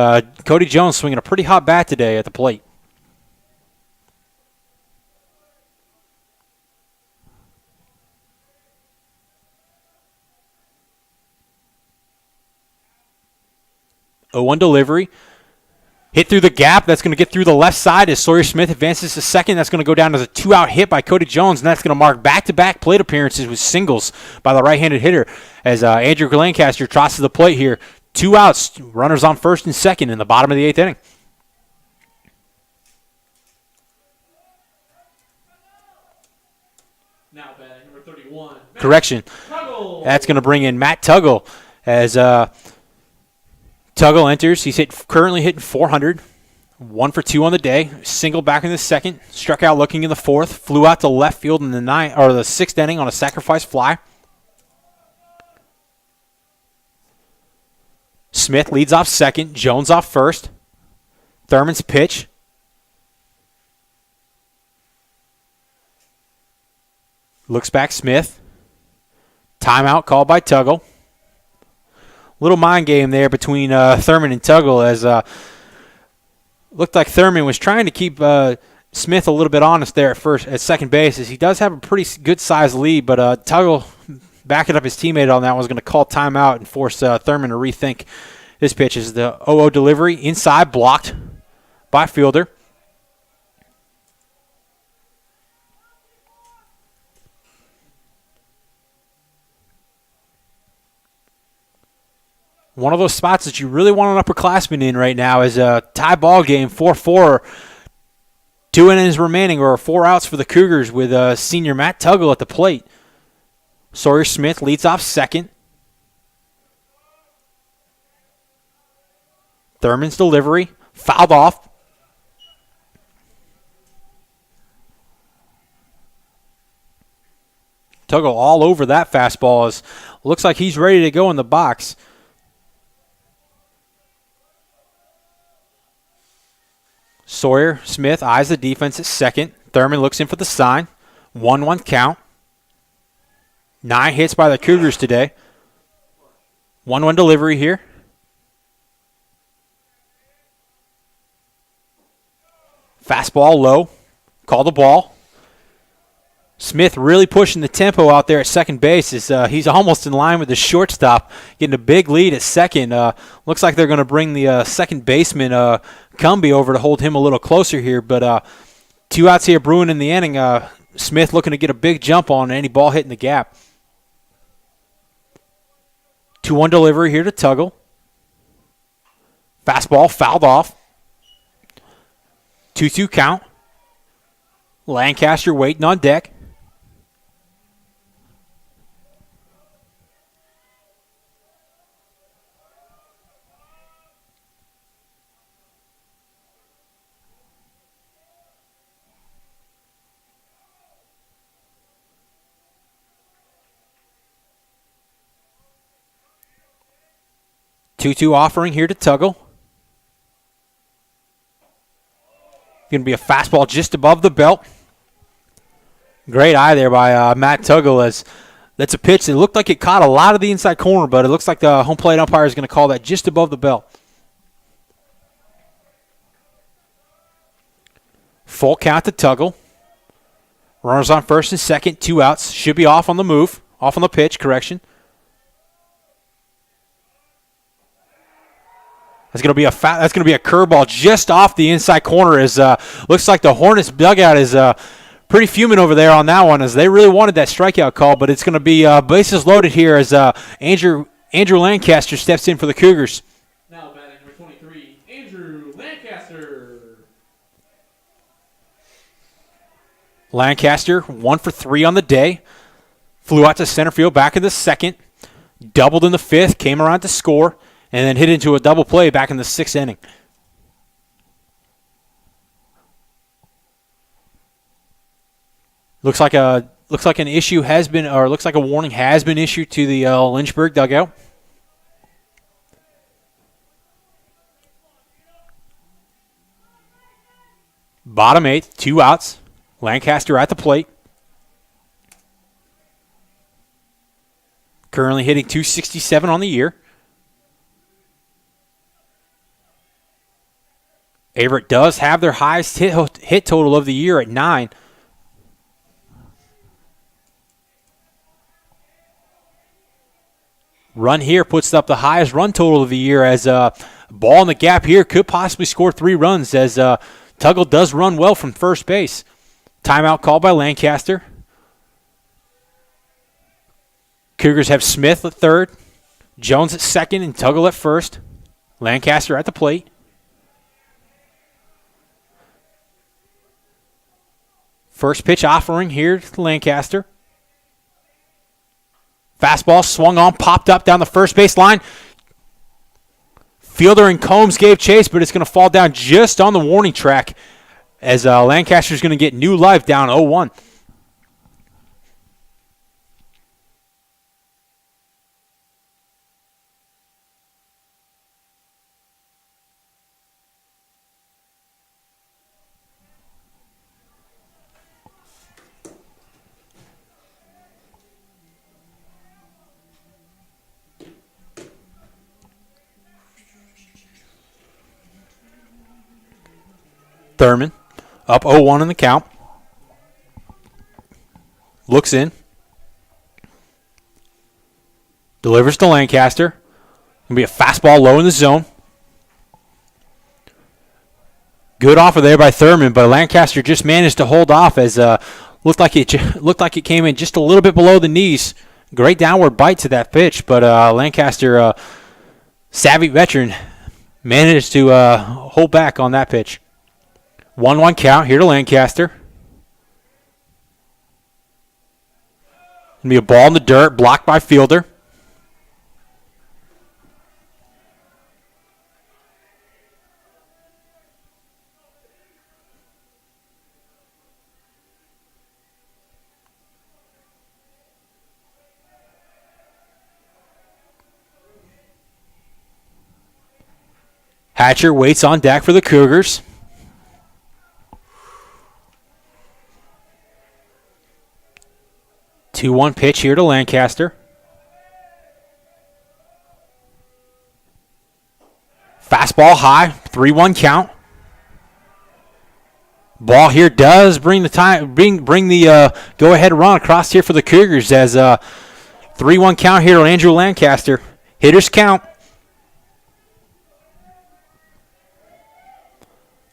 Cody Jones swinging a pretty hot bat today at the plate. A 1 delivery. Hit through the gap. That's going to get through the left side as Sawyer Smith advances to second. That's going to go down as a 2-out hit by Cody Jones, and that's going to mark back-to-back plate appearances with singles by the right-handed hitter as Andrew Lancaster trots to the plate here. 2 outs, runners on first and second in the bottom of the 8th inning. Now batting number 31. Correction. Tuggle. That's going to bring in Matt Tuggle as Tuggle enters. He's currently hitting 400. 1 for 2 on the day. Single back in the second. Struck out looking in the fourth. Flew out to left field in the 6th inning on a sacrifice fly. Smith leads off second. Jones off first. Thurman's pitch. Looks back Smith. Timeout called by Tuggle. Little mind game there between Thurman and Tuggle as looked like Thurman was trying to keep Smith a little bit honest there at second base, as he does have a pretty good size lead, but Tuggle backing up his teammate on that one was going to call timeout and force Thurman to rethink his pitches. The 0-0 delivery inside, blocked by fielder. One of those spots that you really want an upperclassman in right now is a tie ball game, 4-4. 2 innings remaining, or 4 outs for the Cougars with senior Matt Tuggle at the plate. Sawyer Smith leads off second. Thurman's delivery, fouled off. Tuggle all over that fastball. As looks like he's ready to go in the box. Sawyer Smith eyes the defense at second. Thurman looks in for the sign. 1-1 count. 9 hits by the Cougars today. 1-1 delivery here. Fastball low. Call the ball. Smith really pushing the tempo out there at second base. He's almost in line with the shortstop, getting a big lead at second. Looks like they're going to bring the second baseman, Cumbie, over to hold him a little closer here. But 2 outs here brewing in the inning. Smith looking to get a big jump on any ball hitting the gap. 2-1 delivery here to Tuggle. Fastball fouled off. 2-2 count. Lancaster waiting on deck. Two offering here to Tuggle. Going to be a fastball just above the belt. Great eye there by Matt Tuggle, as that's a pitch that looked like it caught a lot of the inside corner, but it looks like the home plate umpire is going to call that just above the belt. Full count to Tuggle. Runners on first and second, 2 outs. Should be off on the move, off on the pitch, correction. That's going to be a curveball just off the inside corner. As looks like the Hornets dugout is pretty fuming over there on that one, as they really wanted that strikeout call. But it's going to be bases loaded here as Andrew Lancaster steps in for the Cougars. Now batting number 23, Andrew Lancaster. Lancaster 1 for 3 on the day. Flew out to center field back in the second. Doubled in the fifth. Came around to score. And then hit into a double play back in the 6th inning. Looks like a warning has been issued to the Lynchburg dugout. Bottom 8th, 2 outs. Lancaster at the plate. Currently hitting .267 on the year. Averett does have their highest hit total of the year at 9. Run here puts up the highest run total of the year, as ball in the gap here could possibly score 3 runs, as Tuggle does run well from first base. Timeout called by Lancaster. Cougars have Smith at third, Jones at second, and Tuggle at first. Lancaster at the plate. First pitch offering here to Lancaster. Fastball swung on, popped up down the first base line. Fielder and Combs gave chase, but it's going to fall down just on the warning track, as Lancaster's going to get new life down 0-1. Thurman up 0-1 in the count. Looks in. Delivers to Lancaster. Going to be a fastball low in the zone. Good offer there by Thurman, but Lancaster just managed to hold off as looked like it came in just a little bit below the knees. Great downward bite to that pitch, but Lancaster, savvy veteran, managed to hold back on that pitch. 1-1 count here to Lancaster. Going to be a ball in the dirt, blocked by fielder. Hatcher waits on deck for the Cougars. Two-one pitch here to Lancaster. Fastball high, 3-1 count. Ball here does bring the go-ahead run across here for the Cougars as 3-1 count here on Andrew Lancaster. Hitters count.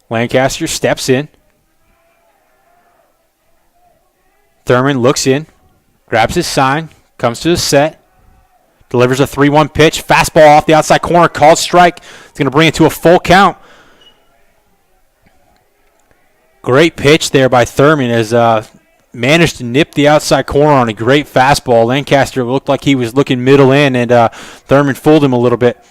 Lancaster steps in. Thurman looks in, grabs his sign, comes to the set, delivers a 3-1 pitch, fastball off the outside corner, called strike. It's going to bring it to a full count. Great pitch there by Thurman as managed to nip the outside corner on a great fastball. Lancaster looked like he was looking middle in, and Thurman fooled him a little bit.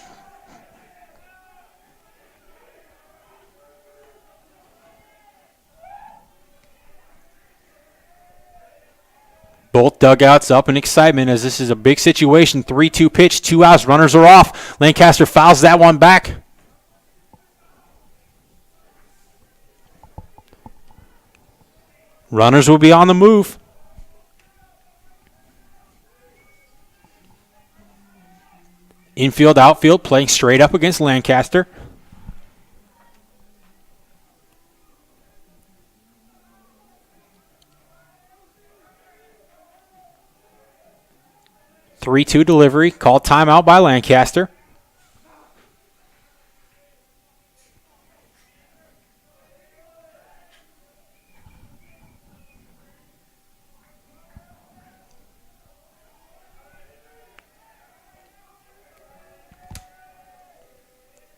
Both dugouts up in excitement as this is a big situation. 3-2 pitch, 2 outs, runners are off. Lancaster fouls that one back. Runners will be on the move. Infield, outfield, playing straight up against Lancaster. Three-two delivery, called timeout by Lancaster.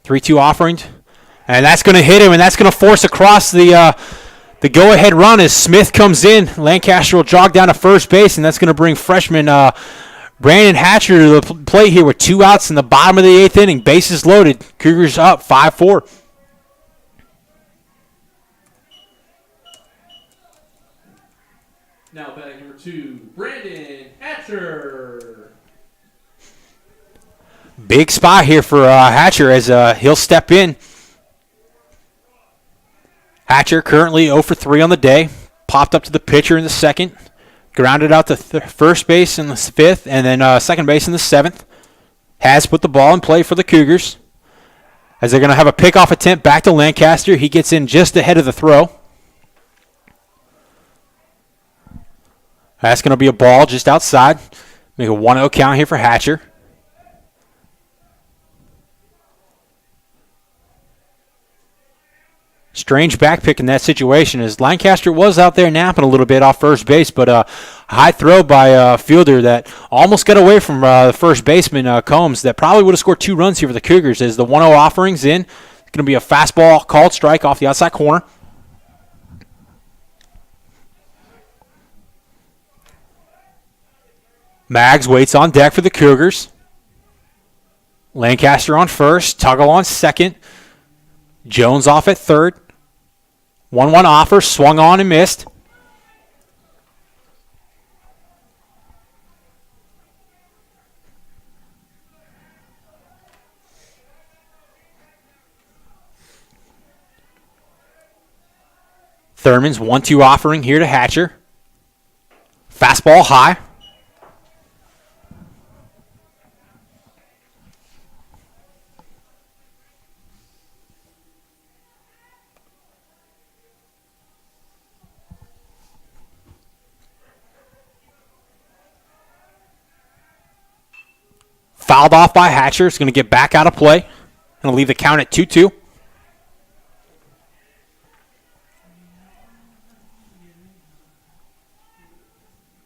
Three-two offering, and that's going to hit him, and that's going to force across the go-ahead run as Smith comes in. Lancaster will jog down to first base, and that's going to bring freshman Brandon Hatcher to the plate here with 2 outs in the bottom of the 8th inning. Bases loaded. Cougars up 5-4. Now batting number 2, Brandon Hatcher. Big spot here for Hatcher as he'll step in. Hatcher currently 0 for 3 on the day. Popped up to the pitcher in the second. Grounded out to first base in the 5th, and then second base in the 7th. Has put the ball in play for the Cougars. As they're going to have a pickoff attempt back to Lancaster. He gets in just ahead of the throw. That's going to be a ball just outside. Make a 1-0 count here for Hatcher. Strange back pick in that situation as Lancaster was out there napping a little bit off first base, but a high throw by a fielder that almost got away from the first baseman, Combs, that probably would have scored 2 runs here for the Cougars as the 1-0 offering's in. It's going to be a fastball called strike off the outside corner. Maggs waits on deck for the Cougars. Lancaster on first, Tuggle on second. Jones off at third. 1-1 offer, swung on and missed. Thurman's 1-2 offering here to Hatcher. Fastball high. fouled off by Hatcher. It's going to get back out of play. Going to leave the count at 2-2.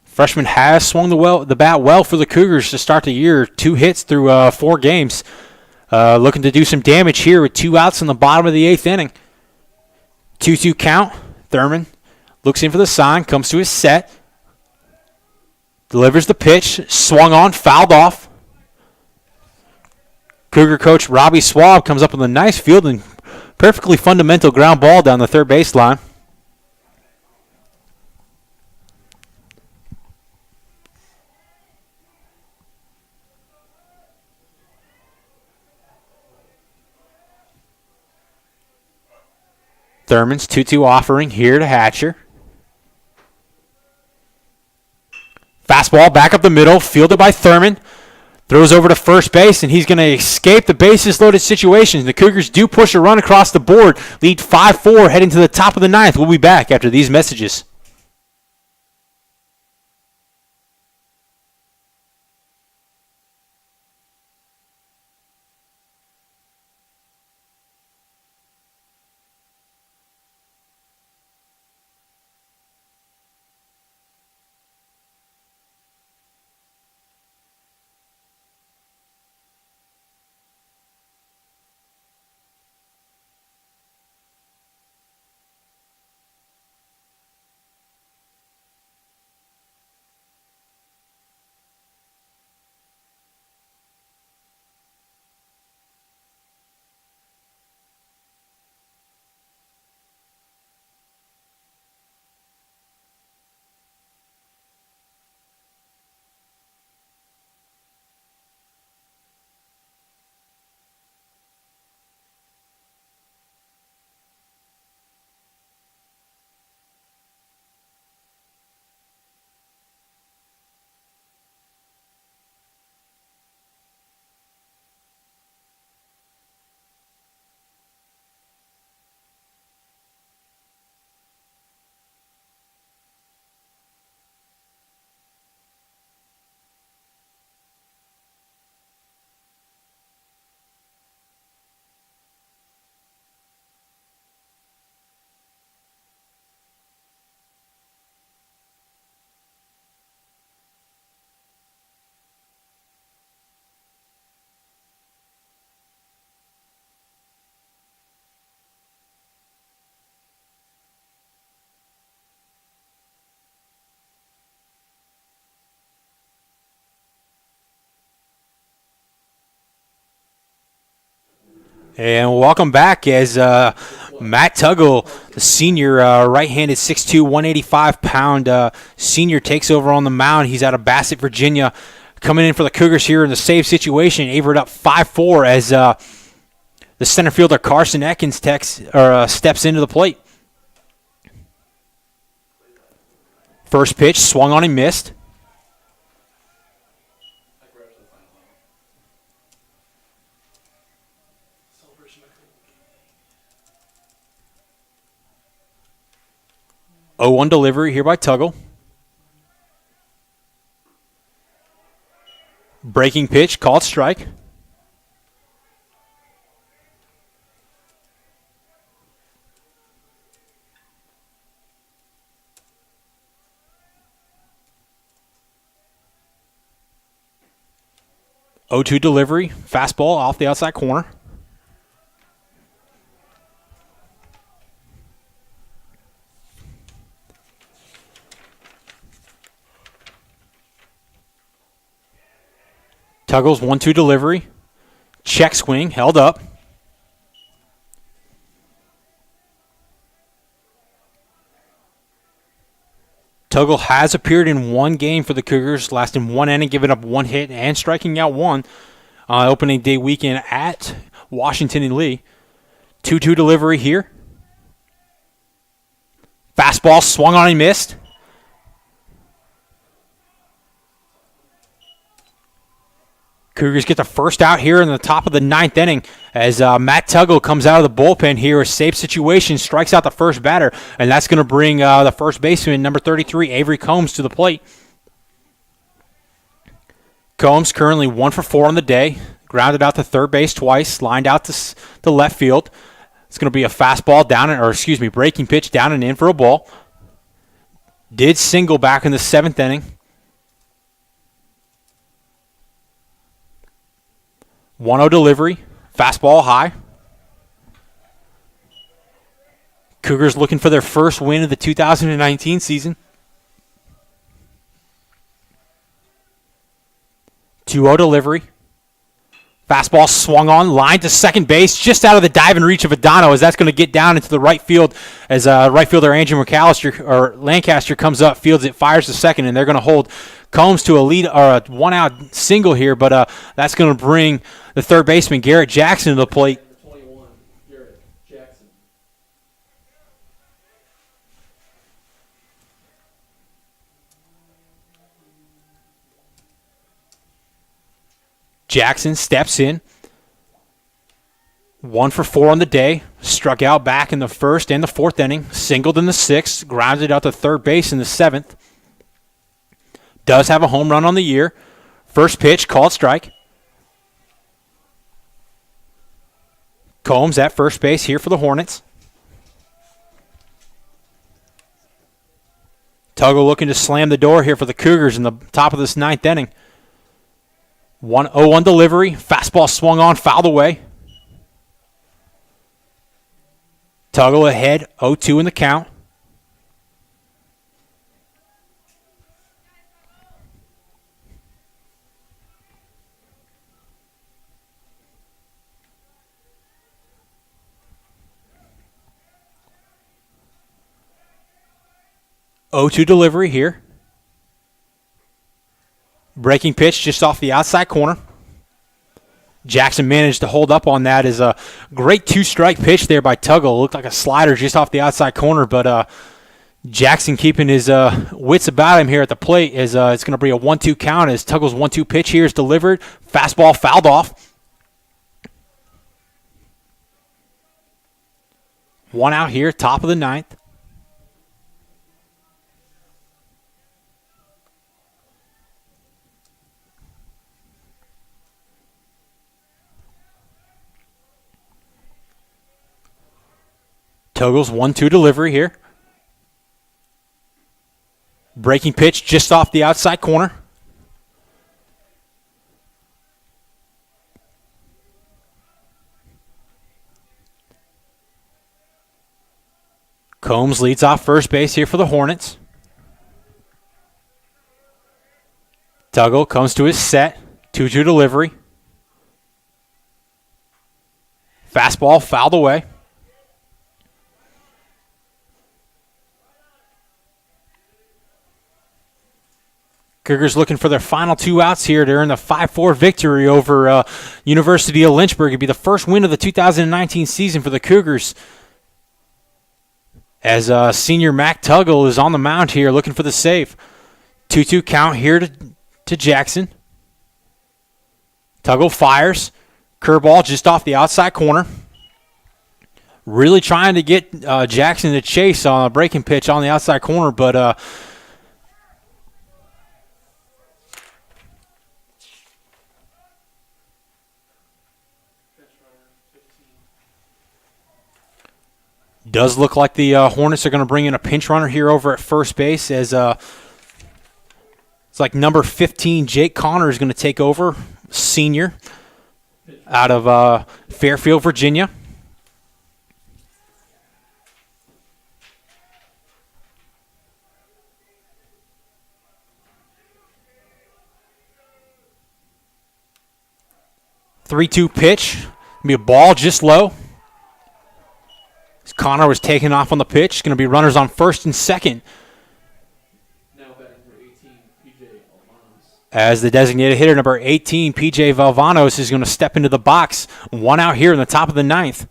Freshman has swung the bat well for the Cougars to start the year. 2 hits through 4 games. Looking to do some damage here with 2 outs in the bottom of the 8th inning. 2-2 count. Thurman looks in for the sign, comes to his set. Delivers the pitch, swung on, fouled off. Cougar coach Robbie Swab comes up with a nice field and perfectly fundamental ground ball down the third baseline. Thurman's 2-2 offering here to Hatcher. Fastball back up the middle, fielded by Thurman. Throws over to first base, and he's going to escape the bases-loaded situation. The Cougars do push a run across the board, lead 5-4 heading to the top of the 9th. We'll be back after these messages. And welcome back as Matt Tuggle, the senior, right-handed 6'2", 185-pound senior, takes over on the mound. He's out of Bassett, Virginia, coming in for the Cougars here in the save situation. Averett up 5-4 as the center fielder Carson Ekins steps into the plate. First pitch, swung on and missed. Oh, 0-1 delivery here by Tuggle. Breaking pitch, called strike. Oh-2 delivery, fastball off the outside corner. Tuggle's 1-2 delivery. Check swing, held up. Tuggle has appeared in one game for the Cougars, lasting 1 inning, giving up 1 hit and striking out 1. Opening day weekend at Washington and Lee. 2-2 delivery here. Fastball swung on and missed. Cougars get the first out here in the top of the 9th inning as Matt Tuggle comes out of the bullpen here. A safe situation, strikes out the first batter, and that's going to bring the first baseman, number 33, Avery Combs, to the plate. Combs currently 1 for 4 on the day. Grounded out to third base twice. Lined out to left field. It's going to be a fastball breaking pitch down and in for a ball. Did single back in the 7th inning. 1-0 delivery. Fastball high. Cougars looking for their first win of the 2019 season. 2-0 delivery. Fastball swung on, line to second base, just out of the dive and reach of Adano, as that's going to get down into the right field as right fielder Andrew Lancaster comes up, fields it, fires to second, and they're going to hold Combs to a lead or a 1-out single here, but that's going to bring the third baseman Garrett Jackson to the plate. 21, Garrett Jackson. Jackson steps in. 1 for 4 on the day. Struck out back in the 1st and the 4th inning. Singled in the 6th. Grounded out to third base in the 7th. Does have a home run on the year. First pitch, called strike. Combs at first base here for the Hornets. Tuggle looking to slam the door here for the Cougars in the top of this 9th inning. 1-0 delivery. Fastball swung on, fouled away. Tuggle ahead, 0-2 in the count. O2 delivery here. Breaking pitch just off the outside corner. Jackson managed to hold up on that as a great 2-strike pitch there by Tuggle. Looked like a slider just off the outside corner, but Jackson keeping his wits about him here at the plate as it's going to be a 1-2 count as Tuggle's 1-2 pitch here is delivered. Fastball fouled off. 1 out here, top of the 9th. Tuggle's 1-2 delivery here. Breaking pitch just off the outside corner. Combs leads off first base here for the Hornets. Tuggle comes to his set. 2-2 delivery. Fastball fouled away. Cougars looking for their final 2 outs here to earn the 5-4 victory over University of Lynchburg. It'd be the first win of the 2019 season for the Cougars. As senior Mac Tuggle is on the mound here looking for the save. 2-2 count here to Jackson. Tuggle fires. Curveball just off the outside corner. Really trying to get Jackson to chase on a breaking pitch on the outside corner, but does look like the Hornets are going to bring in a pinch runner here over at first base as it's like number 15, Jake Connor, is going to take over, senior, out of Fairfield, Virginia. Three-two pitch. Be a ball just low. Connor was taken off on the pitch. Going to be runners on first and second. Now batting for 18, PJ Alvanos. As the designated hitter, number 18, PJ Valvanos, is going to step into the box. 1 out here in the top of the 9th.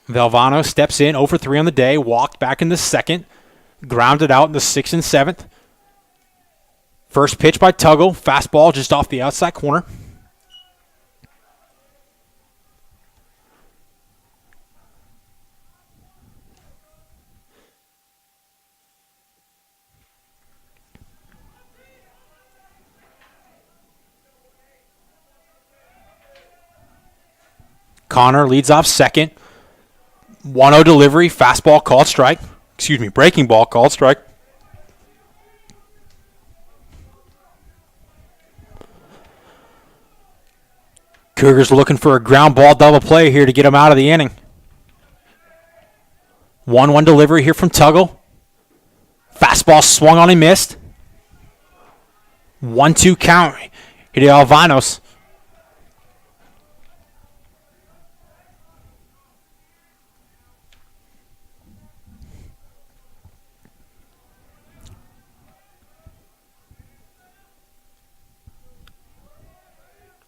Valvano steps in, 0 for 3 on the day, walked back in the 2nd, grounded out in the 6th and 7th. First pitch by Tuggle, fastball just off the outside corner. Connor leads off second. 1-0 delivery, fastball called strike. Breaking ball called strike. Cougars looking for a ground ball double play here to get them out of the inning. 1-1 delivery here from Tuggle. Fastball swung on and missed. 1-2 count here to Alvanos.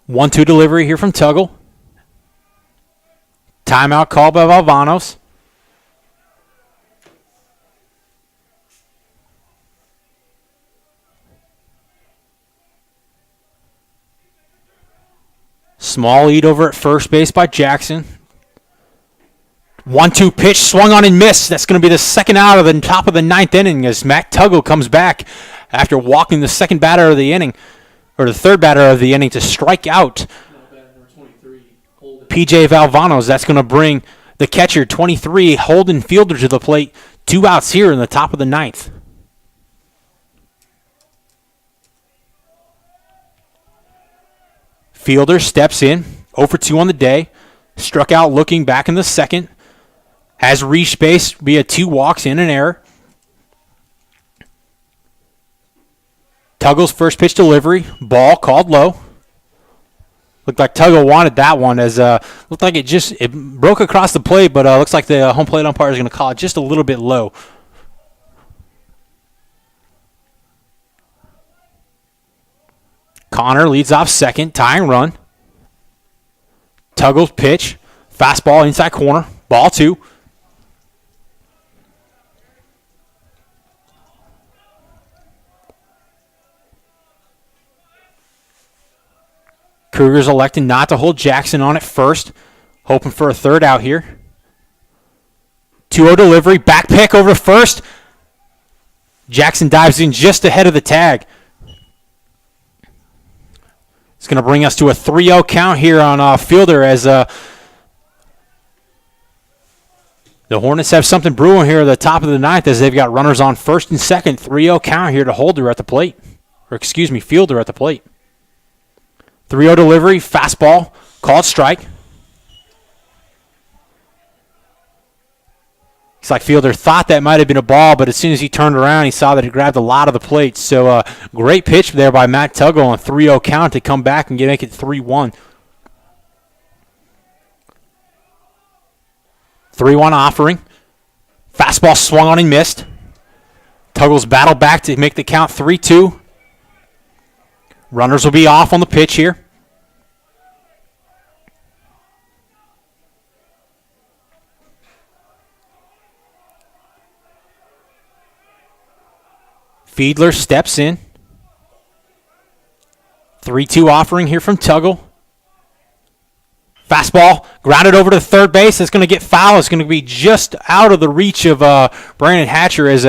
One-two delivery here from Tuggle. Timeout called by Alvanos. Small lead over at first base by Jackson. 1-2 pitch, swung on and missed. That's going to be the second out of the top of the ninth inning as Matt Tuggle comes back after walking the second batter of the inning, or the third batter of the inning, to strike out PJ Valvanos. That's going to bring the catcher, 23, Holden Fielder, to the plate. 2 outs here in the top of the ninth. Fielder steps in, 0 for 2 on the day. Struck out looking back in the second. Has reached base via 2 walks and an error. Tuggle's first pitch delivery, ball called low. Looked like Tuggle wanted that one, as looked like it broke across the plate, but looks like the home plate umpire is going to call it just a little bit low. Connor leads off second, tying run. Tuggle's pitch, fastball inside corner, ball 2. Cougars electing not to hold Jackson on at first, hoping for a third out here. 2-0 delivery, back pick over to first. Jackson dives in just ahead of the tag. It's going to bring us to a 3-0 count here on Fielder, as the Hornets have something brewing here at the top of the ninth, as they've got runners on first and second. 3-0 count here to Fielder at the plate. 3-0 delivery, fastball, called strike. Looks like Fielder thought that might have been a ball, but as soon as he turned around, he saw that it grabbed a lot of the plate. So great pitch there by Matt Tuggle on 3-0 count to come back and make it 3-1. 3-1 offering. Fastball swung on and missed. Tuggle's battled back to make the count 3-2. Runners will be off on the pitch here. Fiedler steps in. 3-2 offering here from Tuggle. Fastball grounded over to third base. It's going to get foul. It's going to be just out of the reach of Brandon Hatcher, as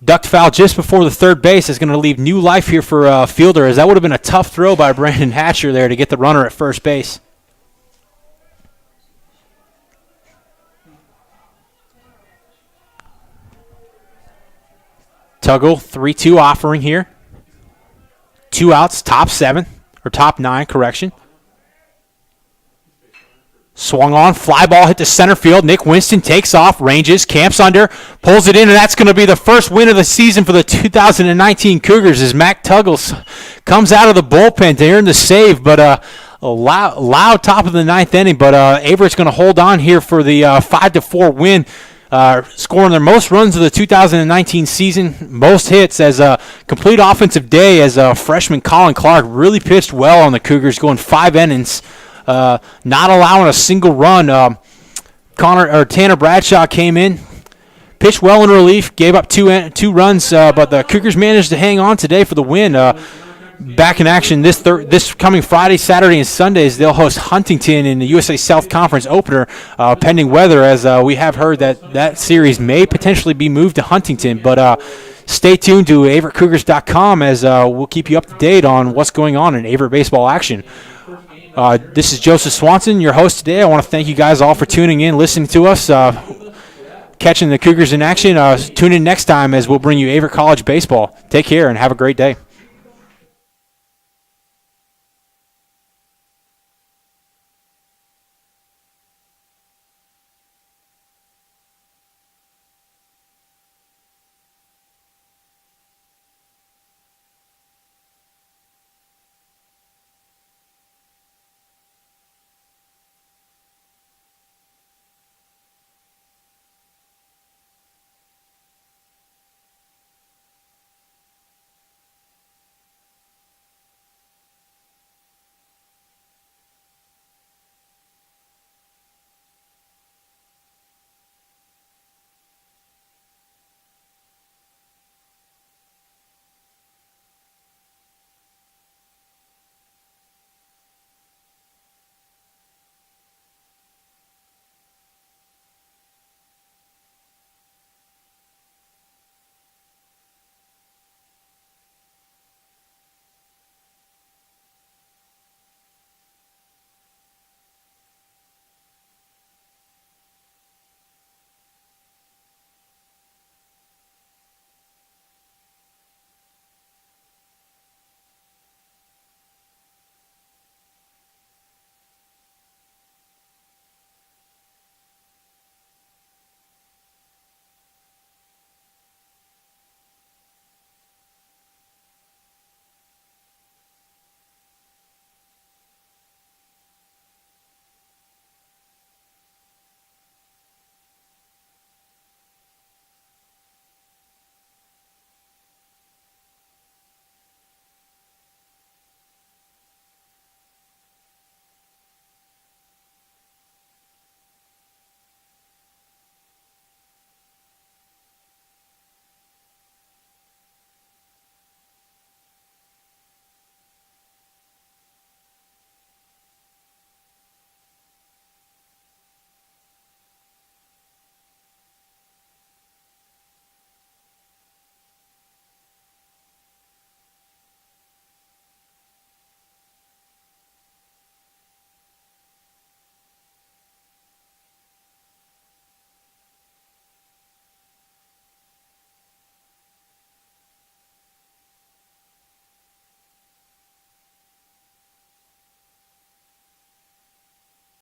ducked foul just before the third base. Is going to leave new life here for Fielder, as that would have been a tough throw by Brandon Hatcher there to get the runner at first base. Tuggle, 3-2 offering here. 2 outs, top 9, correction. Swung on, fly ball hit to center field. Nick Winston takes off, ranges, camps under, pulls it in, and that's going to be the first win of the season for the 2019 Cougars, as Mac Tuggles comes out of the bullpen to earn the save, but a loud top of the ninth inning. But Averett's going to hold on here for the 5-4 win, scoring their most runs of the 2019 season, most hits, as a complete offensive day, as freshman Colin Clark really pitched well on the Cougars, going 5 innings. Not allowing a single run. Tanner Bradshaw came in, pitched well in relief, gave up two runs, but the Cougars managed to hang on today for the win. Back in action this coming Friday, Saturday, and Sundays. They'll host Huntington in the USA South Conference opener, pending weather, as we have heard that series may potentially be moved to Huntington. But stay tuned to AverettCougars.com, as we'll keep you up to date on what's going on in Averett baseball action. This is Joseph Swanson, your host today. I want to thank you guys all for tuning in, listening to us, catching the Cougars in action. Tune in next time as we'll bring you Averett College baseball. Take care and have a great day.